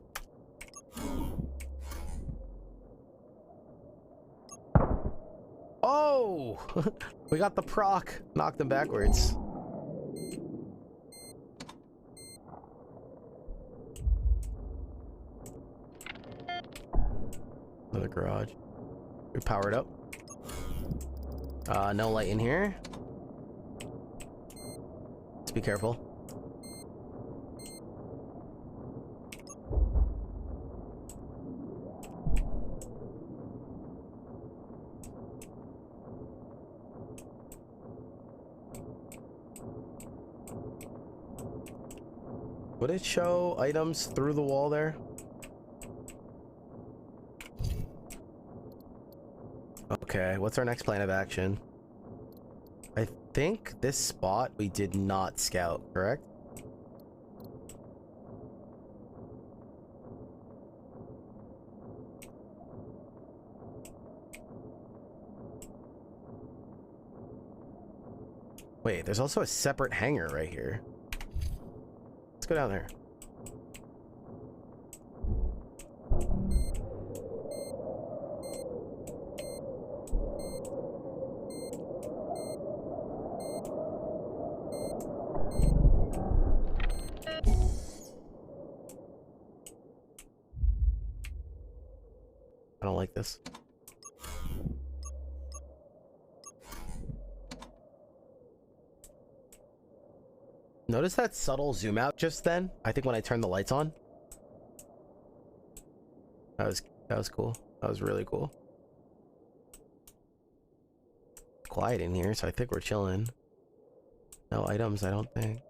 Oh! We got the proc. Knocked him backwards. Another garage. We powered up. No light in here. Let's be careful. Would it show items through the wall there? Okay, what's our next plan of action? I think this spot we did not scout, correct? Wait, there's also a separate hangar right here. Let's go down there. I don't like this. Notice that subtle zoom out just then? I think when I turned the lights on. That was cool. That was really cool. Quiet in here, so I think we're chilling. No items, I don't think.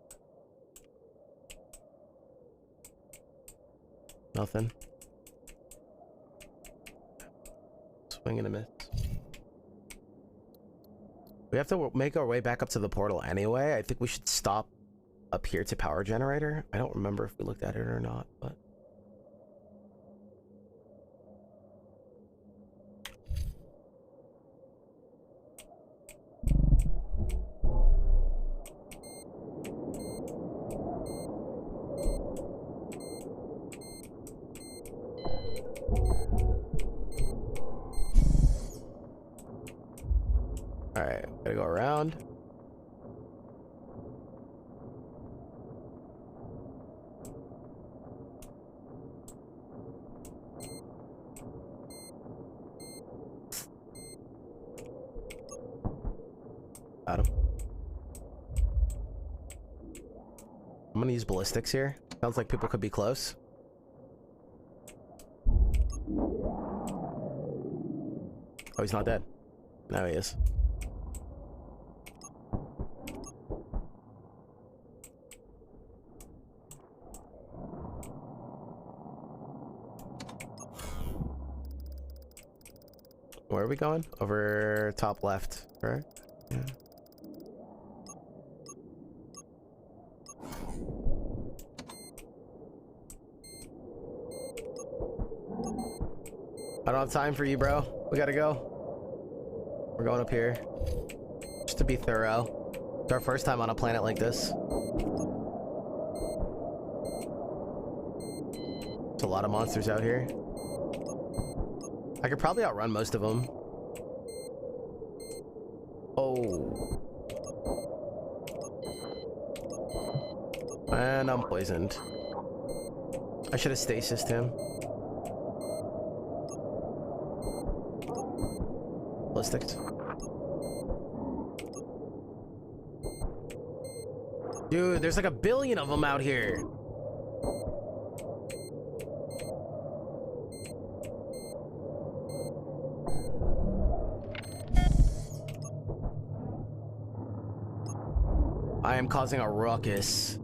Nothing. Swing and a miss. We have to make our way back up to the portal anyway. I think we should stop up here to power generator. I don't remember if we looked at it or not, but all right, gotta go around. Got him. I'm gonna use ballistics here. Sounds like people could be close. Oh, he's not dead. Now he is. Where are we going? Over top left, right? Yeah. I don't have time for you, bro. We gotta go. We're going up here. Just to be thorough. It's our first time on a planet like this. There's a lot of monsters out here. I could probably outrun most of them. Oh. And I'm poisoned. I should have stasised him. Ballistics. Dude, there's like a billion of them out here. I am causing a ruckus.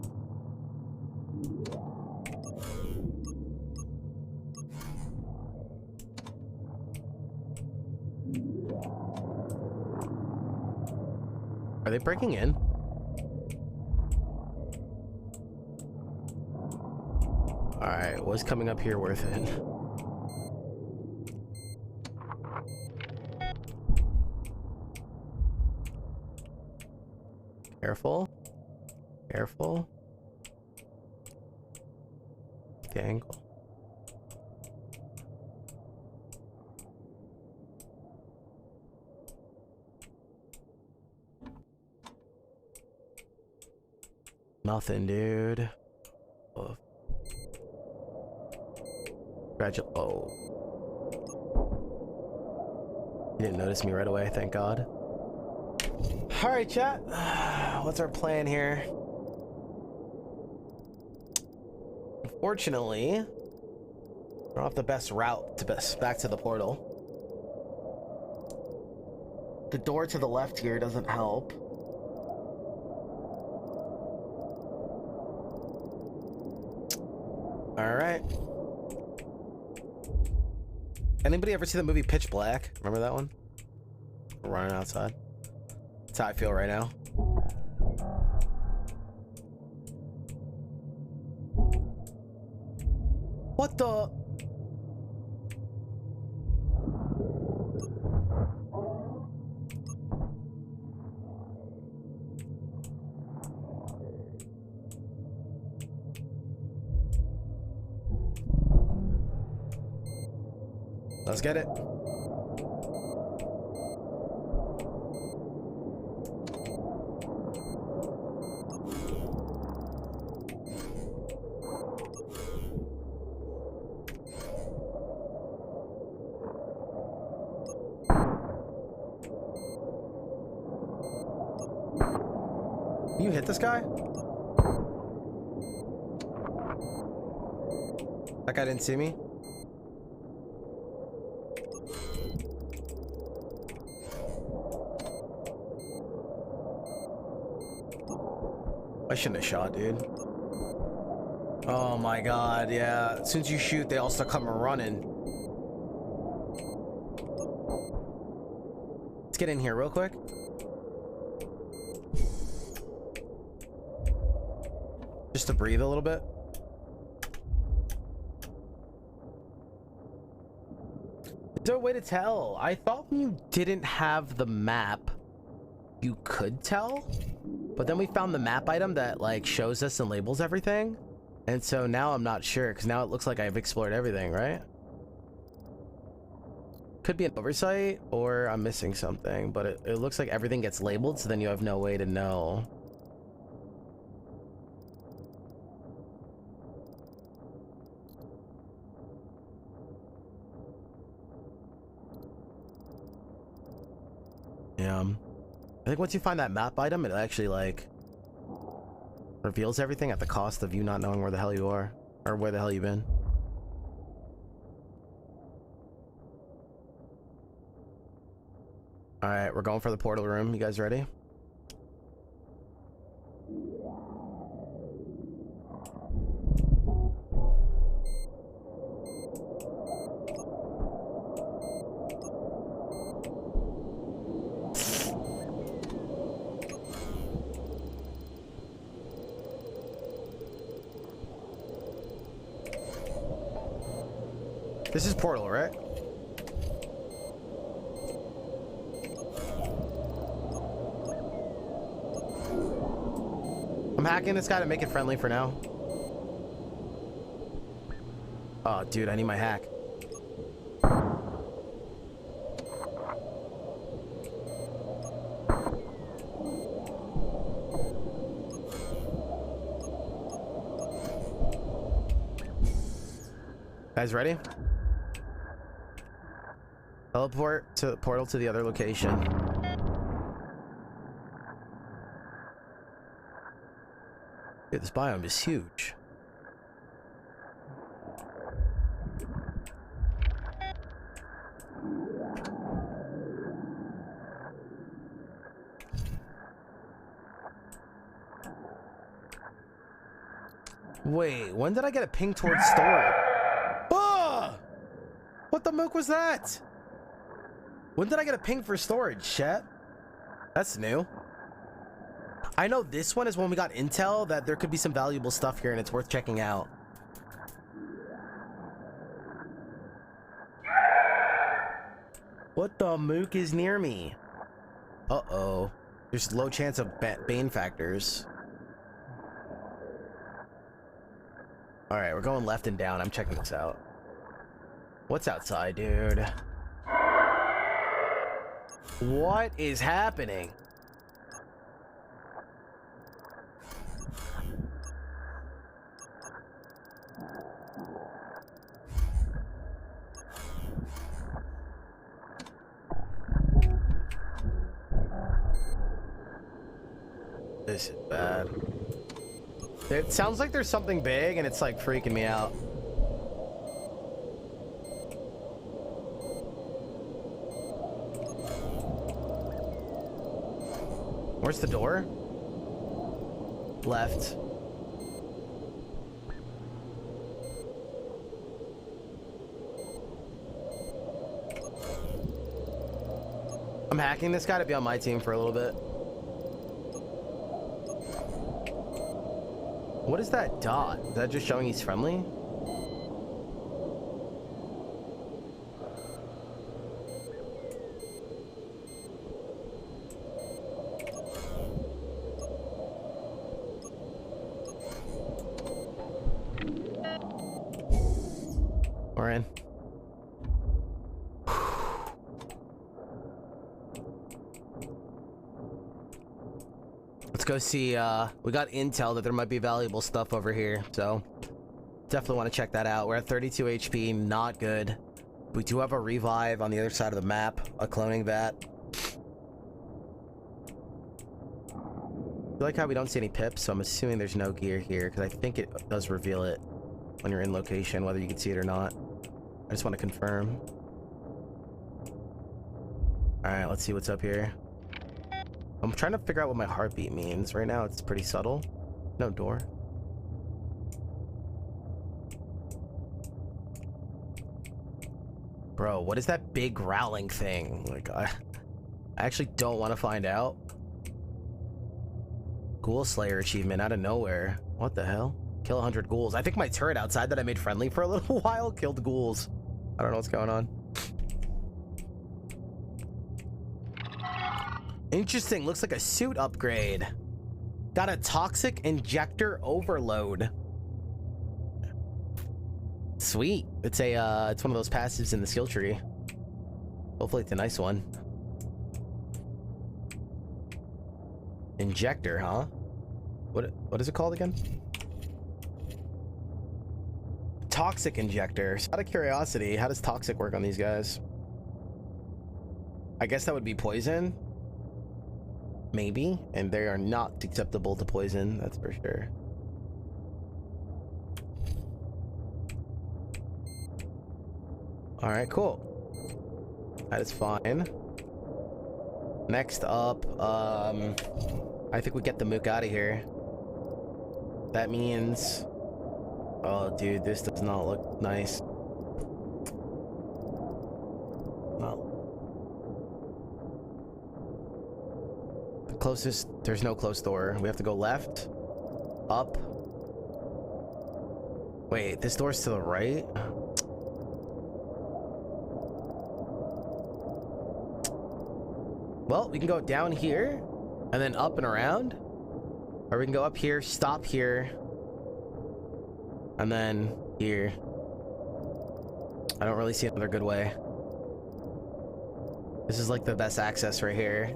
Are they breaking in? Alright, what's coming up here worth it? Careful. Careful. The angle. Nothing, dude. Oh. Oh. You didn't notice me right away, thank God. Alright, chat. What's our plan here? Unfortunately, I don't have the best route to back to the portal. The door to the left here doesn't help. Alright. Anybody ever see the movie Pitch Black? Remember that one? We're running outside. That's how I feel right now. What the? Let's get it. You hit this guy? That guy didn't see me? I shouldn't have shot, dude. Oh my God, yeah. As soon as you shoot, they all start coming running. Let's get in here real quick. Just to breathe a little bit. Is there a way to tell? I thought when you didn't have the map, you could tell. But then we found the map item that like shows us and labels everything. And so now I'm not sure because now it looks like I've explored everything, right? Could be an oversight or I'm missing something, but it looks like everything gets labeled, so then you have no way to know. Yeah. I think once you find that map item, it actually like reveals everything at the cost of you not knowing where the hell you are or where the hell you've been. All right, we're going for the portal room. You guys ready? This is portal, right? I'm hacking this guy to make it friendly for now. Oh, dude, I need my hack. Guys, ready? Teleport to portal to the other location. Dude, this biome is huge. Wait, when did I get a ping towards storage? Oh! What the mook was that? When did I get a ping for storage, chat? That's new. I know this one is when we got intel that there could be some valuable stuff here and it's worth checking out. What the mook is near me? Uh-oh. There's low chance of bane factors. Alright, we're going left and down. I'm checking this out. What's outside, dude? What is happening? This is bad. It sounds like there's something big and it's like freaking me out. Where's the door? Left. I'm hacking this guy to be on my team for a little bit. What is that dot? Is that just showing he's friendly? We're in. Let's go see, we got intel that there might be valuable stuff over here, so definitely want to check that out. We're at 32 HP, not good. We do have a revive on the other side of the map, a cloning vat. I like how we don't see any pips, so I'm assuming there's no gear here, because I think it does reveal it when you're in location, whether you can see it or not. I just want to confirm. Alright, let's see what's up here. I'm trying to figure out what my heartbeat means. Right now, it's pretty subtle. No door. Bro, what is that big growling thing? Like, I actually don't want to find out. Ghoul Slayer achievement out of nowhere. What the hell? Kill 100 ghouls. I think my turret outside that I made friendly for a little while killed ghouls. I don't know what's going on. Interesting. Looks like a suit upgrade. Got a toxic injector overload. Sweet. It's a it's one of those passives in the skill tree. Hopefully it's a nice one. Injector, huh? What is it called again? Toxic injector. Out of curiosity, how does toxic work on these guys? I guess that would be poison. Maybe, and they are not susceptible to poison, that's for sure. All right, cool. That is fine. Next up, I think we get the mook out of here. That means, oh dude, this does not look nice. Closest, there's no closed door. We have to go left, up. Wait, this door's to the right. Well, we can go down here and then up and around. Or we can go up here, stop here, and then here. I don't really see another good way. This is like the best access right here.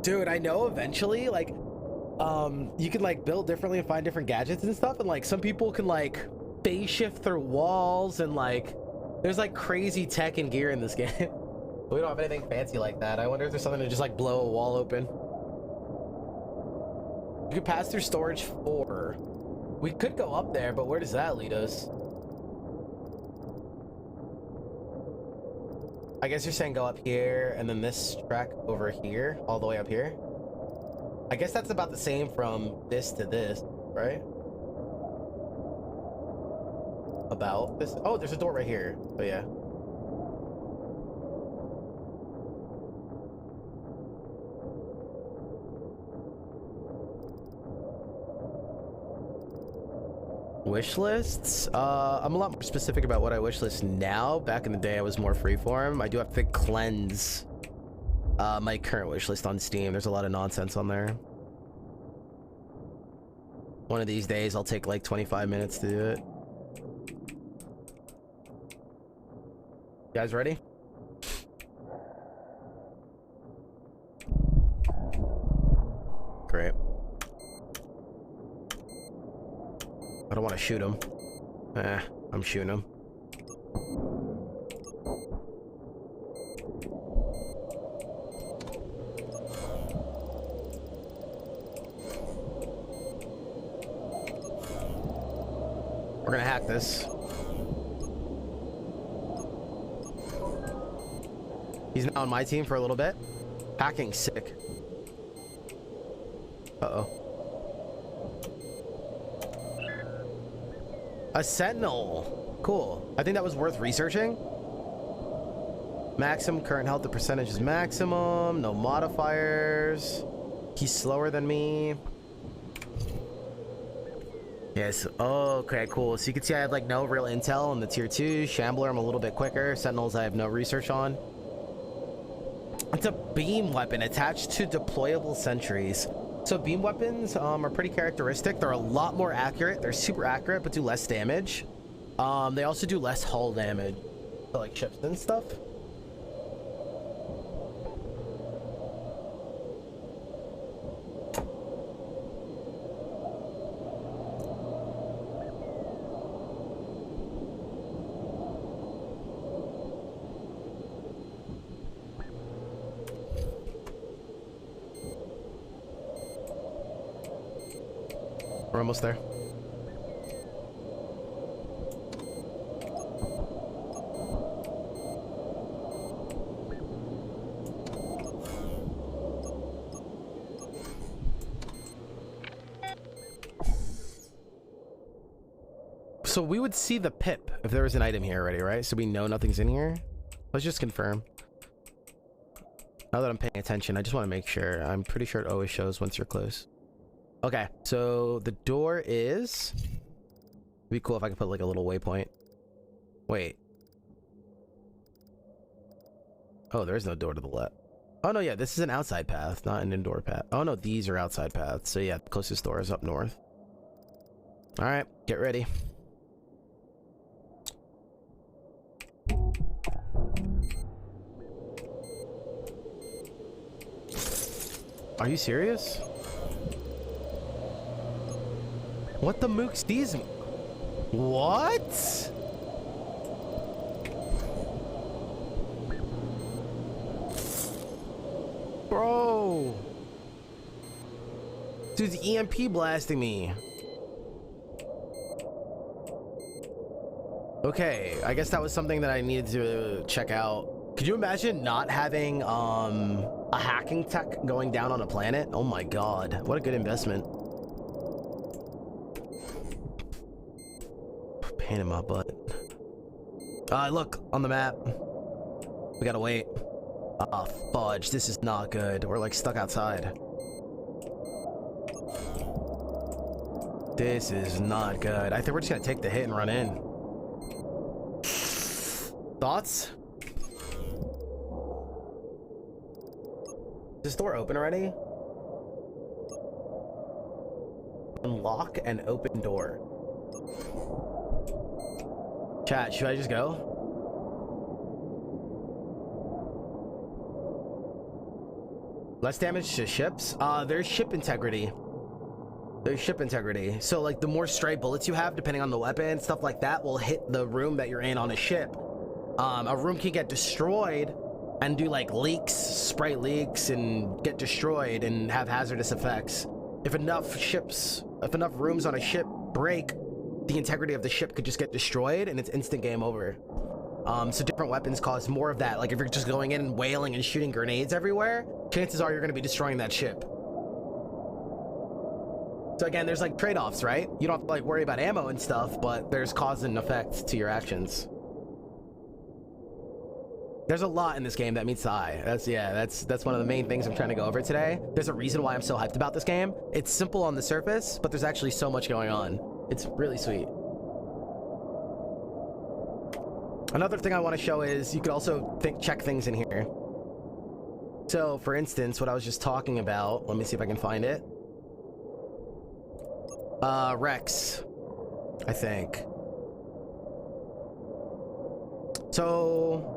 Dude, I know eventually, like, you can like build differently and find different gadgets and stuff, and like some people can like phase shift through walls, and like there's like crazy tech and gear in this game. We don't have anything fancy like that. I wonder if there's something to just like blow a wall open. You can pass through storage 4. We could go up there, but where does that lead us? I guess you're saying go up here and then this track over here, all the way up here. I guess that's about the same from this to this, right? About this. Oh, there's a door right here. Oh yeah. Wish lists? I'm a lot more specific about what I wish list now. Back in the day, I was more freeform. I do have to cleanse my current wish list on Steam. There's a lot of nonsense on there. One of these days, I'll take like 25 minutes to do it. You guys ready? Great. I don't want to shoot him. I'm shooting him. We're gonna hack this. He's now on my team for a little bit. Hacking's sick. Uh-oh. A sentinel. Cool. I think that was worth researching. Maximum current health, the percentage is maximum. No modifiers. He's slower than me. Yes. Oh, okay, cool. So you can see I have like no real intel on the tier 2. Shambler, I'm a little bit quicker. Sentinels, I have no research on. It's a beam weapon attached to deployable sentries. So beam weapons are pretty characteristic. They're a lot more accurate. They're super accurate, but do less damage. They also do less hull damage, so like ships and stuff. We're almost there. So we would see the pip if there was an item here already, right? So we know nothing's in here. Let's just confirm. Now that I'm paying attention, I just want to make sure. I'm pretty sure it always shows once you're close. Okay, so the door is... It'd be cool if I could put like a little waypoint. Wait. Oh, there is no door to the left. Oh no, yeah, this is an outside path, not an indoor path. Oh no, these are outside paths. So yeah, the closest door is up north. Alright, get ready. Are you serious? What the mooks these? What? Bro. Dude's EMP blasting me. Okay, I guess that was something that I needed to check out. Could you imagine not having a hacking tech going down on a planet? Oh my god, what a good investment. Pain in my butt. Look on the map. We gotta wait. Ah, fudge, this is not good. We're like stuck outside. This is not good. I think we're just gonna take the hit and run in. Thoughts? this door open already? Unlock and open door. Chat, should I just go? Less damage to ships? There's ship integrity. There's ship integrity. So like the more stray bullets you have, depending on the weapon, stuff like that will hit the room that you're in on a ship. A room can get destroyed and do like leaks, spray leaks, and get destroyed and have hazardous effects. If enough rooms on a ship break, the integrity of the ship could just get destroyed and it's instant game over. So different weapons cause more of that. Like if you're just going in and wailing and shooting grenades everywhere, chances are you're going to be destroying that ship. So again, there's like trade-offs, right? You don't have to like worry about ammo and stuff, but there's cause and effect to your actions. There's a lot in this game that meets the eye. That's one of the main things I'm trying to go over today. There's a reason why I'm so hyped about this game. It's simple on the surface, but there's actually so much going on. It's really sweet. Another thing I want to show is you could also check things in here. So for instance, what I was just talking about, let me see if I can find it. Rex, I think. So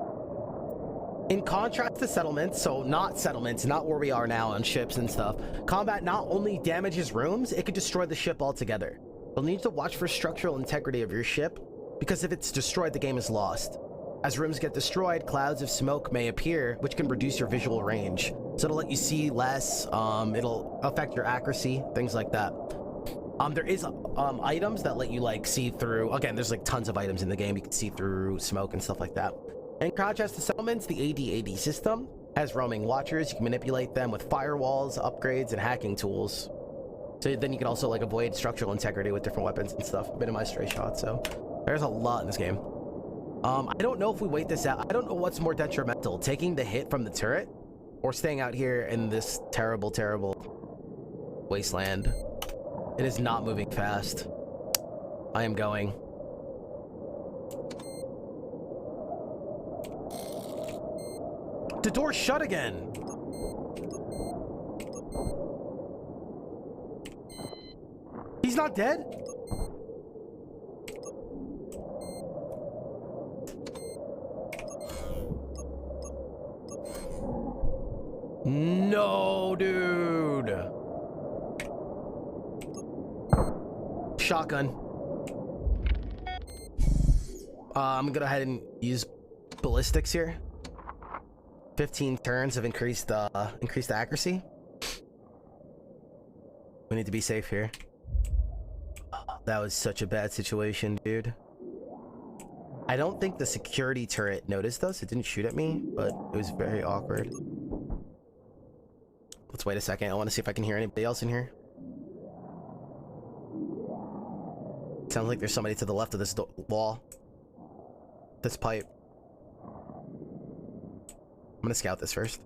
in contrast to settlements, so not settlements, not where we are now on ships and stuff, combat not only damages rooms, it could destroy the ship altogether. You'll need to watch for structural integrity of your ship, because if it's destroyed, the game is lost. As rooms get destroyed, clouds of smoke may appear, which can reduce your visual range. So it'll let you see less, it'll affect your accuracy, things like that. There is items that let you like see through. Again, there's like tons of items in the game you can see through smoke and stuff like that. In contrast to settlements, the AD-AD system has roaming watchers. You can manipulate them with firewalls, upgrades, and hacking tools. So then you can also like avoid structural integrity with different weapons and stuff, minimize stray shots. So there's a lot in this game. I don't know if we wait this out. I don't know what's more detrimental, taking the hit from the turret or staying out here in this terrible, terrible wasteland. It is not moving fast. I am going. The door's shut again. He's not dead? No, dude. Shotgun. I'm gonna go ahead and use ballistics here. 15 turns of increased accuracy. We need to be safe here. That was such a bad situation, dude. I don't think the security turret noticed us. It didn't shoot at me, but it was very awkward. Let's wait a second. I want to see if I can hear anybody else in here. Sounds like there's somebody to the left of this wall. This pipe. I'm gonna scout this first.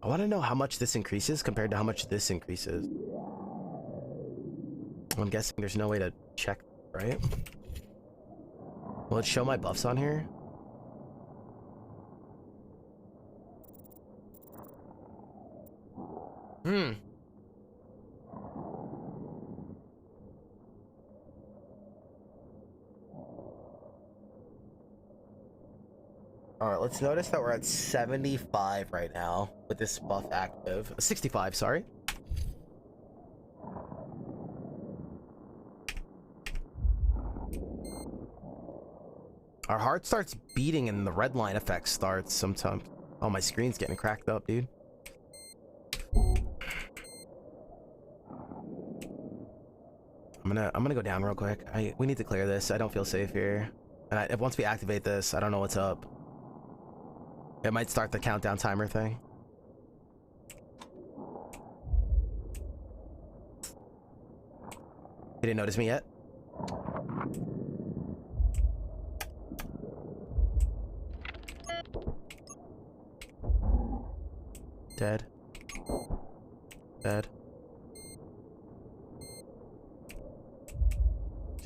I want to know how much this increases compared to how much this increases. I'm guessing there's no way to check, right? Will it show my buffs on here? Alright, let's notice that we're at 75 right now with this buff active. 65, sorry. Our heart starts beating and the red line effect starts sometimes. Oh, my screen's getting cracked up, dude. I'm gonna go down real quick. We need to clear this. I don't feel safe here. And once we activate this, I don't know what's up. It might start the countdown timer thing. He didn't notice me yet. Dead. Dead.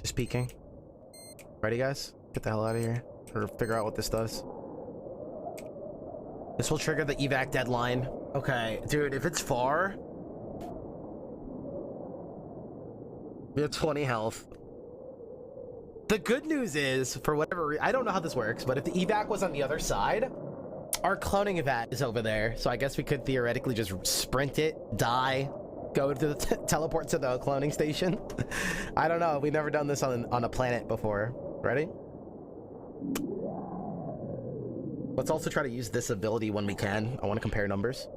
Just peeking. Ready, guys? Get the hell out of here. Or figure out what this does. This will trigger the evac deadline. Okay, dude, if it's far... We have 20 health. The good news is, for whatever reason, I don't know how this works, but if the evac was on the other side, our cloning evac is over there. So I guess we could theoretically just sprint it, die, go to the teleport to the cloning station. I don't know. We've never done this on a planet before. Ready? Let's also try to use this ability when we can. I want to compare numbers.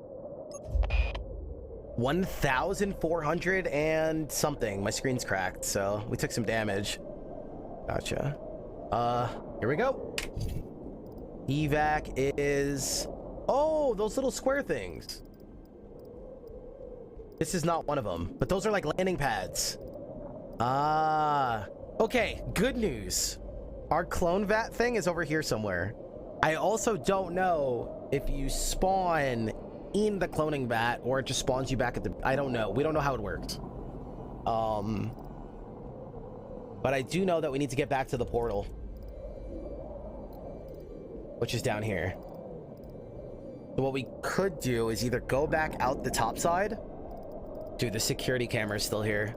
1,400 and something. My screen's cracked, so we took some damage. Gotcha. Here we go. Evac is... Oh, those little square things. This is not one of them, but those are like landing pads. Ah. Okay, good news. Our clone vat thing is over here somewhere. I also don't know if you spawn in the cloning vat or it just spawns you back at the... I don't know. We don't know how it works. But I do know that we need to get back to the portal, which is down here. So what we could do is either go back out the top side. Dude, the security camera is still here.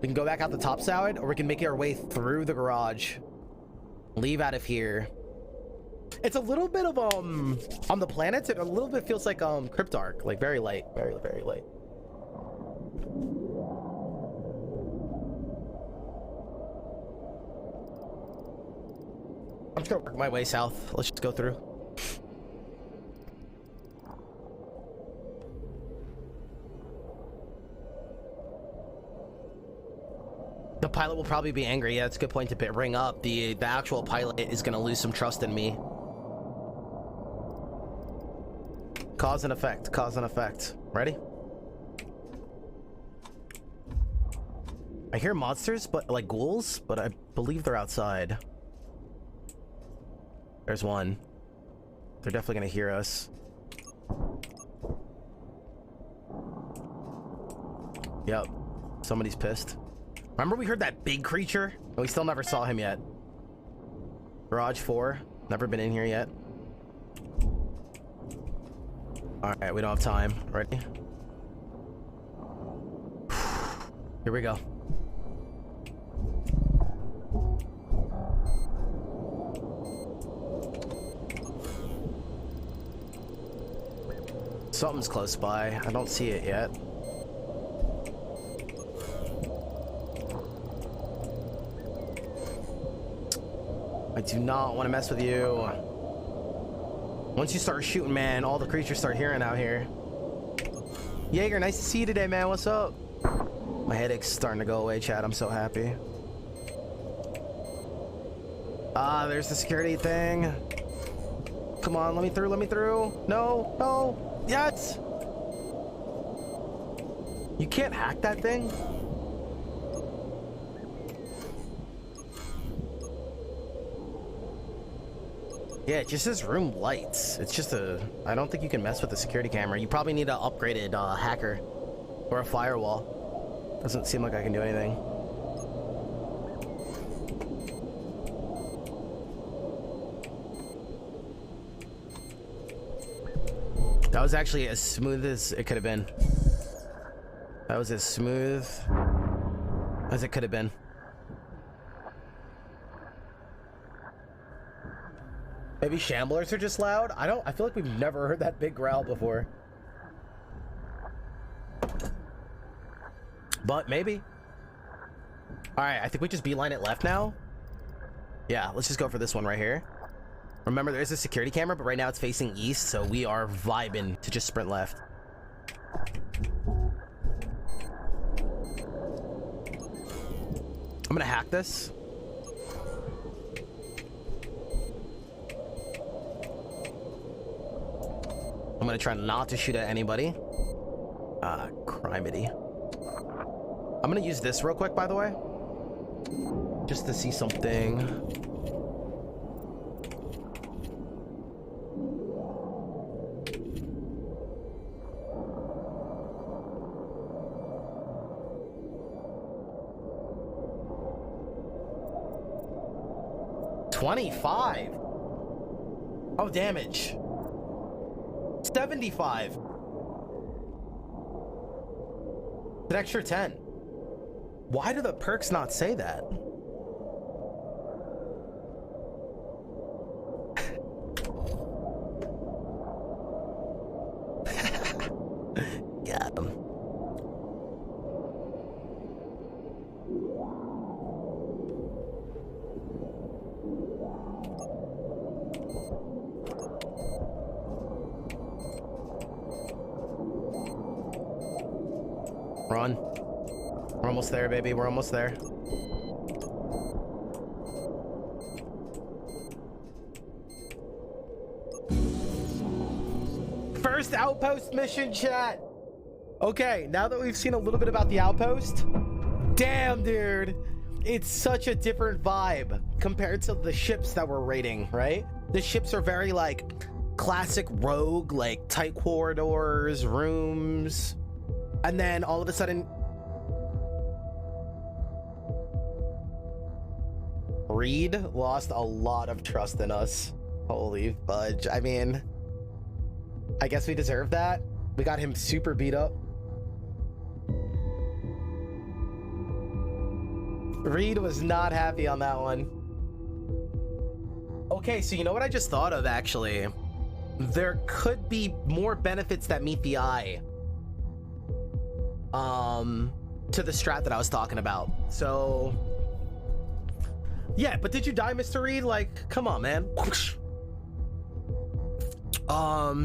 We can go back out the top side, or we can make our way through the garage. Leave out of here. It's a little bit of, on the planets, it a little bit feels like, Cryptarch. Like, very light. Very, very light. I'm just gonna work my way south. Let's just go through. The pilot will probably be angry. Yeah, that's a good point to bring up. The actual pilot is gonna lose some trust in me. Cause and effect. Cause and effect. Ready? I hear monsters, but like ghouls, but I believe they're outside. There's one. They're definitely gonna hear us. Yep. Somebody's pissed. Remember we heard that big creature? We still never saw him yet. Garage 4. Never been in here yet. Alright, we don't have time. Ready? Here we go. Something's close by. I don't see it yet. I do not want to mess with you. Once you start shooting, man, all the creatures start hearing out here. Jaeger, nice to see you today, man. What's up? My headache's starting to go away, Chad. I'm so happy. Ah, there's the security thing. Come on, let me through, let me through. No, no. Yes! You can't hack that thing? Yeah, it just says room lights. It's just a... I don't think you can mess with the security camera. You probably need an upgraded hacker or a firewall. Doesn't seem like I can do anything. That was actually as smooth as it could have been. That was as smooth as it could have been. Maybe shamblers are just loud? I feel like we've never heard that big growl before. But maybe. Alright, I think we just beeline it left now. Yeah, let's just go for this one right here. Remember, there is a security camera, but right now it's facing east, so we are vibing to just sprint left. I'm gonna hack this. I'm gonna try not to shoot at anybody. Crimedy. I'm gonna use this real quick, by the way. Just to see something. 25. Oh, damage. 75. An extra 10. Why do the perks not say that? Got him. Run. We're almost there, baby. We're almost there. First outpost mission, chat. Okay, now that we've seen a little bit about the outpost, damn, dude, it's such a different vibe compared to the ships that we're raiding, right? The ships are very like classic rogue, like tight corridors, rooms, and then all of a sudden Reed lost a lot of trust in us. Holy fudge. I mean, I guess we deserve that. We got him super beat up. Reed was not happy on that one. Okay, so you know what I just thought of, actually? There could be more benefits that meet the eye. To the strat that I was talking about. So yeah, but did you die, Mr. Reed? Like, come on, man.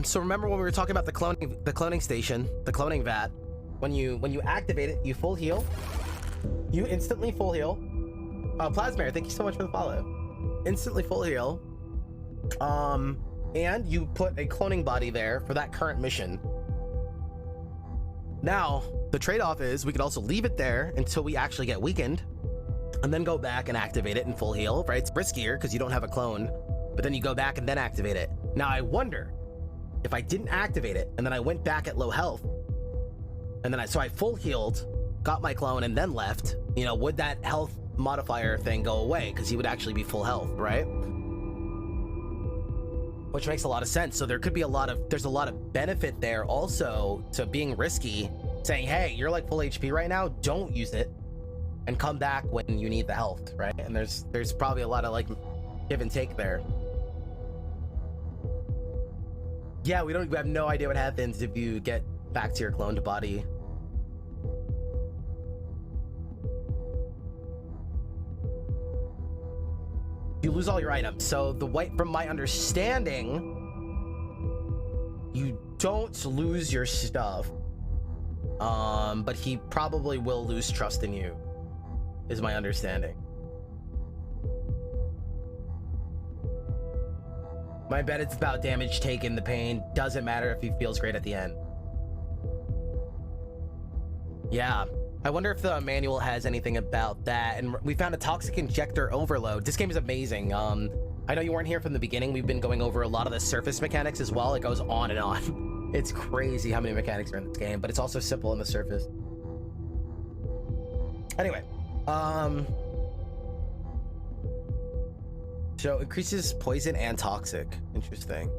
So remember when we were talking about the cloning station, the cloning vat, when you activate it, you full heal. You instantly full heal. Plasmare, thank you so much for the follow. Instantly full heal. And you put a cloning body there for that current mission. Now, the trade-off is we could also leave it there until we actually get weakened, and then go back and activate it and full heal, right? It's riskier because you don't have a clone, but then you go back and then activate it. Now, I wonder if I didn't activate it and then I went back at low health, and then I full healed, got my clone, and then left, you know, would that health modifier thing go away? Because he would actually be full health, right? Which makes a lot of sense. So there could be there's a lot of benefit there also to being risky, saying, hey, you're like full HP right now, don't use it, and come back when you need the health, right? And there's probably a lot of like give and take there. Yeah, we have no idea what happens if you get back to your cloned body. You lose all your items. So from my understanding, you don't lose your stuff. But he probably will lose trust in you, is my understanding. My bet it's about damage taken, the pain. Doesn't matter if he feels great at the end. Yeah. I wonder if the manual has anything about that. And we found a toxic injector overload. This game is amazing. I know you weren't here from the beginning. We've been going over a lot of the surface mechanics as well. It goes on and on. It's crazy how many mechanics are in this game, but it's also simple on the surface. Anyway, so increases poison and toxic. Interesting.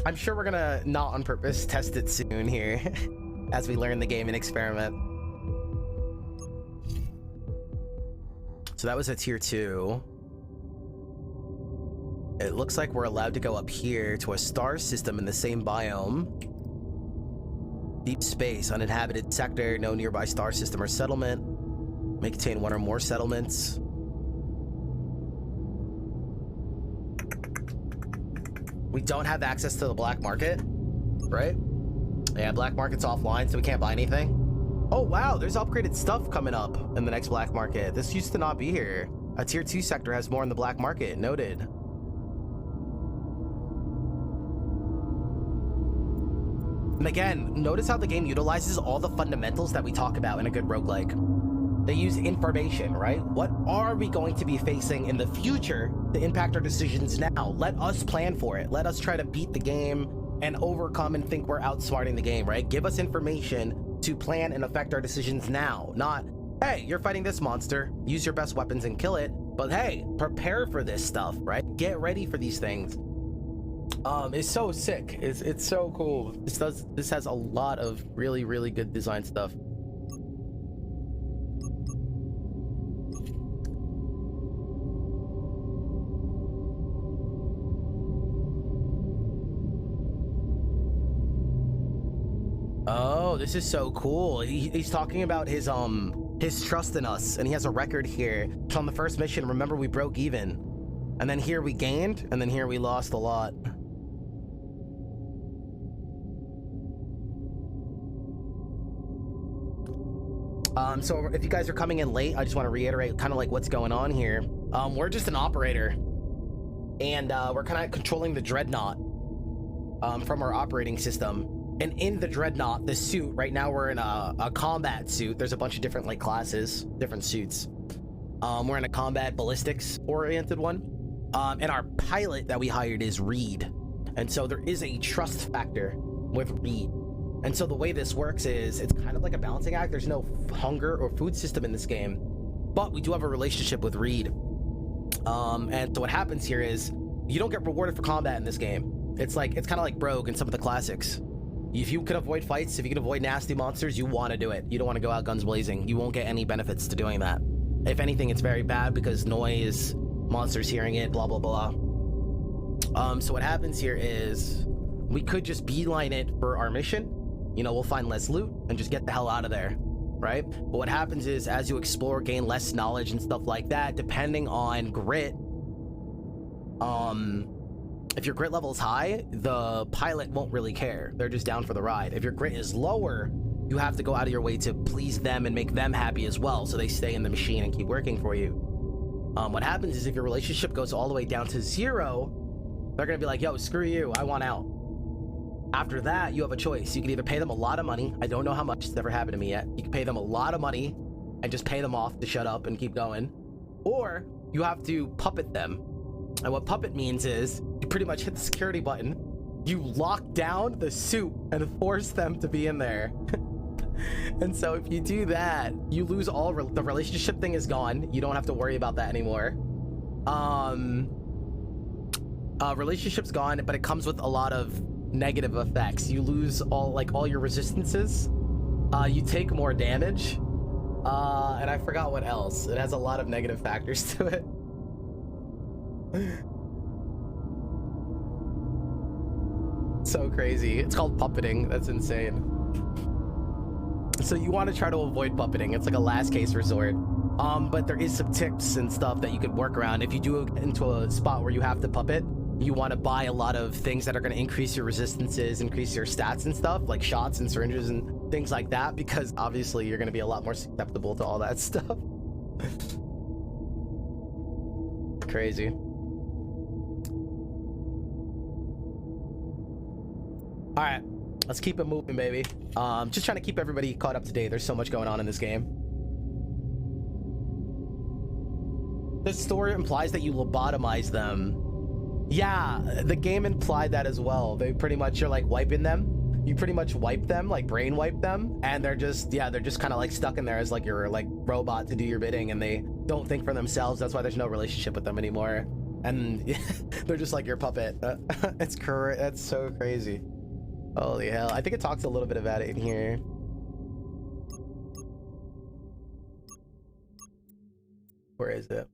I'm sure we're gonna, not on purpose, test it soon here as we learn the game and experiment. So that was a tier 2. It looks like we're allowed to go up here to a star system in the same biome. Deep space, uninhabited sector, no nearby star system or settlement. May contain one or more settlements. We don't have access to the black market, right? Yeah, black market's offline, so we can't buy anything. Oh, wow, there's upgraded stuff coming up in the next black market. This used to not be here. A tier 2 sector has more in the black market. Noted. And again, notice how the game utilizes all the fundamentals that we talk about in a good roguelike. They use information, right? What are we going to be facing in the future to impact our decisions now? Let us plan for it. Let us try to beat the game and overcome and think we're outsmarting the game, right? Give us information to plan and affect our decisions now. Not, hey, you're fighting this monster, use your best weapons and kill it. But hey, prepare for this stuff, right? Get ready for these things. It's so sick. It's so cool. This has a lot of really, really good design stuff. Oh, this is so cool. He's talking about his trust in us, and he has a record here. So on the first mission, remember, we broke even, and then here we gained, and then here we lost a lot. So if you guys are coming in late, I just want to reiterate kind of like what's going on here. We're just an operator, and we're kind of controlling the Dreadnaut from our operating system. And in the Dreadnaut, the suit, right now we're in a combat suit. There's a bunch of different like classes, different suits. We're in a combat ballistics oriented one. And our pilot that we hired is Reed. And so there is a trust factor with Reed. And so the way this works is it's kind of like a balancing act. There's no hunger or food system in this game, but we do have a relationship with Reed. And so what happens here is you don't get rewarded for combat in this game. It's kind of like Rogue in some of the classics. If you can avoid fights, if you can avoid nasty monsters, you want to do it. You don't want to go out guns blazing. You won't get any benefits to doing that. If anything, it's very bad because noise, monsters hearing it, blah, blah, blah. So what happens here is we could just beeline it for our mission. You know, we'll find less loot and just get the hell out of there, right? But what happens is as you explore, gain less knowledge and stuff like that, depending on grit, if your grit level is high, the pilot won't really care. They're just down for the ride. If your grit is lower, you have to go out of your way to please them and make them happy as well, so they stay in the machine and keep working for you. What happens is if your relationship goes all the way down to 0, they're gonna be like, yo, screw you, I want out. After that, you have a choice. You can either pay them a lot of money. I don't know how much. It's never happened to me yet. You can pay them a lot of money and just pay them off to shut up and keep going. Or you have to puppet them. And what puppet means is you pretty much hit the security button, you lock down the suit and force them to be in there. And so if you do that, you lose all the relationship thing is gone. You don't have to worry about that anymore. Relationship's gone, but it comes with a lot of negative effects. You lose all your resistances. You take more damage. And I forgot what else. It has a lot of negative factors to it. So crazy. It's called puppeting. That's insane. So you want to try to avoid puppeting. It's like a last case resort. But there is some tips and stuff that you could work around. If you do get into a spot where you have to puppet, you want to buy a lot of things that are going to increase your resistances, increase your stats and stuff, like shots and syringes and things like that, because obviously you're going to be a lot more susceptible to all that stuff. Crazy. All right, let's keep it moving, baby. Just trying to keep everybody caught up to date. There's so much going on in this game. This story implies that you lobotomize them. Yeah, the game implied that as well. They pretty much, you're like wiping them. You pretty much wipe them, like brain wipe them, and they're just, yeah, they're just kind of like stuck in there as like your like robot to do your bidding, and they don't think for themselves. That's why there's no relationship with them anymore, and they're just like your puppet. It's correct. That's so crazy. Holy hell. I think it talks a little bit about it in here. Where is it?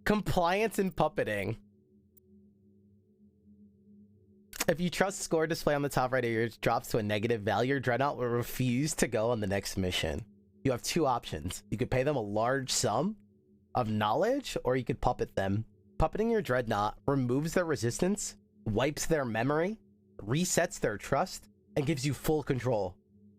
Compliance and puppeting. If you trust score display on the top right of yours drops to a negative value, your Dreadnaut will refuse to go on the next mission. You have two options. You could pay them a large sum of knowledge, or you could puppet them. Puppeting your Dreadnaut removes their resistance, wipes their memory, resets their trust, and gives you full control.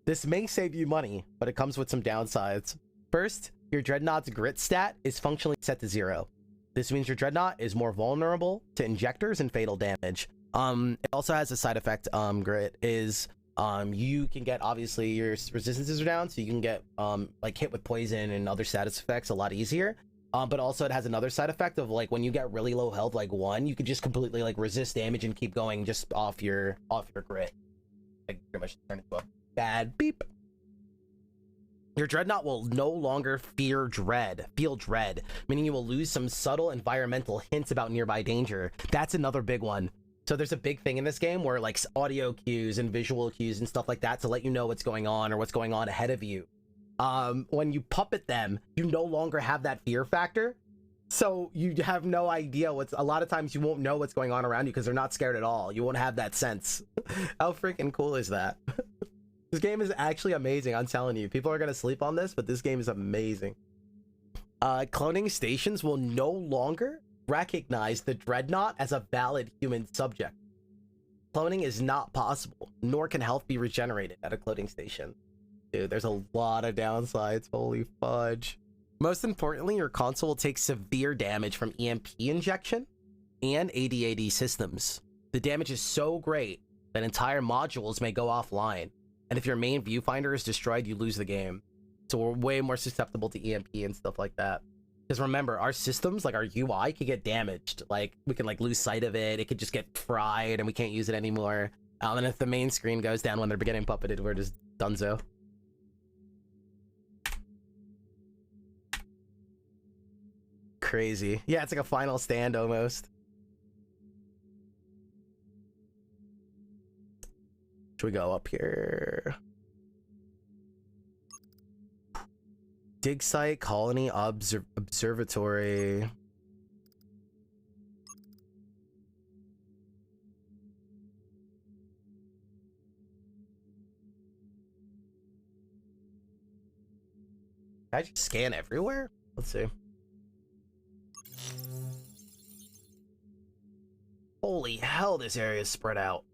This may save you money, but it comes with some downsides. First, your Dreadnaught's grit stat is functionally set to 0. This means your Dreadnaut is more vulnerable to injectors and fatal damage. It also has a side effect, Grit, is you can get, obviously your resistances are down, so you can get like hit with poison and other status effects a lot easier. But also it has another side effect of like when you get really low health, like 1, you could just completely like resist damage and keep going just off your grit. Like pretty much turn into a bad beep. Your Dreadnought will no longer feel dread, meaning you will lose some subtle environmental hints about nearby danger. That's another big one. So there's a big thing in this game where like audio cues and visual cues and stuff like that to let you know what's going on or what's going on ahead of you. When you puppet them, you no longer have that fear factor. So you have no idea a lot of times you won't know what's going on around you because they're not scared at all. You won't have that sense. How freaking cool is that? This game is actually amazing, I'm telling you. People are gonna sleep on this, but this game is amazing. Cloning stations will no longer recognize the Dreadnought as a valid human subject. Cloning is not possible, nor can health be regenerated at a cloning station. Dude, there's a lot of downsides, holy fudge. Most importantly, your console will take severe damage from EMP injection and AD/AD systems. The damage is so great that entire modules may go offline. And if your main viewfinder is destroyed, you lose the game. So we're way more susceptible to EMP and stuff like that. Because remember, our systems, like our UI, could get damaged. Like, we can like lose sight of it. It could just get fried and we can't use it anymore. And if the main screen goes down when they're getting puppeted, we're just donezo. Crazy. Yeah, it's like a final stand almost. Should we go up here? Dig site, colony, observatory. Can I just scan everywhere? Let's see. Holy hell, this area is spread out.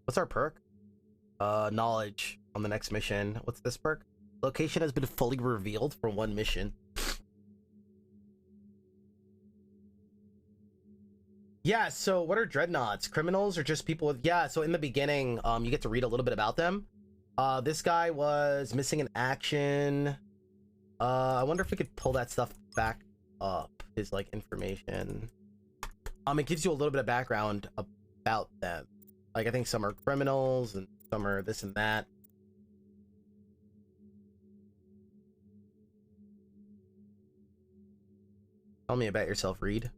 What's our perk? Knowledge on the next mission. What's this perk? Location has been fully revealed for 1 mission. Yeah, so what are Dreadnoughts? Criminals or just people with... Yeah, so in the beginning, you get to read a little bit about them. This guy was missing in action. I wonder if we could pull that stuff back up. His, like, information. It gives you a little bit of background about them. Like, I think some are criminals and some are this and that. Tell me about yourself, Reed.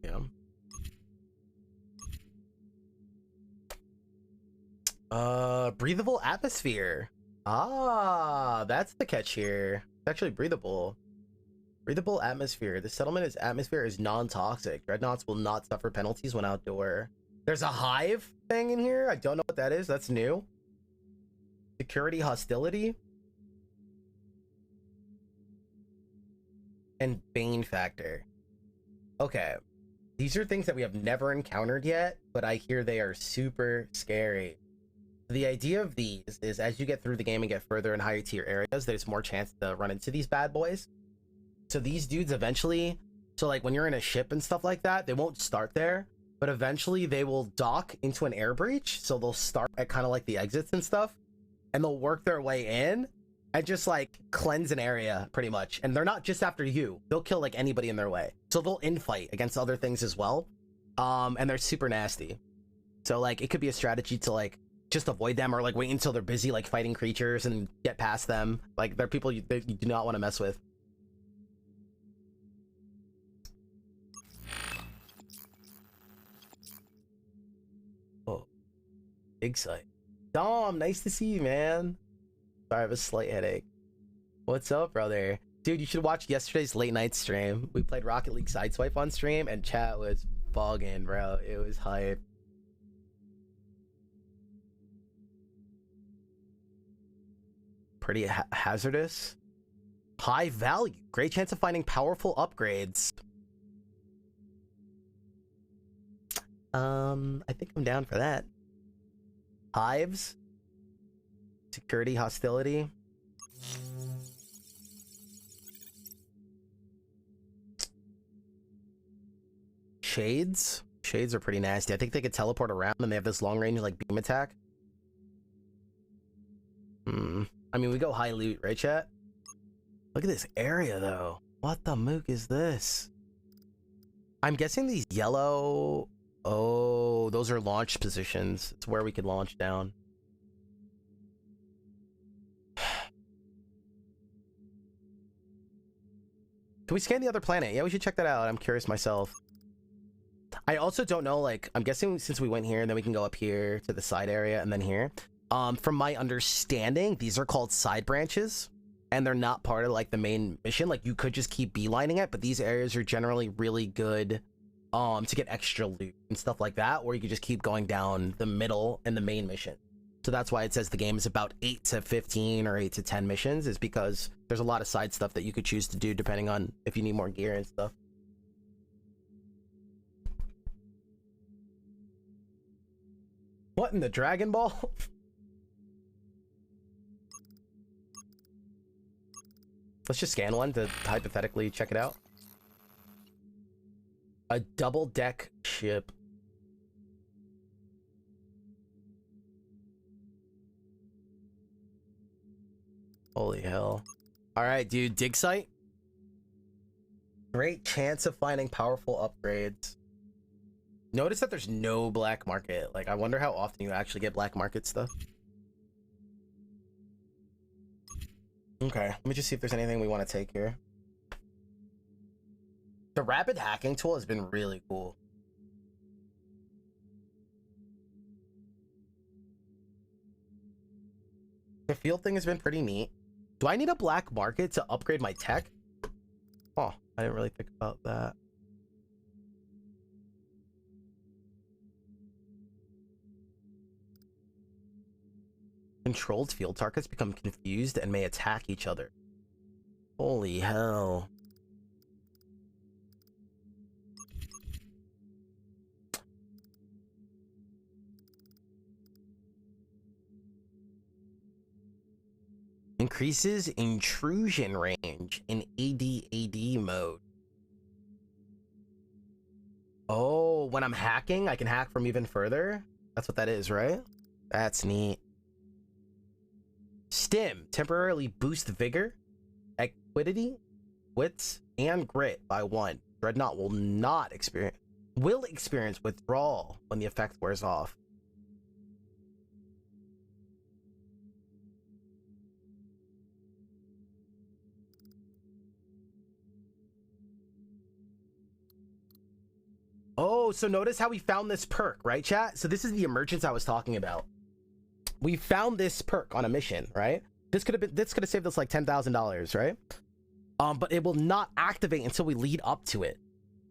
Yeah. Breathable atmosphere. Ah, that's the catch here. It's actually breathable. Breathable atmosphere. The settlement atmosphere is non-toxic. Dreadnoughts will not suffer penalties when outdoor. There's a hive thing in here. I don't know what that is. That's new. Security hostility. And Bane factor. Okay. These are things that we have never encountered yet, but I hear they are super scary. The idea of these is as you get through the game and get further in higher tier areas, there's more chance to run into these bad boys. So these dudes eventually, so like when you're in a ship and stuff like that, they won't start there, but eventually they will dock into an air breach. So they'll start at kind of like the exits and stuff, and they'll work their way in and just like cleanse an area pretty much. And they're not just after you, they'll kill like anybody in their way. So they'll infight against other things as well. And they're super nasty. So like it could be a strategy to like just avoid them or like wait until they're busy like fighting creatures and get past them. Like they're people you do not want to mess with. Oh, big sight. Dom, nice to see you, man. Sorry, I have a slight headache. What's up, brother? Dude, you should watch yesterday's late night stream. We played Rocket League Sideswipe on stream and chat was bugging, bro. It was hype. Pretty hazardous. High value. Great chance of finding powerful upgrades. I think I'm down for that. Hives. Security, hostility. Shades. Shades are pretty nasty. I think they could teleport around and they have this long range like beam attack. I mean, we go high loot, right, chat? Look at this area, though. What the mook is this? I'm guessing these yellow... Oh, those are launch positions. It's where we could launch down. Can we scan the other planet? Yeah, we should check that out. I'm curious myself. I also don't know, like, I'm guessing since we went here, then we can go up here to the side area and then here. From my understanding, these are called side branches. And they're not part of, like, the main mission. Like, you could just keep beelining it, but these areas are generally really good to get extra loot and stuff like that, or you could just keep going down the middle in the main mission. So that's why it says the game is about 8 to 15 or 8 to 10 missions, is because there's a lot of side stuff that you could choose to do depending on if you need more gear and stuff. What in the Dragon Ball? Let's just scan one to hypothetically check it out. A double-deck ship. Holy hell. Alright, dude. Dig site? Great chance of finding powerful upgrades. Notice that there's no black market. Like, I wonder how often you actually get black market stuff. Okay, let me just see if there's anything we want to take here. The rapid hacking tool has been really cool. The field thing has been pretty neat. Do I need a black market to upgrade my tech? Oh, I didn't really think about that. Controlled field targets become confused and may attack each other. Holy hell. Increases intrusion range in AD mode. Oh, when I'm hacking, I can hack from even further? That's what that is, right? That's neat. Stim, temporarily boost vigor, equity, wits, and grit by 1. Dreadnaut will experience withdrawal when the effect wears off. Oh, so notice how we found this perk, right, chat? So this is the emergence I was talking about. We found this perk on a mission, right? This could have saved us like $10,000, right? But it will not activate until we lead up to it.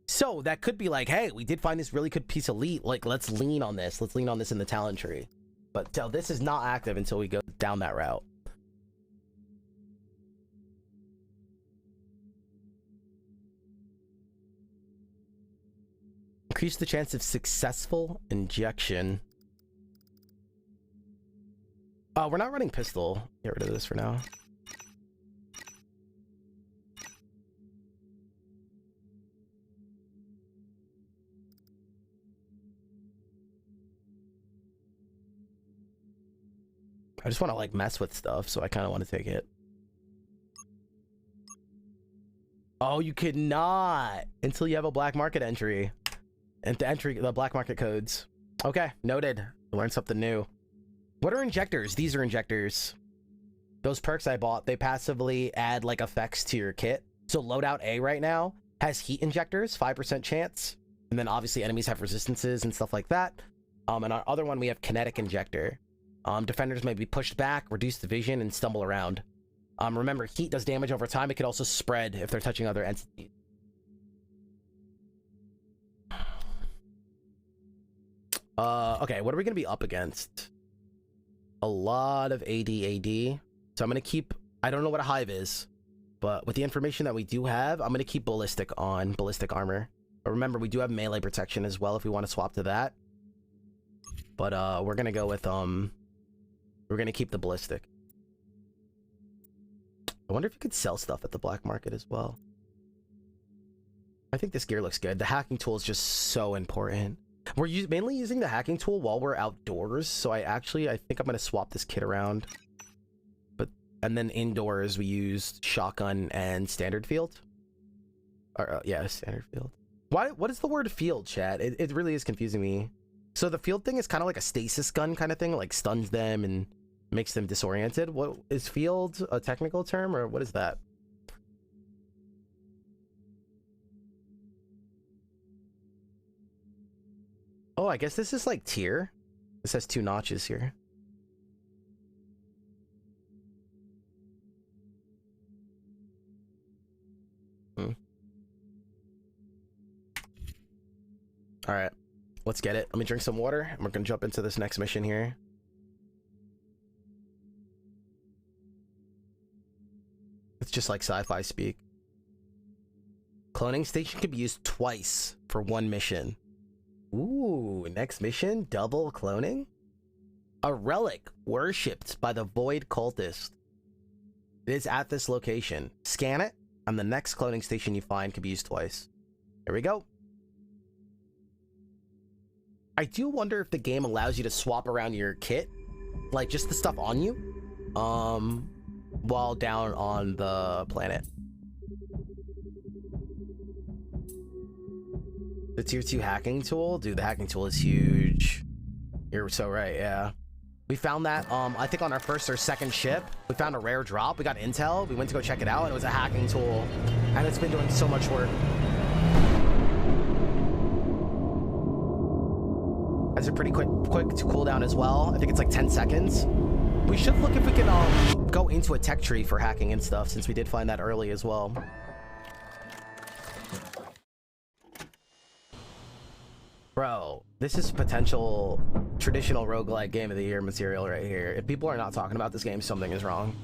So that could be like, hey, we did find this really good piece of loot. Like, let's lean on this. Let's lean on this in the talent tree. But this is not active until we go down that route. Increase the chance of successful injection. We're not running pistol. Get rid of this for now. I just want to like mess with stuff, so I kind of want to take it. Oh, you could not until you have a black market entry. And the black market codes. Okay, noted. Learned something new. What are injectors? These are injectors. Those perks I bought, they passively add like effects to your kit. So loadout A right now has heat injectors, 5% chance. And then obviously enemies have resistances and stuff like that. And our other one, we have kinetic injector. Defenders may be pushed back, reduce the vision, and stumble around. Remember, heat does damage over time. It could also spread if they're touching other entities. Okay, what are we going to be up against? A lot of AD. So I'm going to keep... I don't know what a hive is, but with the information that we do have, I'm going to keep ballistic on, ballistic armor. But remember, we do have melee protection as well if we want to swap to that. but we're gonna go with we're gonna keep the ballistic. I wonder if you could sell stuff at the black market as well. I think this gear looks good. The hacking tool is just so important. We're mainly using the hacking tool while we're outdoors, so I think I'm gonna swap this kit around. And then indoors we used shotgun and standard field. Or, yeah, standard field. What is the word field, chat? It really is confusing me. So the field thing is kind of like a stasis gun kind of thing, like stuns them and makes them disoriented. What is field a technical term, or what is that? Oh, I guess this is like tier. This has 2 notches here. All right, let's get it. Let me drink some water and we're gonna jump into this next mission here. It's just like sci-fi speak. Cloning station can be used twice for 1 mission. Ooh, next mission, double cloning? A relic worshipped by the void cultist. It is at this location. Scan it, and the next cloning station you find can be used twice. Here we go. I do wonder if the game allows you to swap around your kit, like just the stuff on you, while down on the planet. The tier 2 hacking tool? Dude, the hacking tool is huge. You're so right, yeah. We found that, I think on our first or second ship, we found a rare drop. We got intel, we went to go check it out, and it was a hacking tool. And it's been doing so much work. Has a pretty quick cooldown as well. I think it's like 10 seconds. We should look if we can go into a tech tree for hacking and stuff, since we did find that early as well. Bro, this is potential traditional roguelike game of the year material right here. If people are not talking about this game, something is wrong.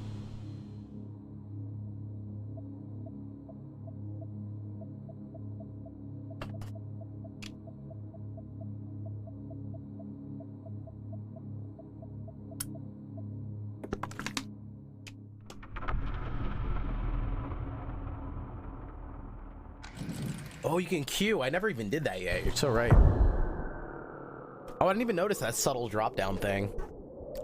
Oh, you can queue. I never even did that yet. You're so right. Oh, I didn't even notice that subtle drop down thing.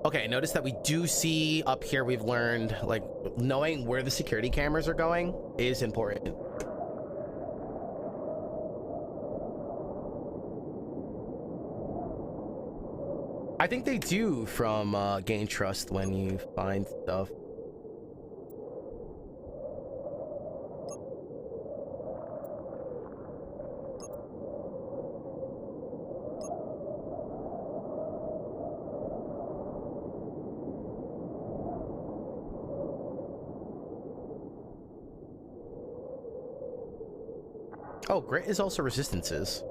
Okay, notice that we do see up here, we've learned, like, knowing where the security cameras are going is important. I think they do from gain trust when you find stuff. Oh, grit is also resistances.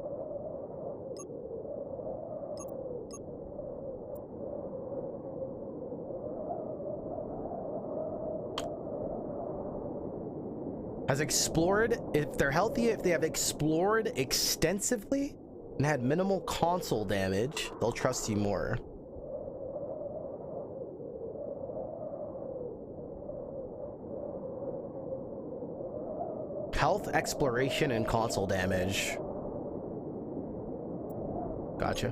Has explored, if they're healthy, if they have explored extensively and had minimal console damage, they'll trust you more. Health, exploration, and console damage. Gotcha.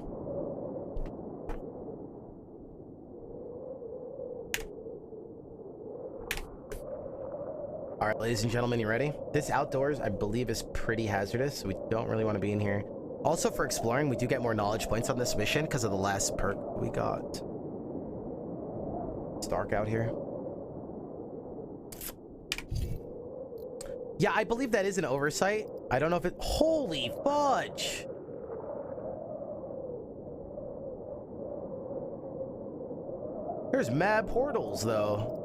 All right, ladies and gentlemen, you ready? This outdoors, I believe, is pretty hazardous, so we don't really want to be in here. Also, for exploring, we do get more knowledge points on this mission because of the last perk we got. It's dark out here. Yeah, I believe that is an oversight. I don't know if it... Holy fudge! There's mad portals, though.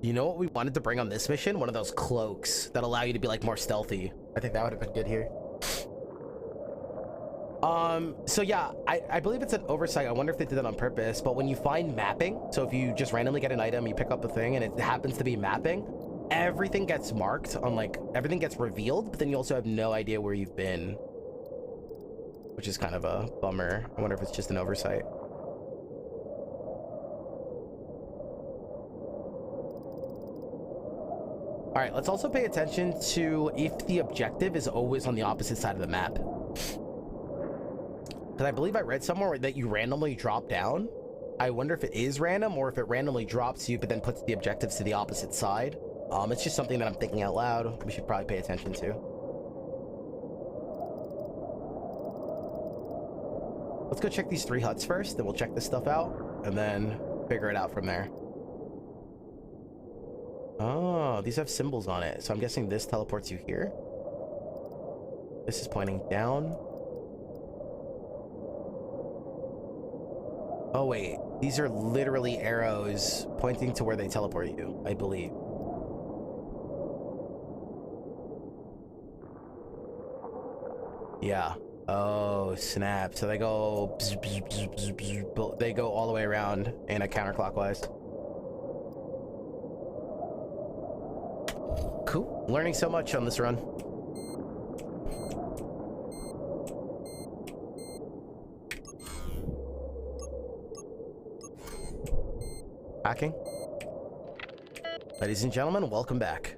You know what we wanted to bring on this mission? One of those cloaks that allow you to be, like, more stealthy. I think that would have been good here. So yeah, I believe it's an oversight. I wonder if they did that on purpose, but when you find mapping, so if you just randomly get an item, you pick up a thing and it happens to be mapping, everything gets marked on, like, everything gets revealed, but then you also have no idea where you've been, which is kind of a bummer. I wonder if it's just an oversight. All right, let's also pay attention to if the objective is always on the opposite side of the map. Because I believe I read somewhere that you randomly drop down. I wonder if it is random or if it randomly drops you, but then puts the objectives to the opposite side. It's just something that I'm thinking out loud. We should probably pay attention to. Let's go check these 3 huts first, then we'll check this stuff out, and then figure it out from there. Oh, these have symbols on it, so I'm guessing this teleports you here. This is pointing down. Oh wait, these are literally arrows pointing to where they teleport you, I believe. Yeah. Oh snap! So they go, they go all the way around in a counterclockwise. Cool. Learning so much on this run. Hacking. Ladies and gentlemen, welcome back.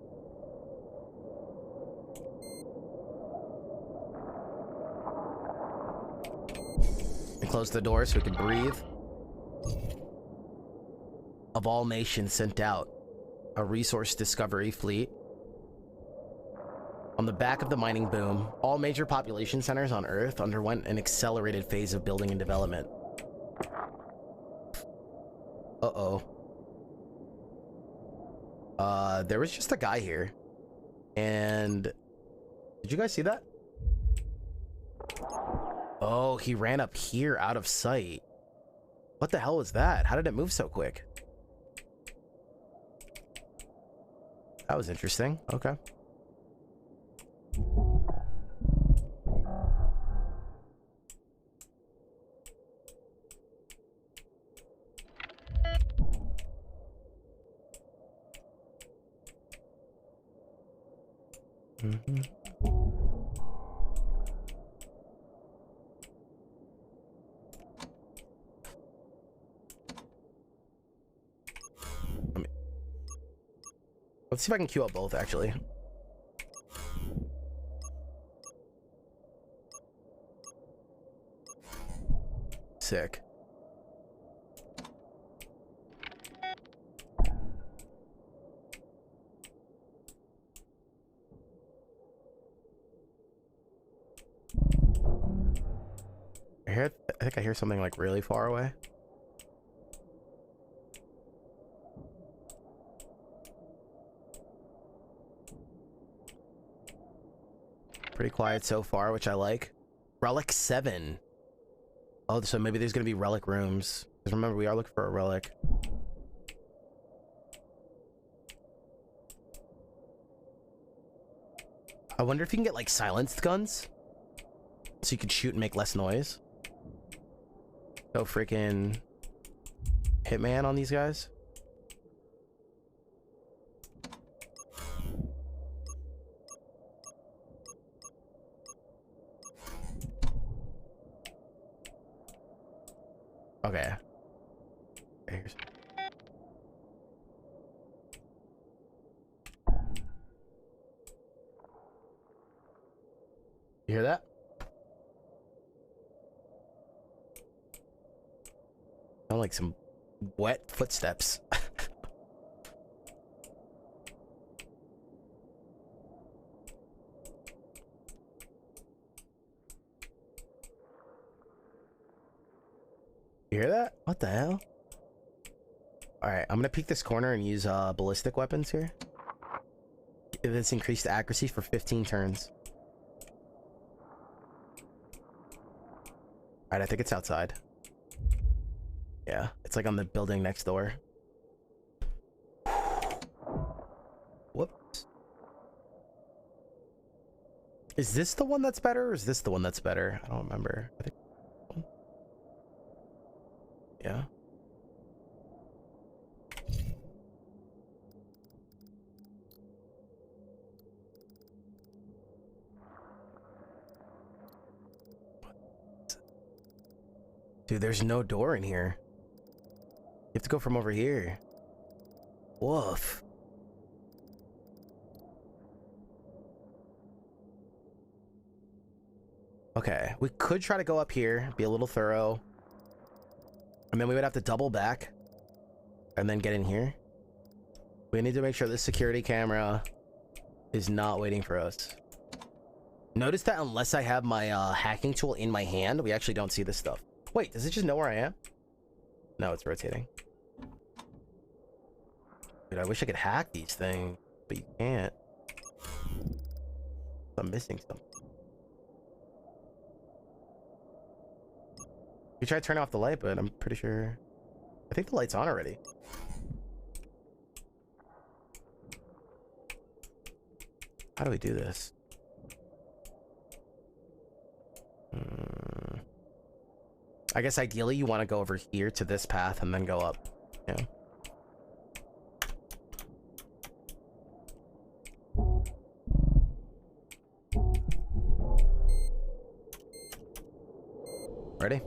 And close the door so we can breathe. Of all nations sent out, a resource discovery fleet. On the back of the mining boom, all major population centers on Earth underwent an accelerated phase of building and development. Uh-oh. There was just a guy here. And... did you guys see that? Oh, he ran up here out of sight. What the hell was that? How did it move so quick? That was interesting. Okay. Mm-hmm. Let's see if I can queue up both, actually. Sick. I think I hear something like really far away. Pretty quiet so far, which I like. Relic 7. Oh, so maybe there's gonna be relic rooms. Because remember, we are looking for a relic. I wonder if you can get like silenced guns, so you could shoot and make less noise. Go freaking Hitman on these guys. Okay. Here's... you hear that? Sound like some wet footsteps. You hear that? What the hell? Alright, I'm gonna peek this corner and use ballistic weapons here. Give this increased accuracy for 15 turns. Alright, I think it's outside. Yeah, it's like on the building next door. Whoops. Is this the one that's better, or is this the one that's better? I don't remember. I think... yeah. Dude, there's no door in here. You have to go from over here. Woof. Okay, we could try to go up here, be a little thorough. And then we would have to double back and then get in here. We need to make sure this security camera is not waiting for us. Notice that unless I have my hacking tool in my hand, we actually don't see this stuff. Wait, does it just know where I am? No, it's rotating. Dude, I wish I could hack these things, but you can't. I'm missing something. You try to turn off the light, but I'm pretty sure... I think the light's on already. How do we do this? I guess ideally you want to go over here to this path and then go up. Yeah. Ready?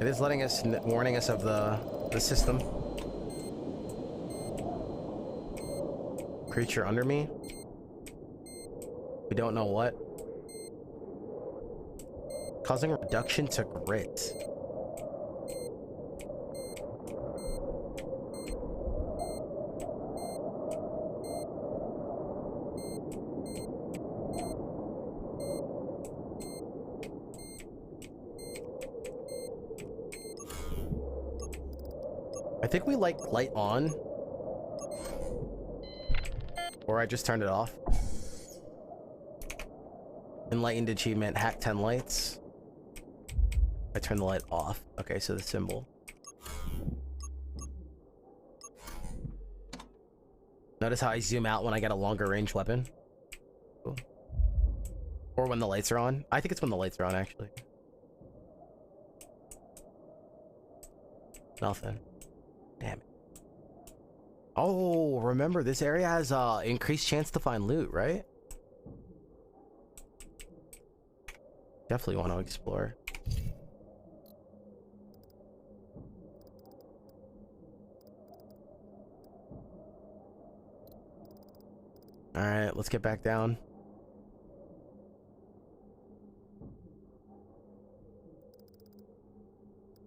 It is letting us, warning us of the system. Creature under me. We don't know what. Causing a reduction to grit. I think we like light on. Or I just turned it off. Enlightened achievement, hack 10 lights. I turned the light off. Okay, so the symbol. Notice how I zoom out when I get a longer range weapon. Cool. Or when the lights are on. I think it's when the lights are on, actually. Nothing. Damn it. Oh, remember, this area has increased chance to find loot, right? Definitely want to explore. Alright, let's get back down.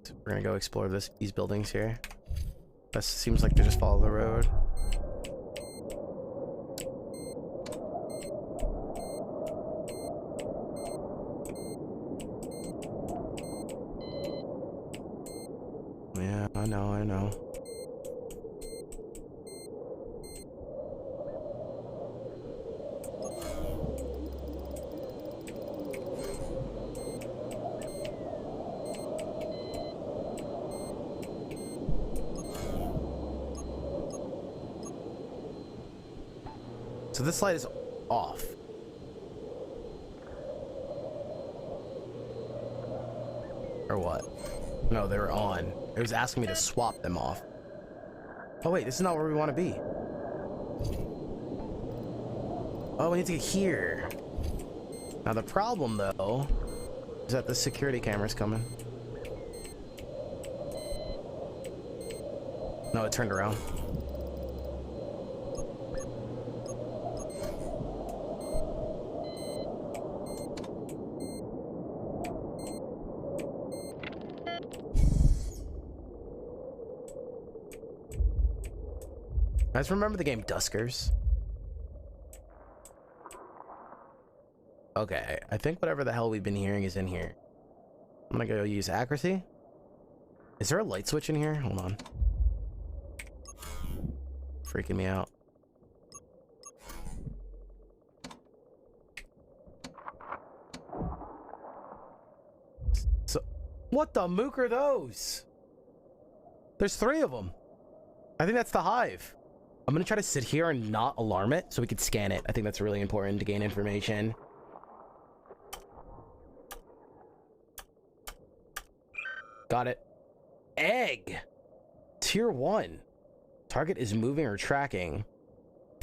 So we're gonna go explore these buildings here. That seems like they just follow the road. Yeah, I know. So this light is off. Or what? No, they were on. It was asking me to swap them off. Oh wait, this is not where we want to be. Oh, we need to get here. Now the problem though is that the security camera's coming. No, it turned around. You guys remember the game Duskers? Okay, I think whatever the hell we've been hearing is in here. I'm gonna go use accuracy. Is there a light switch in here? Hold on. Freaking me out. So, what the mook are those? There's 3 of them. I think that's the hive. I'm gonna try to sit here and not alarm it so we can scan it. I think that's really important to gain information. Got it. Egg. Tier 1. Target is moving or tracking.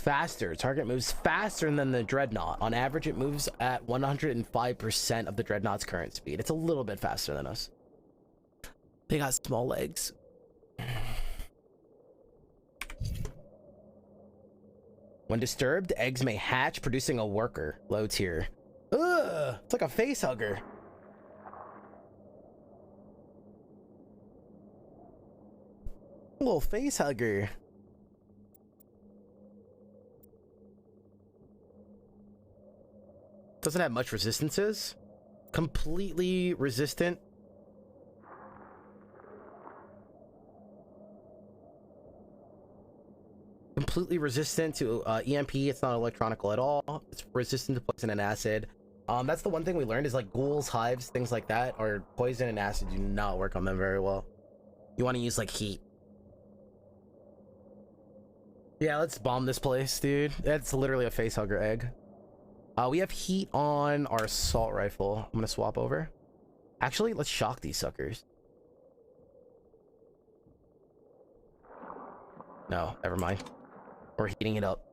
Faster. Target moves faster than the Dreadnought. On average, it moves at 105% of the Dreadnought's current speed. It's a little bit faster than us. They got small legs. When disturbed, eggs may hatch, producing a worker. Low tier. Ugh! It's like a face hugger. Little face hugger. Doesn't have much resistances. Completely resistant. Completely resistant to EMP. It's not electronical at all. It's resistant to poison and acid. That's the one thing we learned is like ghouls, hives, things like that, or poison and acid do not work on them very well. You want to use like heat. Yeah, let's bomb this place, dude. That's literally a face hugger egg. We have heat on our assault rifle. I'm gonna swap over. Actually, let's shock these suckers. No, never mind. We're heating it up.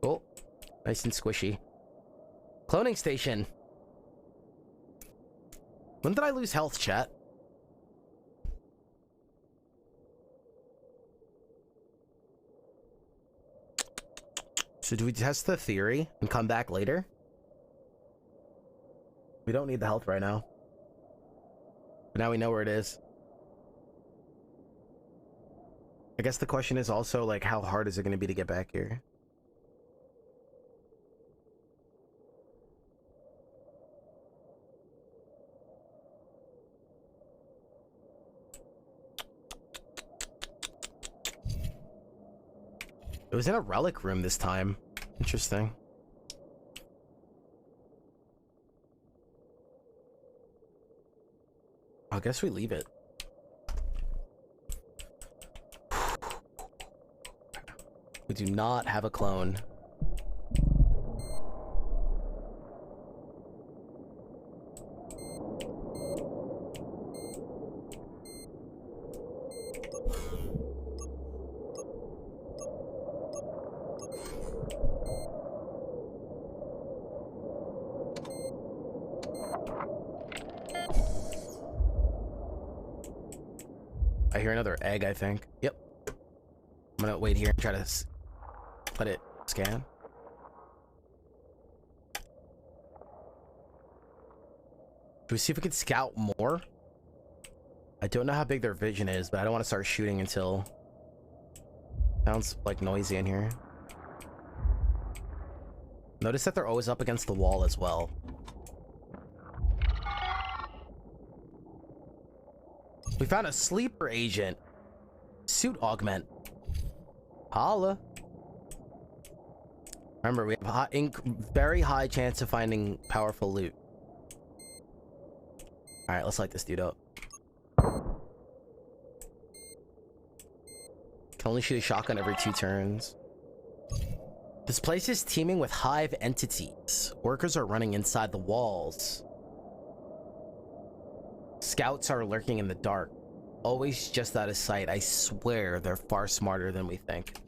Cool. Nice and squishy. Cloning station. When did I lose health, chat? So do we test the theory and come back later? We don't need the health right now. But now we know where it is. I guess the question is also, like, how hard is it going to be to get back here? It was in a relic room this time. Interesting. I guess we leave it. We do not have a clone. I hear another egg, I think. Yep. I'm gonna wait here and try to let it scan. Do we see if we can scout more? I don't know how big their vision is, but I don't want to start shooting until... Sounds like noisy in here. Notice that they're always up against the wall as well. We found a sleeper agent. Suit augment. Holla. Remember, we have very high chance of finding powerful loot. Alright, let's light this dude up. Can only shoot a shotgun every 2 turns. This place is teeming with hive entities. Workers are running inside the walls. Scouts are lurking in the dark. Always just out of sight. I swear they're far smarter than we think.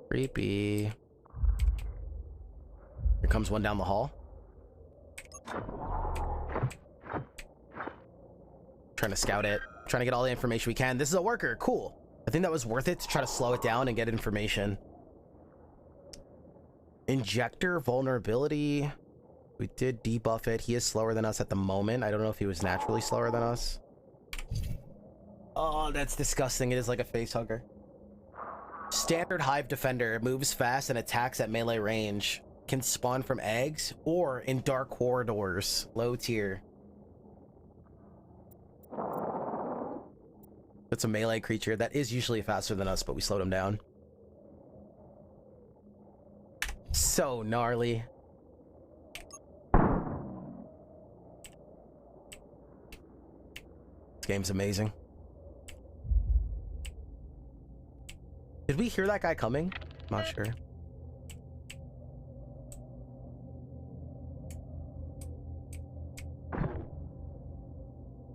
Creepy. Here comes one down the hall. Trying to scout it. Trying to get all the information we can. This is a worker. Cool. I think that was worth it to try to slow it down and get information. Injector vulnerability. We did debuff it. He is slower than us at the moment. I don't know if he was naturally slower than us. Oh, that's disgusting. It is like a face hugger. Standard hive defender. It moves fast and attacks at melee range. Can spawn from eggs or in dark corridors. Low tier. It's a melee creature that is usually faster than us, but we slowed him down. So gnarly. This game's amazing. Did we hear that guy coming? I'm not sure.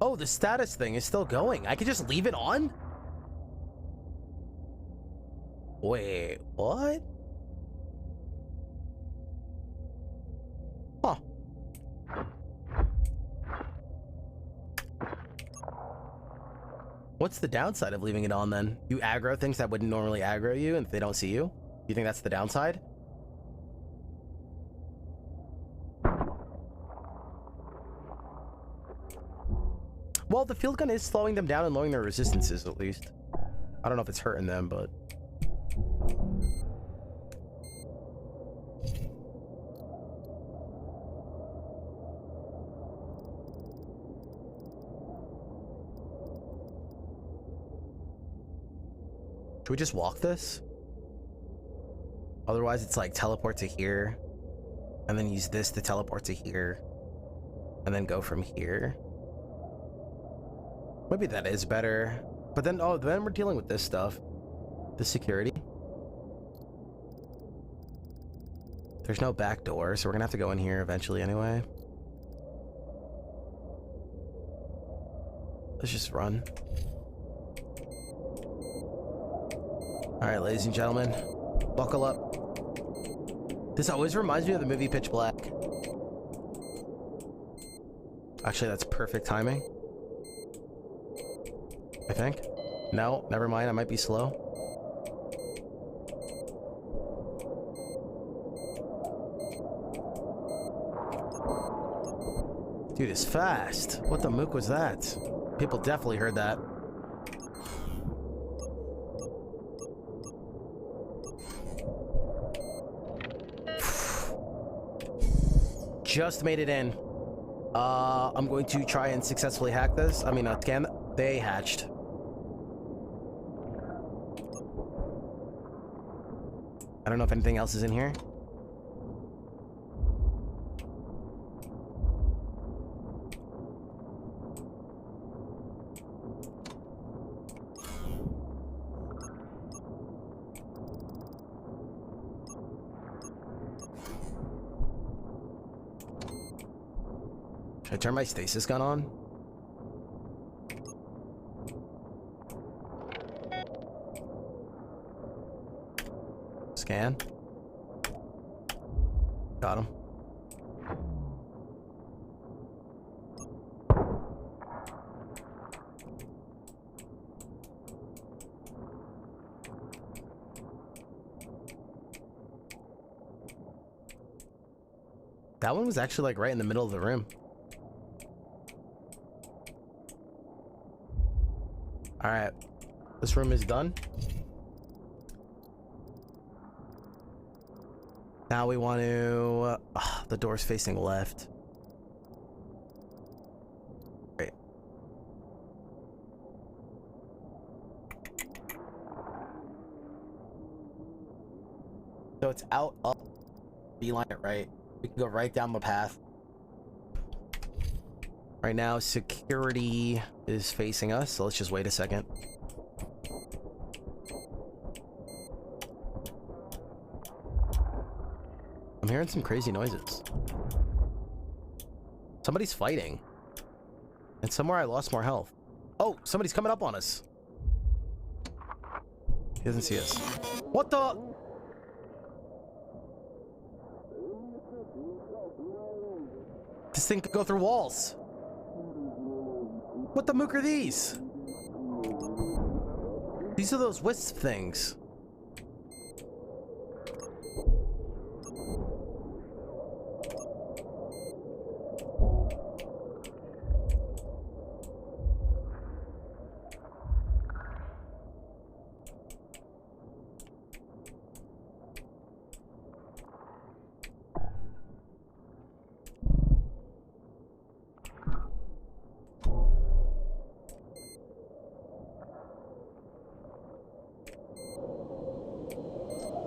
Oh, the status thing is still going. I could just leave it on? Wait, what? Huh. What's the downside of leaving it on then? You aggro things that wouldn't normally aggro you and they don't see you? You think that's the downside? Well, the field gun is slowing them down and lowering their resistances at least. I don't know if it's hurting them, but... Should we just walk this? Otherwise, it's like teleport to here, and then use this to teleport to here, and then go from here. Maybe that is better. But then, oh, then we're dealing with this stuff. The security. There's no back door, so we're gonna have to go in here eventually anyway. Let's just run. Alright, ladies and gentlemen, buckle up. This always reminds me of the movie Pitch Black. Actually, that's perfect timing. I think. No, never mind, I might be slow. Dude is fast. What the mook was that? People definitely heard that. Just made it in. I'm going to try and successfully hack this. I mean, scan. They hatched. I don't know if anything else is in here. Should I turn my stasis gun on? Scan. Got him. That one was actually like right in the middle of the room. All right, this room is done. Now we want to... the door's facing left. Great. So it's out, up, beeline it right. We can go right down the path. Right now, security is facing us, so let's just wait a second. I'm hearing some crazy noises. Somebody's fighting. And somewhere I lost more health. Oh, somebody's coming up on us. He doesn't see us. What the? This thing could go through walls. What the mook are these? These are those wisp things.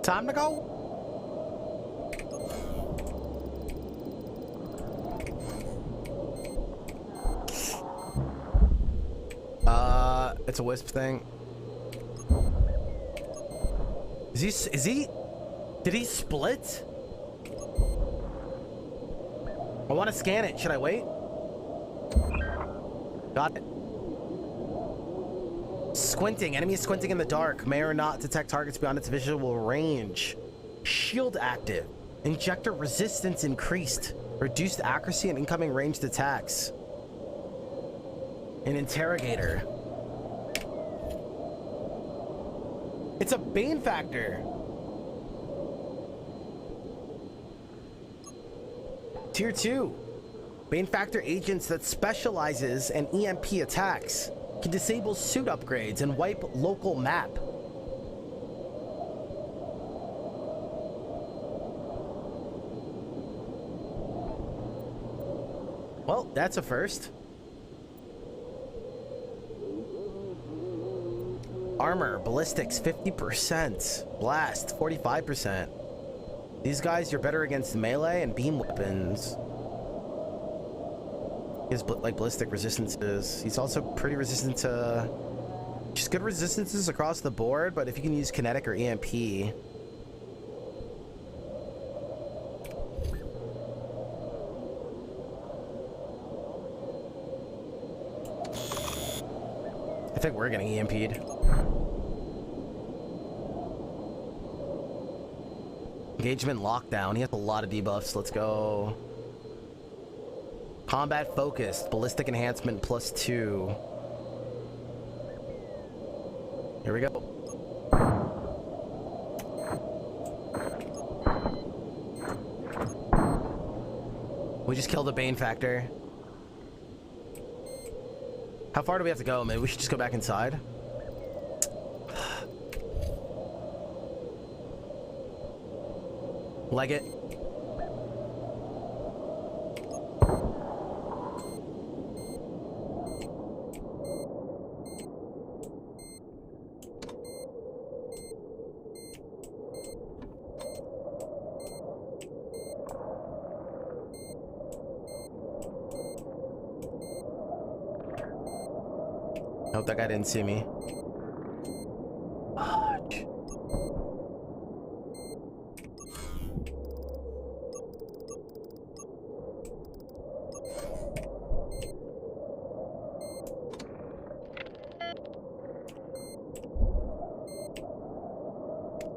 Time to go. It's a wisp thing. Is he did he split? I want to scan it. Should I wait? Got it. Squinting. Enemy is squinting in the dark. May or not detect targets beyond its visual range. Shield active. Injector resistance increased. Reduced accuracy and incoming ranged attacks. An interrogator. It's a Bane factor. Tier 2. Bane factor agents that specializes in EMP attacks. Can disable suit upgrades and wipe local map. Well, that's a first. Armor, ballistics, 50%. Blast, 45%. These guys, you're better against melee and beam weapons. He has like ballistic resistances. He's also pretty resistant to just good resistances across the board, but if you can use kinetic or EMP. I think we're getting EMP'd. Engagement lockdown. He has a lot of debuffs. Let's go. Combat focused. Ballistic enhancement +2. Here we go. We just killed the Bane factor. How far do we have to go? Maybe we should just go back inside. Leg it. I hope that guy didn't see me.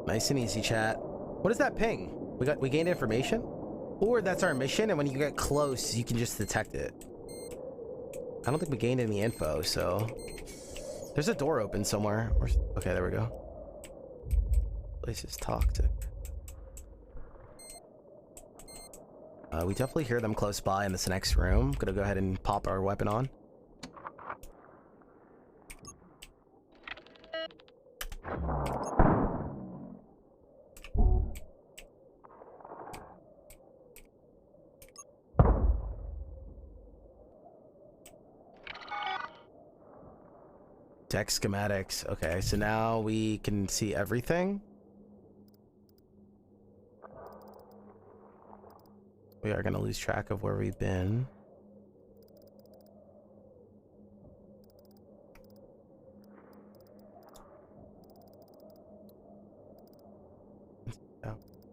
Nice and easy, chat. What is that ping? We gained information? Or that's our mission, and when you get close, you can just detect it. I don't think we gained any info, so... There's a door open somewhere. Okay, there we go. Place is toxic. We definitely hear them close by in this next room. Gonna go ahead and pop our weapon on. Tech schematics. Okay, so now we can see everything. We are going to lose track of where we've been.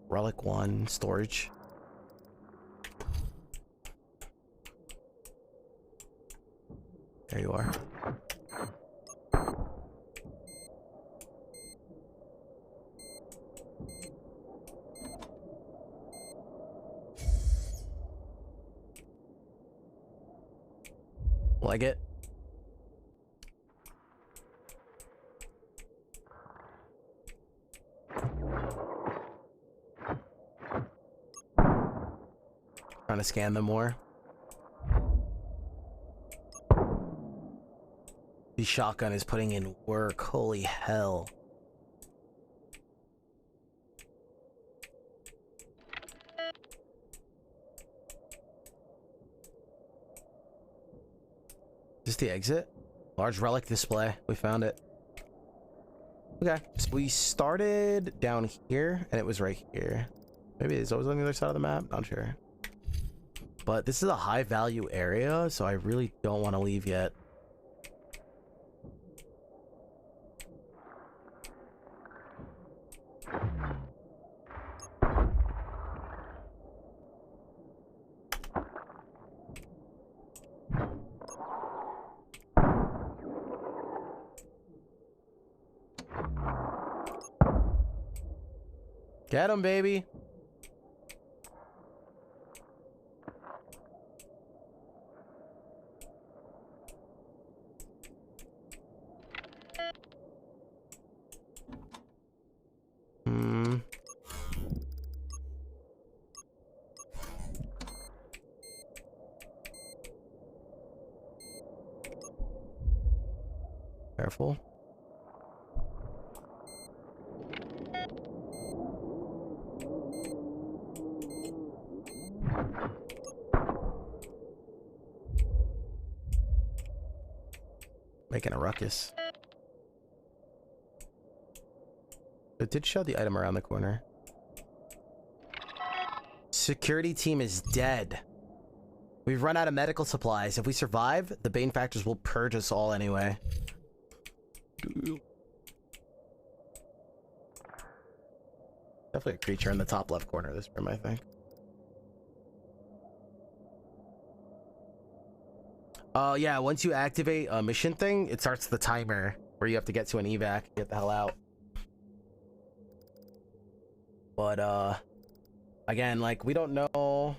Relic 1, storage. There you are. Like it. Trying to scan them more. The shotgun is putting in work. Holy hell. Is this the exit? Large relic display. We found it. Okay. So we started down here, and it was right here. Maybe it's always on the other side of the map. Not sure. But this is a high value area, so I really don't want to leave yet. Get him, baby. Careful. Making a ruckus. It did show the item around the corner. Security team is dead. We've run out of medical supplies. If we survive, the Bane factors will purge us all anyway. Definitely a creature in the top left corner of this room, I think. Oh, yeah, once you activate a mission thing, it starts the timer where you have to get to an evac, get the hell out. But, again, like, we don't know.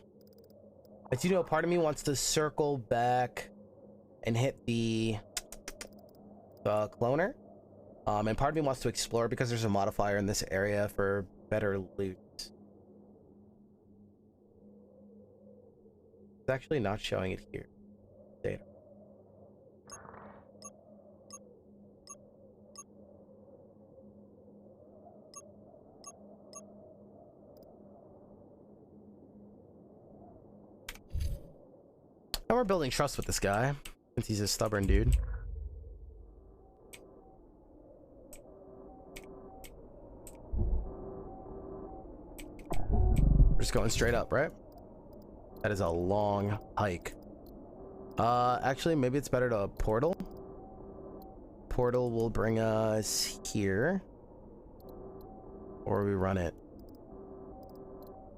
As you know, part of me wants to circle back and hit the cloner. And part of me wants to explore because there's a modifier in this area for better loot. It's actually not showing it here. Data. And we're building trust with this guy, since he's a stubborn dude. We're just going straight up, right? That is a long hike. Actually, maybe it's better to portal. Portal will bring us here. Or we run it.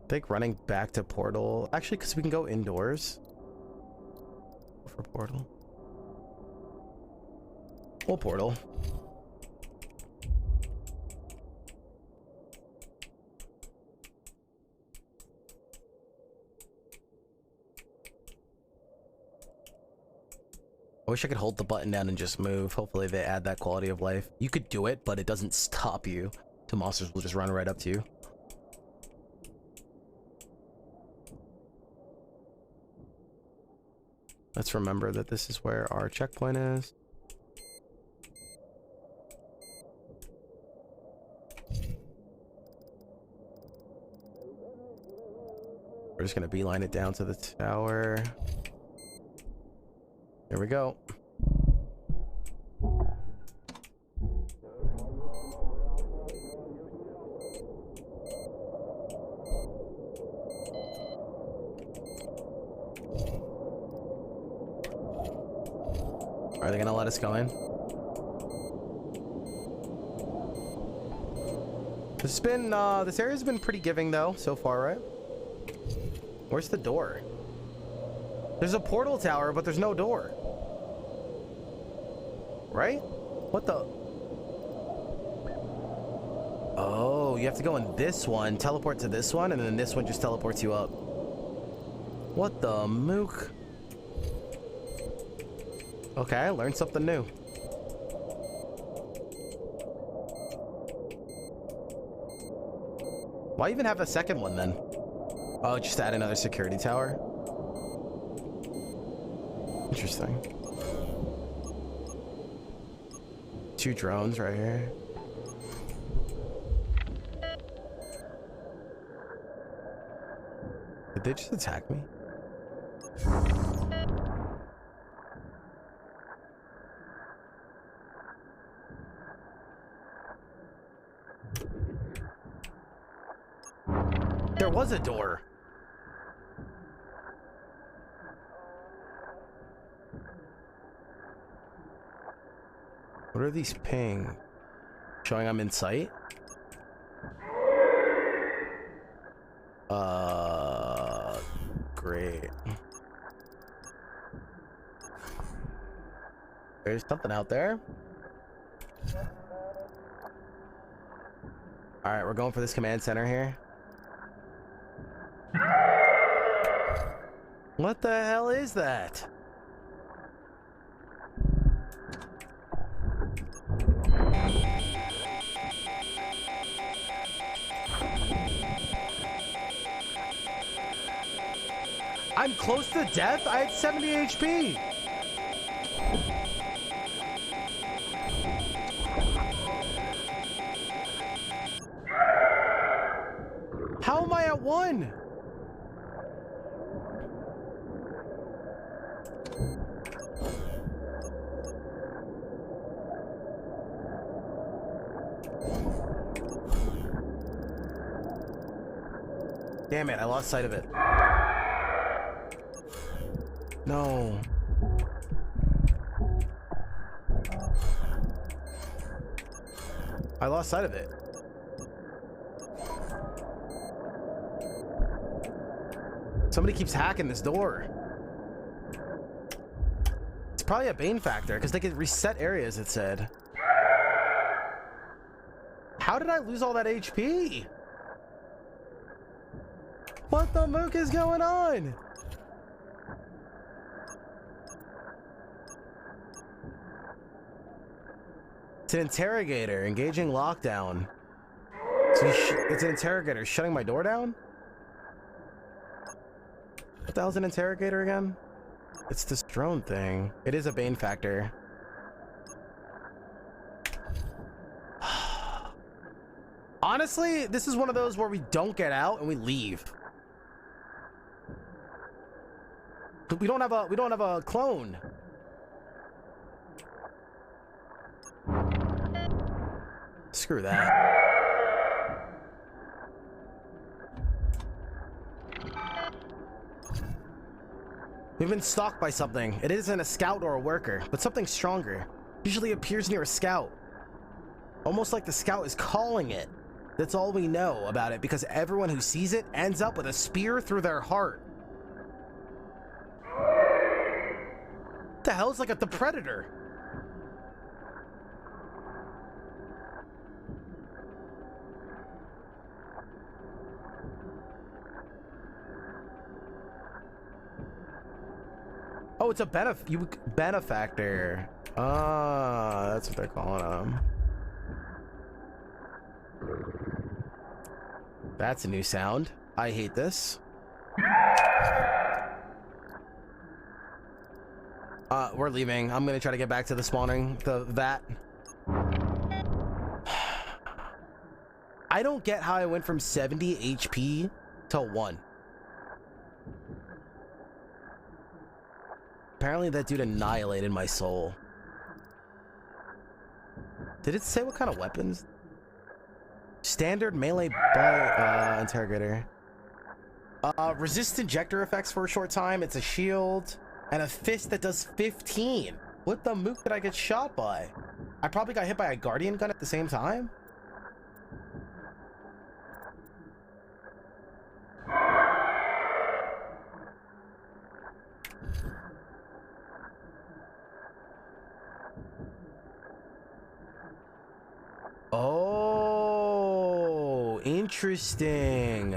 I think running back to portal... Actually, because we can go indoors. For portal. We'll portal. I wish I could hold the button down and just move. Hopefully they add that quality of life. You could do it, but it doesn't stop you. The monsters will just run right up to you. Let's remember that this is where our checkpoint is. We're just gonna beeline it down to the tower. Here we go. Are they gonna let us go in? This area's been pretty giving though, so far, right? Where's the door? There's a portal tower, but there's no door. Right? What the? Oh, you have to go in this one, teleport to this one, and then this one just teleports you up. What the mook? Okay, I learned something new. Why even have a second one then? Oh, just to add another security tower? Interesting. 2 drones right here. Did they just attack me? There was a door. What are these ping? Showing I'm in sight? Great. There's something out there. All right, we're going for this command center here. What the hell is that? I'm close to death? I had 70 HP. How am I at 1? Damn it, I lost sight of it. No. I lost sight of it. Somebody keeps hacking this door. It's probably a Bane factor, because they could reset areas, it said. How did I lose all that HP? What the mook is going on? It's an interrogator, engaging lockdown. So it's an interrogator shutting my door down? What the hell's an interrogator again? It's this drone thing. It is a Bane factor. Honestly, this is one of those where we don't get out and we leave. We don't have a clone. Screw that. We've been stalked by something. It isn't a scout or a worker, but something stronger. Usually appears near a scout. Almost like the scout is calling it. That's all we know about it, because everyone who sees it ends up with a spear through their heart. What the hell is like the Predator? Oh, it's a benefactor. Ah, that's what they're calling him. That's a new sound. I hate this. We're leaving. I'm gonna try to get back to the spawning, that. I don't get how I went from 70 HP to 1. Apparently that dude annihilated my soul. Did it say what kind of weapons? Standard melee interrogator. Resist injector effects for a short time. It's a shield. And a fist that does 15. What the mook did I get shot by? I probably got hit by a guardian gun at the same time. Oh, interesting.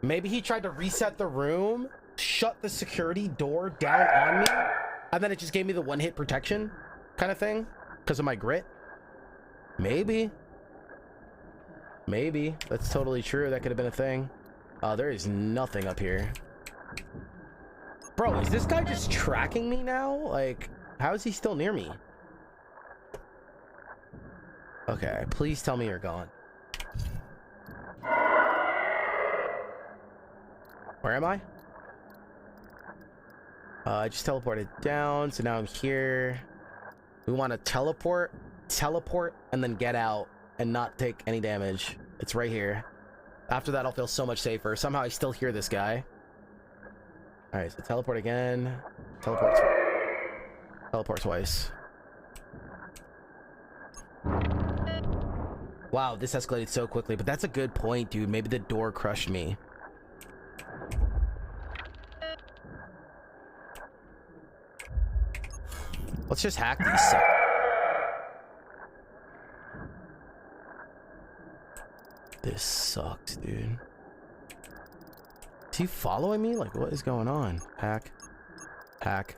Maybe he tried to reset the room, shut the security door down on me, and then it just gave me the one-hit protection kind of thing because of my grit. Maybe. Maybe. That's totally true. That could have been a thing. There is nothing up here. Bro, is this guy just tracking me now? Like, how is he still near me? Okay, please tell me you're gone. Where am I? I just teleported down, so now I'm here. We want to teleport, and then get out and not take any damage. It's right here. After that, I'll feel so much safer. Somehow I still hear this guy. Alright, so teleport again. Teleport twice. Wow, this escalated so quickly, but that's a good point, dude. Maybe the door crushed me. Let's just hack these. This sucks, dude. Is he following me? Like, what is going on? Hack. Hack.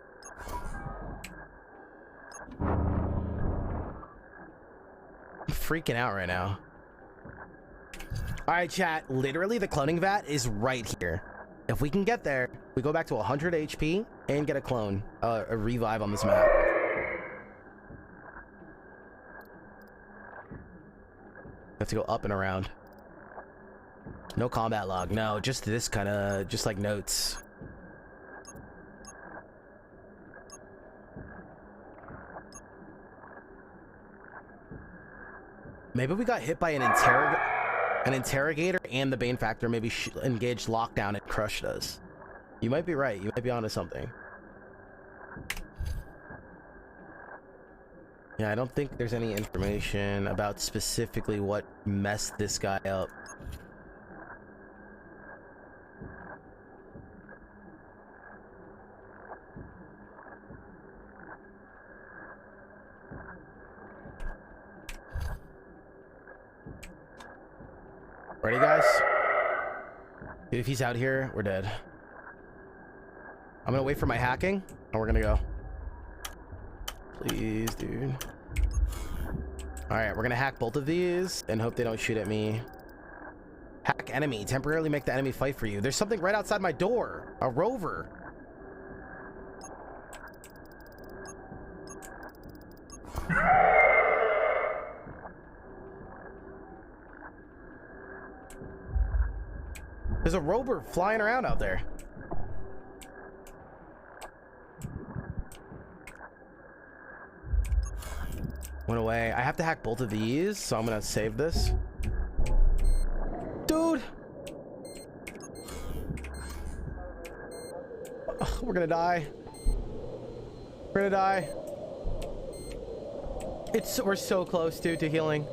I'm freaking out right now. Alright, chat. Literally, the cloning vat is right here. If we can get there, we go back to 100 HP and get a clone. A revive on this map. Have to go up and around. No combat log. No, just this kind of, just like notes. Maybe we got hit by an interrogator and the Bane Factor maybe engaged lockdown and crushed us. You might be right. You might be onto something. Yeah, I don't think there's any information about specifically what messed this guy up. Ready, guys? Dude, if he's out here, we're dead. I'm gonna wait for my hacking, and we're gonna go. Please, dude. Alright, we're gonna hack both of these and hope they don't shoot at me. Hack enemy. Temporarily make the enemy fight for you. There's something right outside my door. A rover. There's a rover flying around out there. Went away. I have to hack both of these, so I'm gonna save this. Dude! Ugh, we're gonna die. We're gonna die. We're so close, dude, to healing.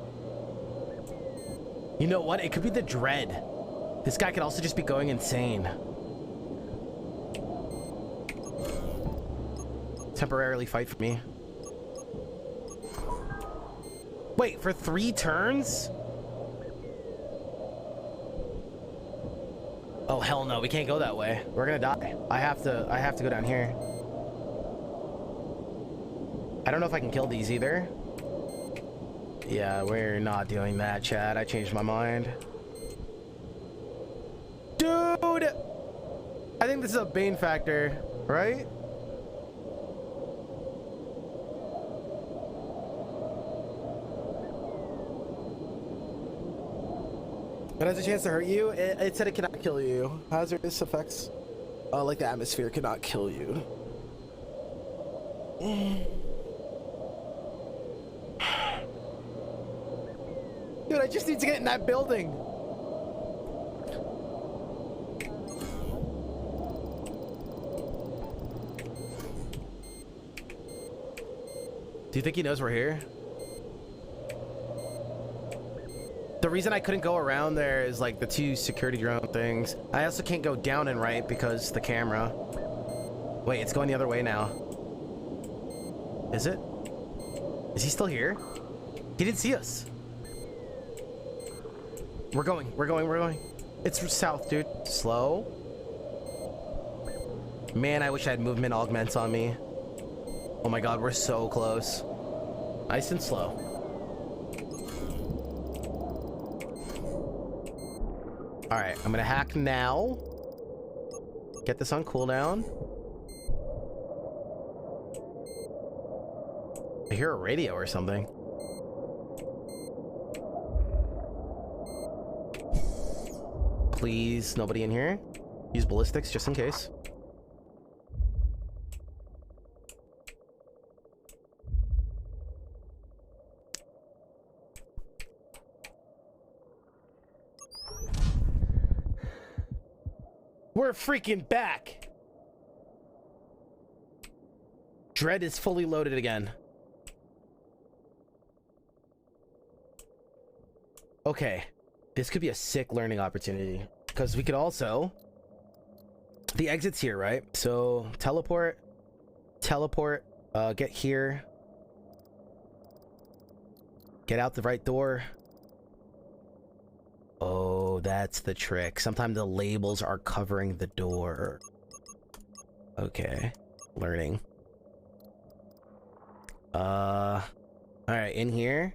You know what? It could be the dread. This guy could also just be going insane. Temporarily fight for me. Wait, for 3 turns? Oh, hell no, we can't go that way. We're gonna die. I have to go down here. I don't know if I can kill these either. Yeah, we're not doing that, chat. I changed my mind. Dude! I think this is a Bane Factor, right? It has a chance to hurt you. It said it cannot kill you. Hazardous effects, like the atmosphere, cannot kill you. Dude, I just need to get in that building. Do you think he knows we're here? The reason I couldn't go around there is like the 2 security drone things. I also can't go down and right because the camera. Wait, it's going the other way now. Is it? Is he still here? He didn't see us. We're going. It's south, dude. Slow. Man, I wish I had movement augments on me. Oh my god, we're so close. Nice and slow. Alright, I'm gonna hack now. Get this on cooldown. I hear a radio or something. Please, nobody in here. Use ballistics just in case. We're freaking back. Dread is fully loaded again. Okay. This could be a sick learning opportunity. Because we could also... The exit's here, right? So, teleport. Get here. Get out the right door. Oh, that's the trick. Sometimes the labels are covering the door. Okay. Learning. Alright, in here.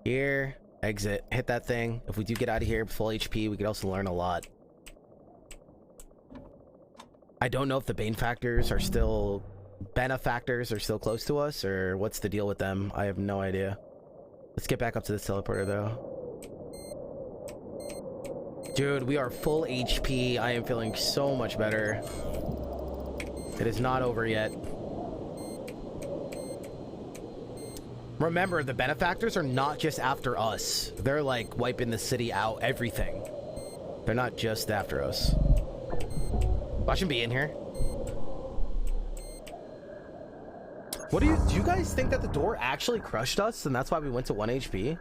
Here. Exit. Hit that thing. If we do get out of here full HP, we could also learn a lot. I don't know if the benefactors are still close to us, or what's the deal with them. I have no idea. Let's get back up to this teleporter, though. Dude, we are full HP. I am feeling so much better. It is not over yet. Remember, the benefactors are not just after us. They're like wiping the city out, everything. They're not just after us. I shouldn't be in here. Do you guys think that the door actually crushed us and that's why we went to 1 HP?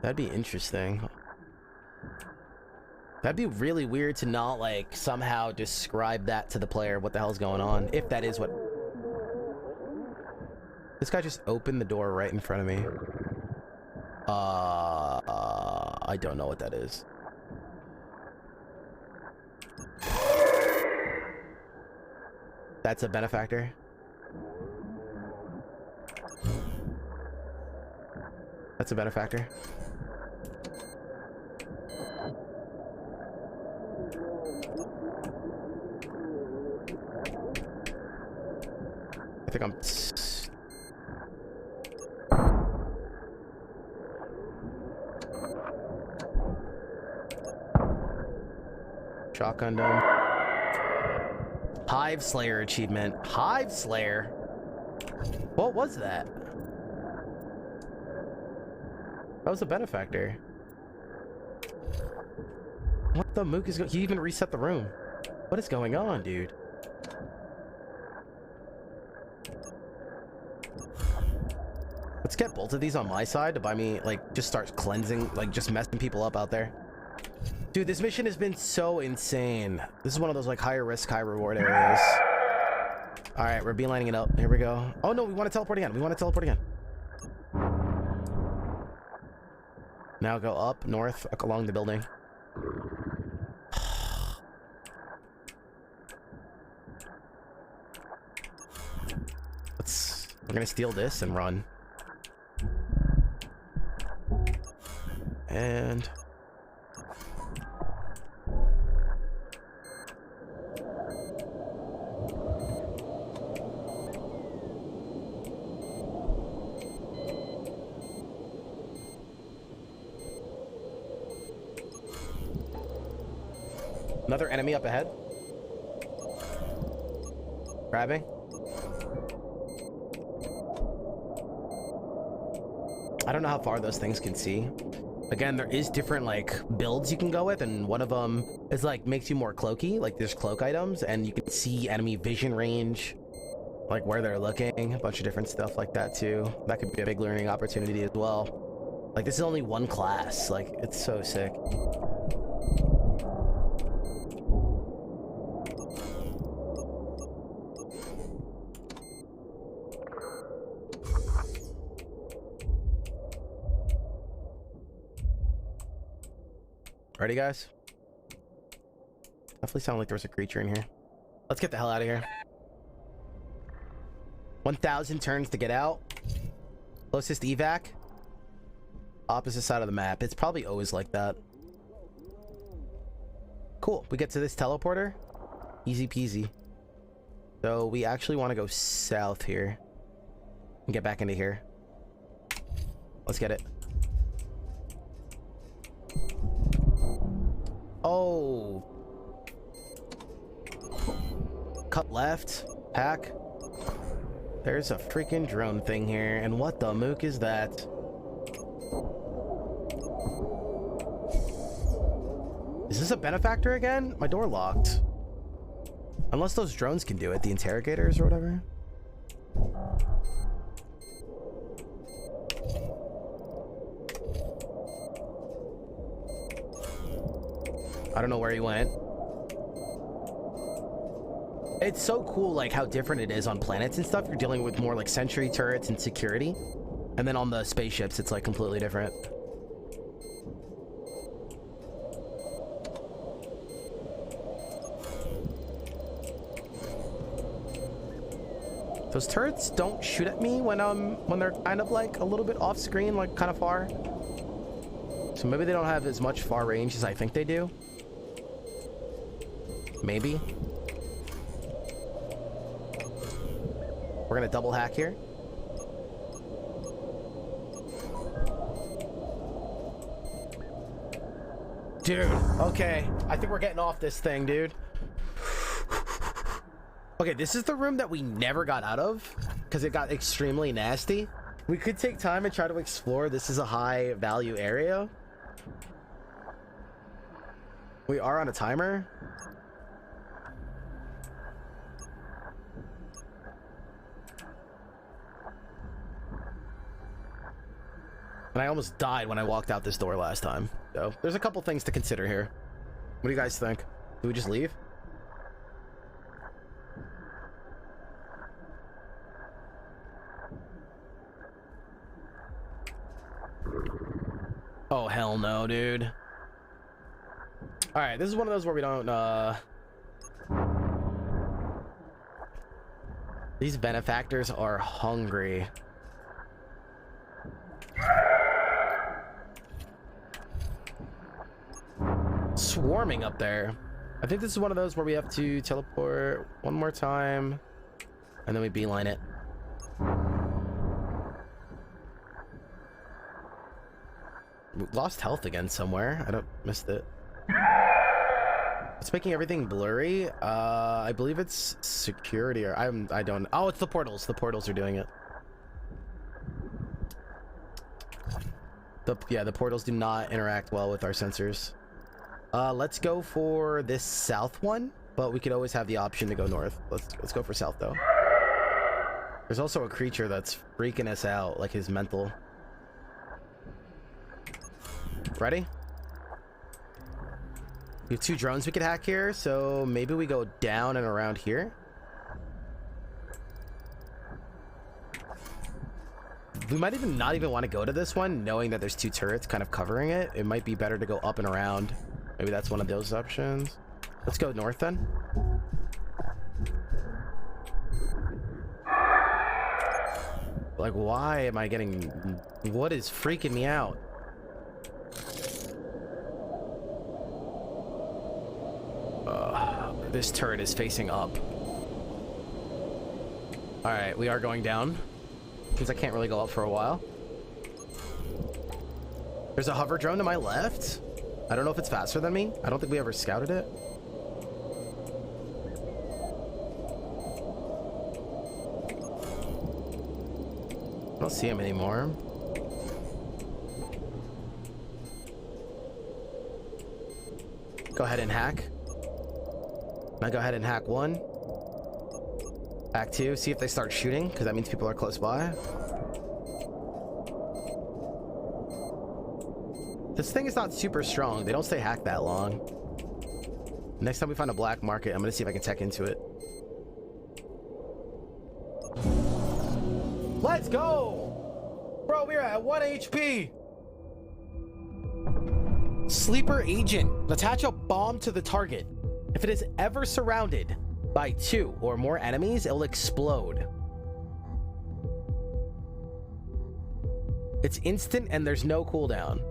That'd be interesting. That'd be really weird to not like somehow describe that to the player, what the hell's going on, if that is what... This guy just opened the door right in front of me. I don't know what that is. That's a benefactor. That's a benefactor. I think I'm... Shotgun dome. Hive Slayer achievement. Hive Slayer? What was that? That was a benefactor. What the mook is going... He even reset the room. What is going on, dude? Let's get both of these on my side to buy me, like, just start cleansing, like, just messing people up out there. Dude, this mission has been so insane. This is one of those, like, higher risk, high reward areas. Alright, we're beelining it up. Here we go. Oh, no, we want to teleport again. We want to teleport again. Now go up, north, along the building. We're gonna steal this and run. And... another enemy up ahead. Grabbing. I don't know how far those things can see. Again, there is different like builds you can go with, and one of them is like makes you more cloaky. Like there's cloak items, and you can see enemy vision range, like where they're looking. A bunch of different stuff like that too. That could be a big learning opportunity as well. Like this is only one class. Like it's so sick. Ready, guys? Definitely sounded like there was a creature in here. Let's get the hell out of here. 1,000 turns to get out. Closest evac. Opposite side of the map. It's probably always like that. Cool. We get to this teleporter. Easy peasy. So we actually want to go south here. And get back into here. Let's get it. Oh. Cut left. Hack. There's a freaking drone thing here. And what the mook is that? Is this a benefactor again? My door locked. Unless those drones can do it. The interrogators or whatever. I don't know where he went. It's so cool, like, how different it is on planets and stuff. You're dealing with more, like, sentry turrets and security. And then on the spaceships, it's, like, completely different. Those turrets don't shoot at me when they're kind of like a little bit off screen, like kind of far. So maybe they don't have as much far range as I think they do. Maybe. We're gonna double hack here. Dude, okay. I think we're getting off this thing, dude. Okay, this is the room that we never got out of because it got extremely nasty. We could take time and try to explore. This is a high value area. We are on a timer. And I almost died when I walked out this door last time. So there's a couple things to consider here. What do you guys think? Do we just leave? Oh, hell no, dude. All right, this is one of those where we don't, these benefactors are hungry. Swarming up there. I think this is one of those where we have to teleport one more time, and then we beeline it. Lost health again somewhere. I don't missed it. It's making everything blurry. I believe it's security, or I don't. Oh, it's the portals. The portals are doing it. Yeah, the portals do not interact well with our sensors. Let's go for this south one, but we could always have the option to go north. Let's go for south though. There's also a creature that's freaking us out, like his mental. Ready? We have 2 drones we could hack here, so maybe we go down and around here. We might even not even want to go to this one, knowing that there's 2 turrets kind of covering it. It might be better to go up and around. Maybe that's one of those options. Let's go north then. Like, why am I getting... What is freaking me out? This turret is facing up. Alright, we are going down. Because I can't really go up for a while. There's a hover drone to my left. I don't know if it's faster than me. I don't think we ever scouted it. I don't see him anymore. Go ahead and hack. Now go ahead and hack 1. Hack 2. See if they start shooting, because that means people are close by. This thing is not super strong. They don't stay hacked that long. Next time we find a black market, I'm going to see if I can tech into it. Let's go! Bro, we're at 1 HP. Sleeper agent. Attach a bomb to the target. If it is ever surrounded by 2 or more enemies, it will explode. It's instant and there's no cooldown.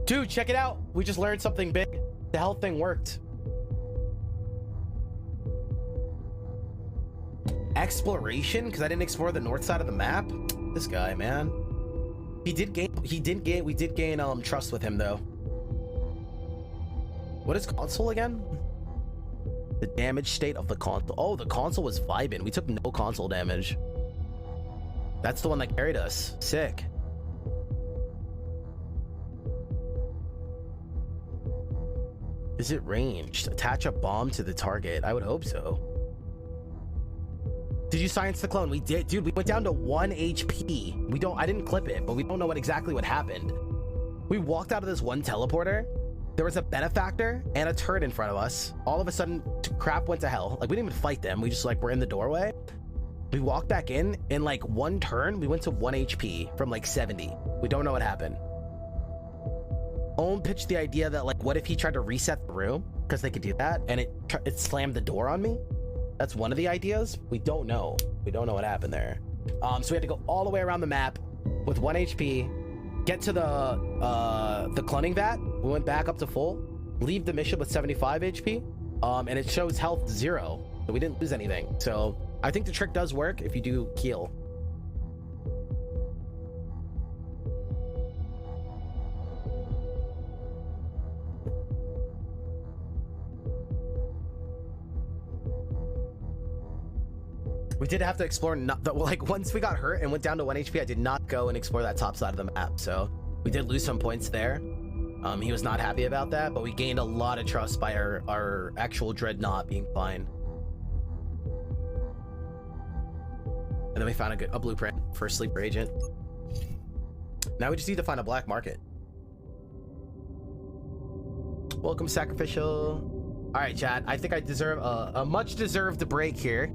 Dude, check it out. We just learned something big. The health thing worked. Exploration? Because I didn't explore the north side of the map? This guy, man. We did gain trust with him though. What is console again? The damage state of the console. Oh, the console was vibing. We took no console damage. That's the one that carried us. Sick. Is it ranged? Attach a bomb to the target. I would hope so. Did you science the clone? We did, dude. We went down to 1 HP. I didn't clip it, but we don't know exactly what happened. We walked out of this one teleporter. There was a benefactor and a turret in front of us. All of a sudden, crap went to hell. Like, we didn't even fight them. We just like were in the doorway. We walked back in like 1 turn, we went to 1 HP from like 70. We don't know what happened. Owen pitched the idea that, like, what if he tried to reset the room? Because they could do that, and it slammed the door on me. That's one of the ideas. We don't know. We don't know what happened there. So we had to go all the way around the map with 1 HP, get to the cloning vat. We went back up to full, leave the mission with 75 HP, and it shows health 0, so we didn't lose anything. So I think the trick does work if you do heal. We did have to explore, like, once we got hurt and went down to 1 HP, I did not go and explore that top side of the map. So we did lose some points there. He was not happy about that, but we gained a lot of trust by our actual Dreadnaut being fine. And then we found a blueprint for a sleeper agent. Now we just need to find a black market. Welcome, Sacrificial. All right, chat. I think I deserve a much deserved break here.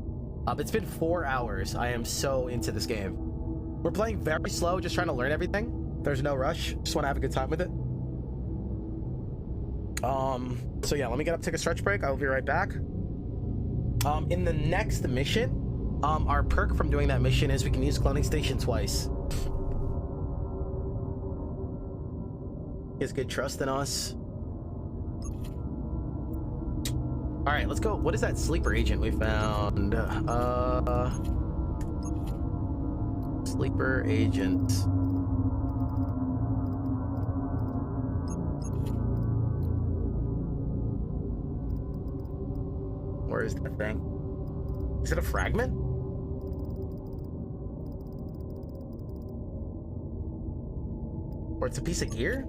It's been 4 hours. I am so into this game. We're playing very slow, just trying to learn everything. There's no rush. Just want to have a good time with it. So yeah, let me get up, take a stretch break. I'll be right back. In the next mission, our perk from doing that mission is we can use cloning station twice. He has good trust in us. All right, let's go. What is that sleeper agent we found? Sleeper agent. Where is that thing? Is it a fragment? Or it's a piece of gear?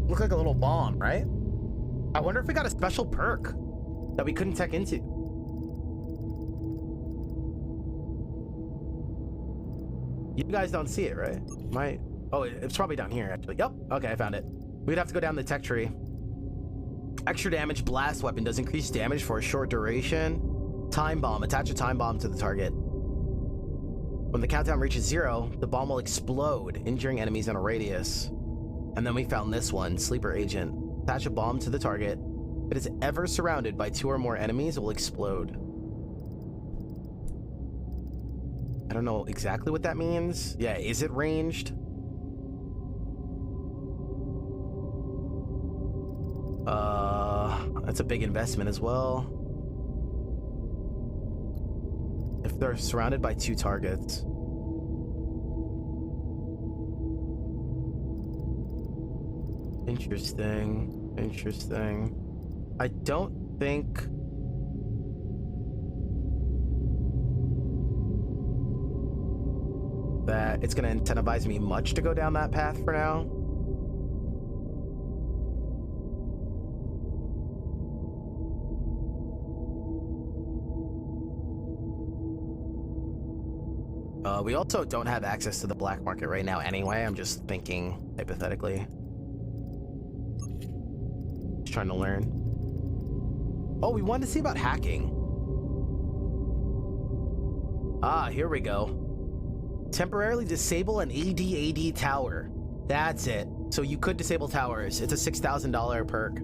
Look like a little bomb, right? I wonder if we got a special perk that we couldn't tech into. You guys don't see it, right? Oh, it's probably down here, actually. Yep. Okay, I found it. We'd have to go down the tech tree. Extra damage blast weapon does increase damage for a short duration. Time bomb. Attach a time bomb to the target. When the countdown reaches 0, the bomb will explode, injuring enemies in a radius. And then we found this one, Sleeper Agent. Attach a bomb to the target. If it is ever surrounded by 2 or more enemies, it will explode. I don't know exactly what that means. Yeah, is it ranged? That's a big investment as well. If they're surrounded by 2 targets. Interesting. Interesting. I don't think that it's going to incentivize me much to go down that path for now. We also don't have access to the black market right now anyway. I'm just thinking hypothetically. Just trying to learn. Oh, we wanted to see about hacking. Ah, here we go. Temporarily disable an AD tower. That's it. So you could disable towers. It's a $6,000 perk.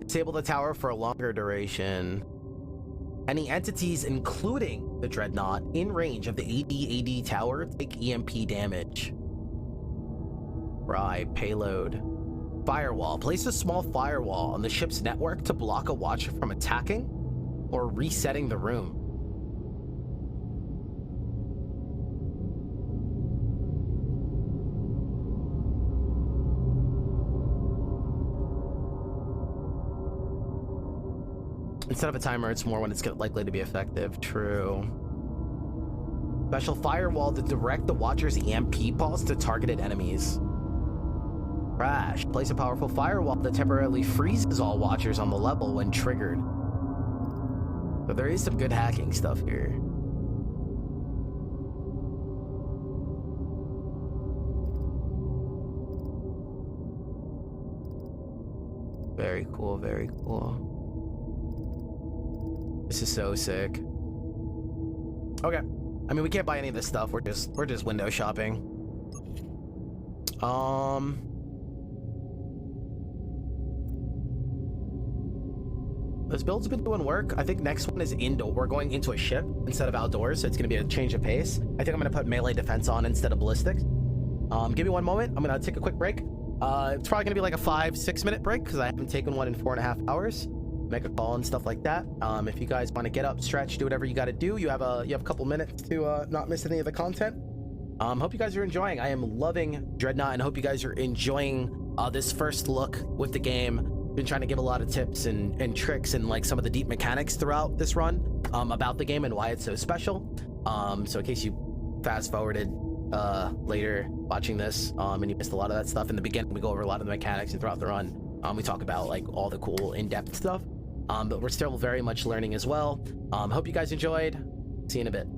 Disable the tower for a longer duration. Any entities, including the Dreadnaut, in range of the AD tower take EMP damage. Right, payload. Firewall. Place a small firewall on the ship's network to block a watcher from attacking or resetting the room. Instead of a timer, it's more when it's likely to be effective. True. Special firewall to direct the watcher's EMP pulse to targeted enemies. Crash. Place a powerful firewall that temporarily freezes all watchers on the level when triggered. But there is some good hacking stuff here. Very cool, very cool. This is so sick. Okay. I mean, we can't buy any of this stuff. We're just window shopping. This build's been doing work. I think next one is indoor. We're going into a ship instead of outdoors, so it's gonna be a change of pace. I think I'm gonna put melee defense on instead of ballistics. Give me one moment. I'm gonna take a quick break. It's probably gonna be like a 5-6 minute break because I haven't taken one in 4.5 hours. Make a call and stuff like that. If you guys want to get up, stretch, do whatever you got to do, you have a couple minutes to not miss any of the content. Hope you guys are enjoying. I am loving Deadnaut and hope you guys are enjoying this first look with the game. Been trying to give a lot of tips and tricks and like some of the deep mechanics throughout this run about the game and why it's so special. So in case you fast forwarded later watching this and you missed a lot of that stuff in the beginning, we go over a lot of the mechanics and throughout the run we talk about like all the cool in-depth stuff. But we're still very much learning as well. Hope you guys enjoyed. See you in a bit.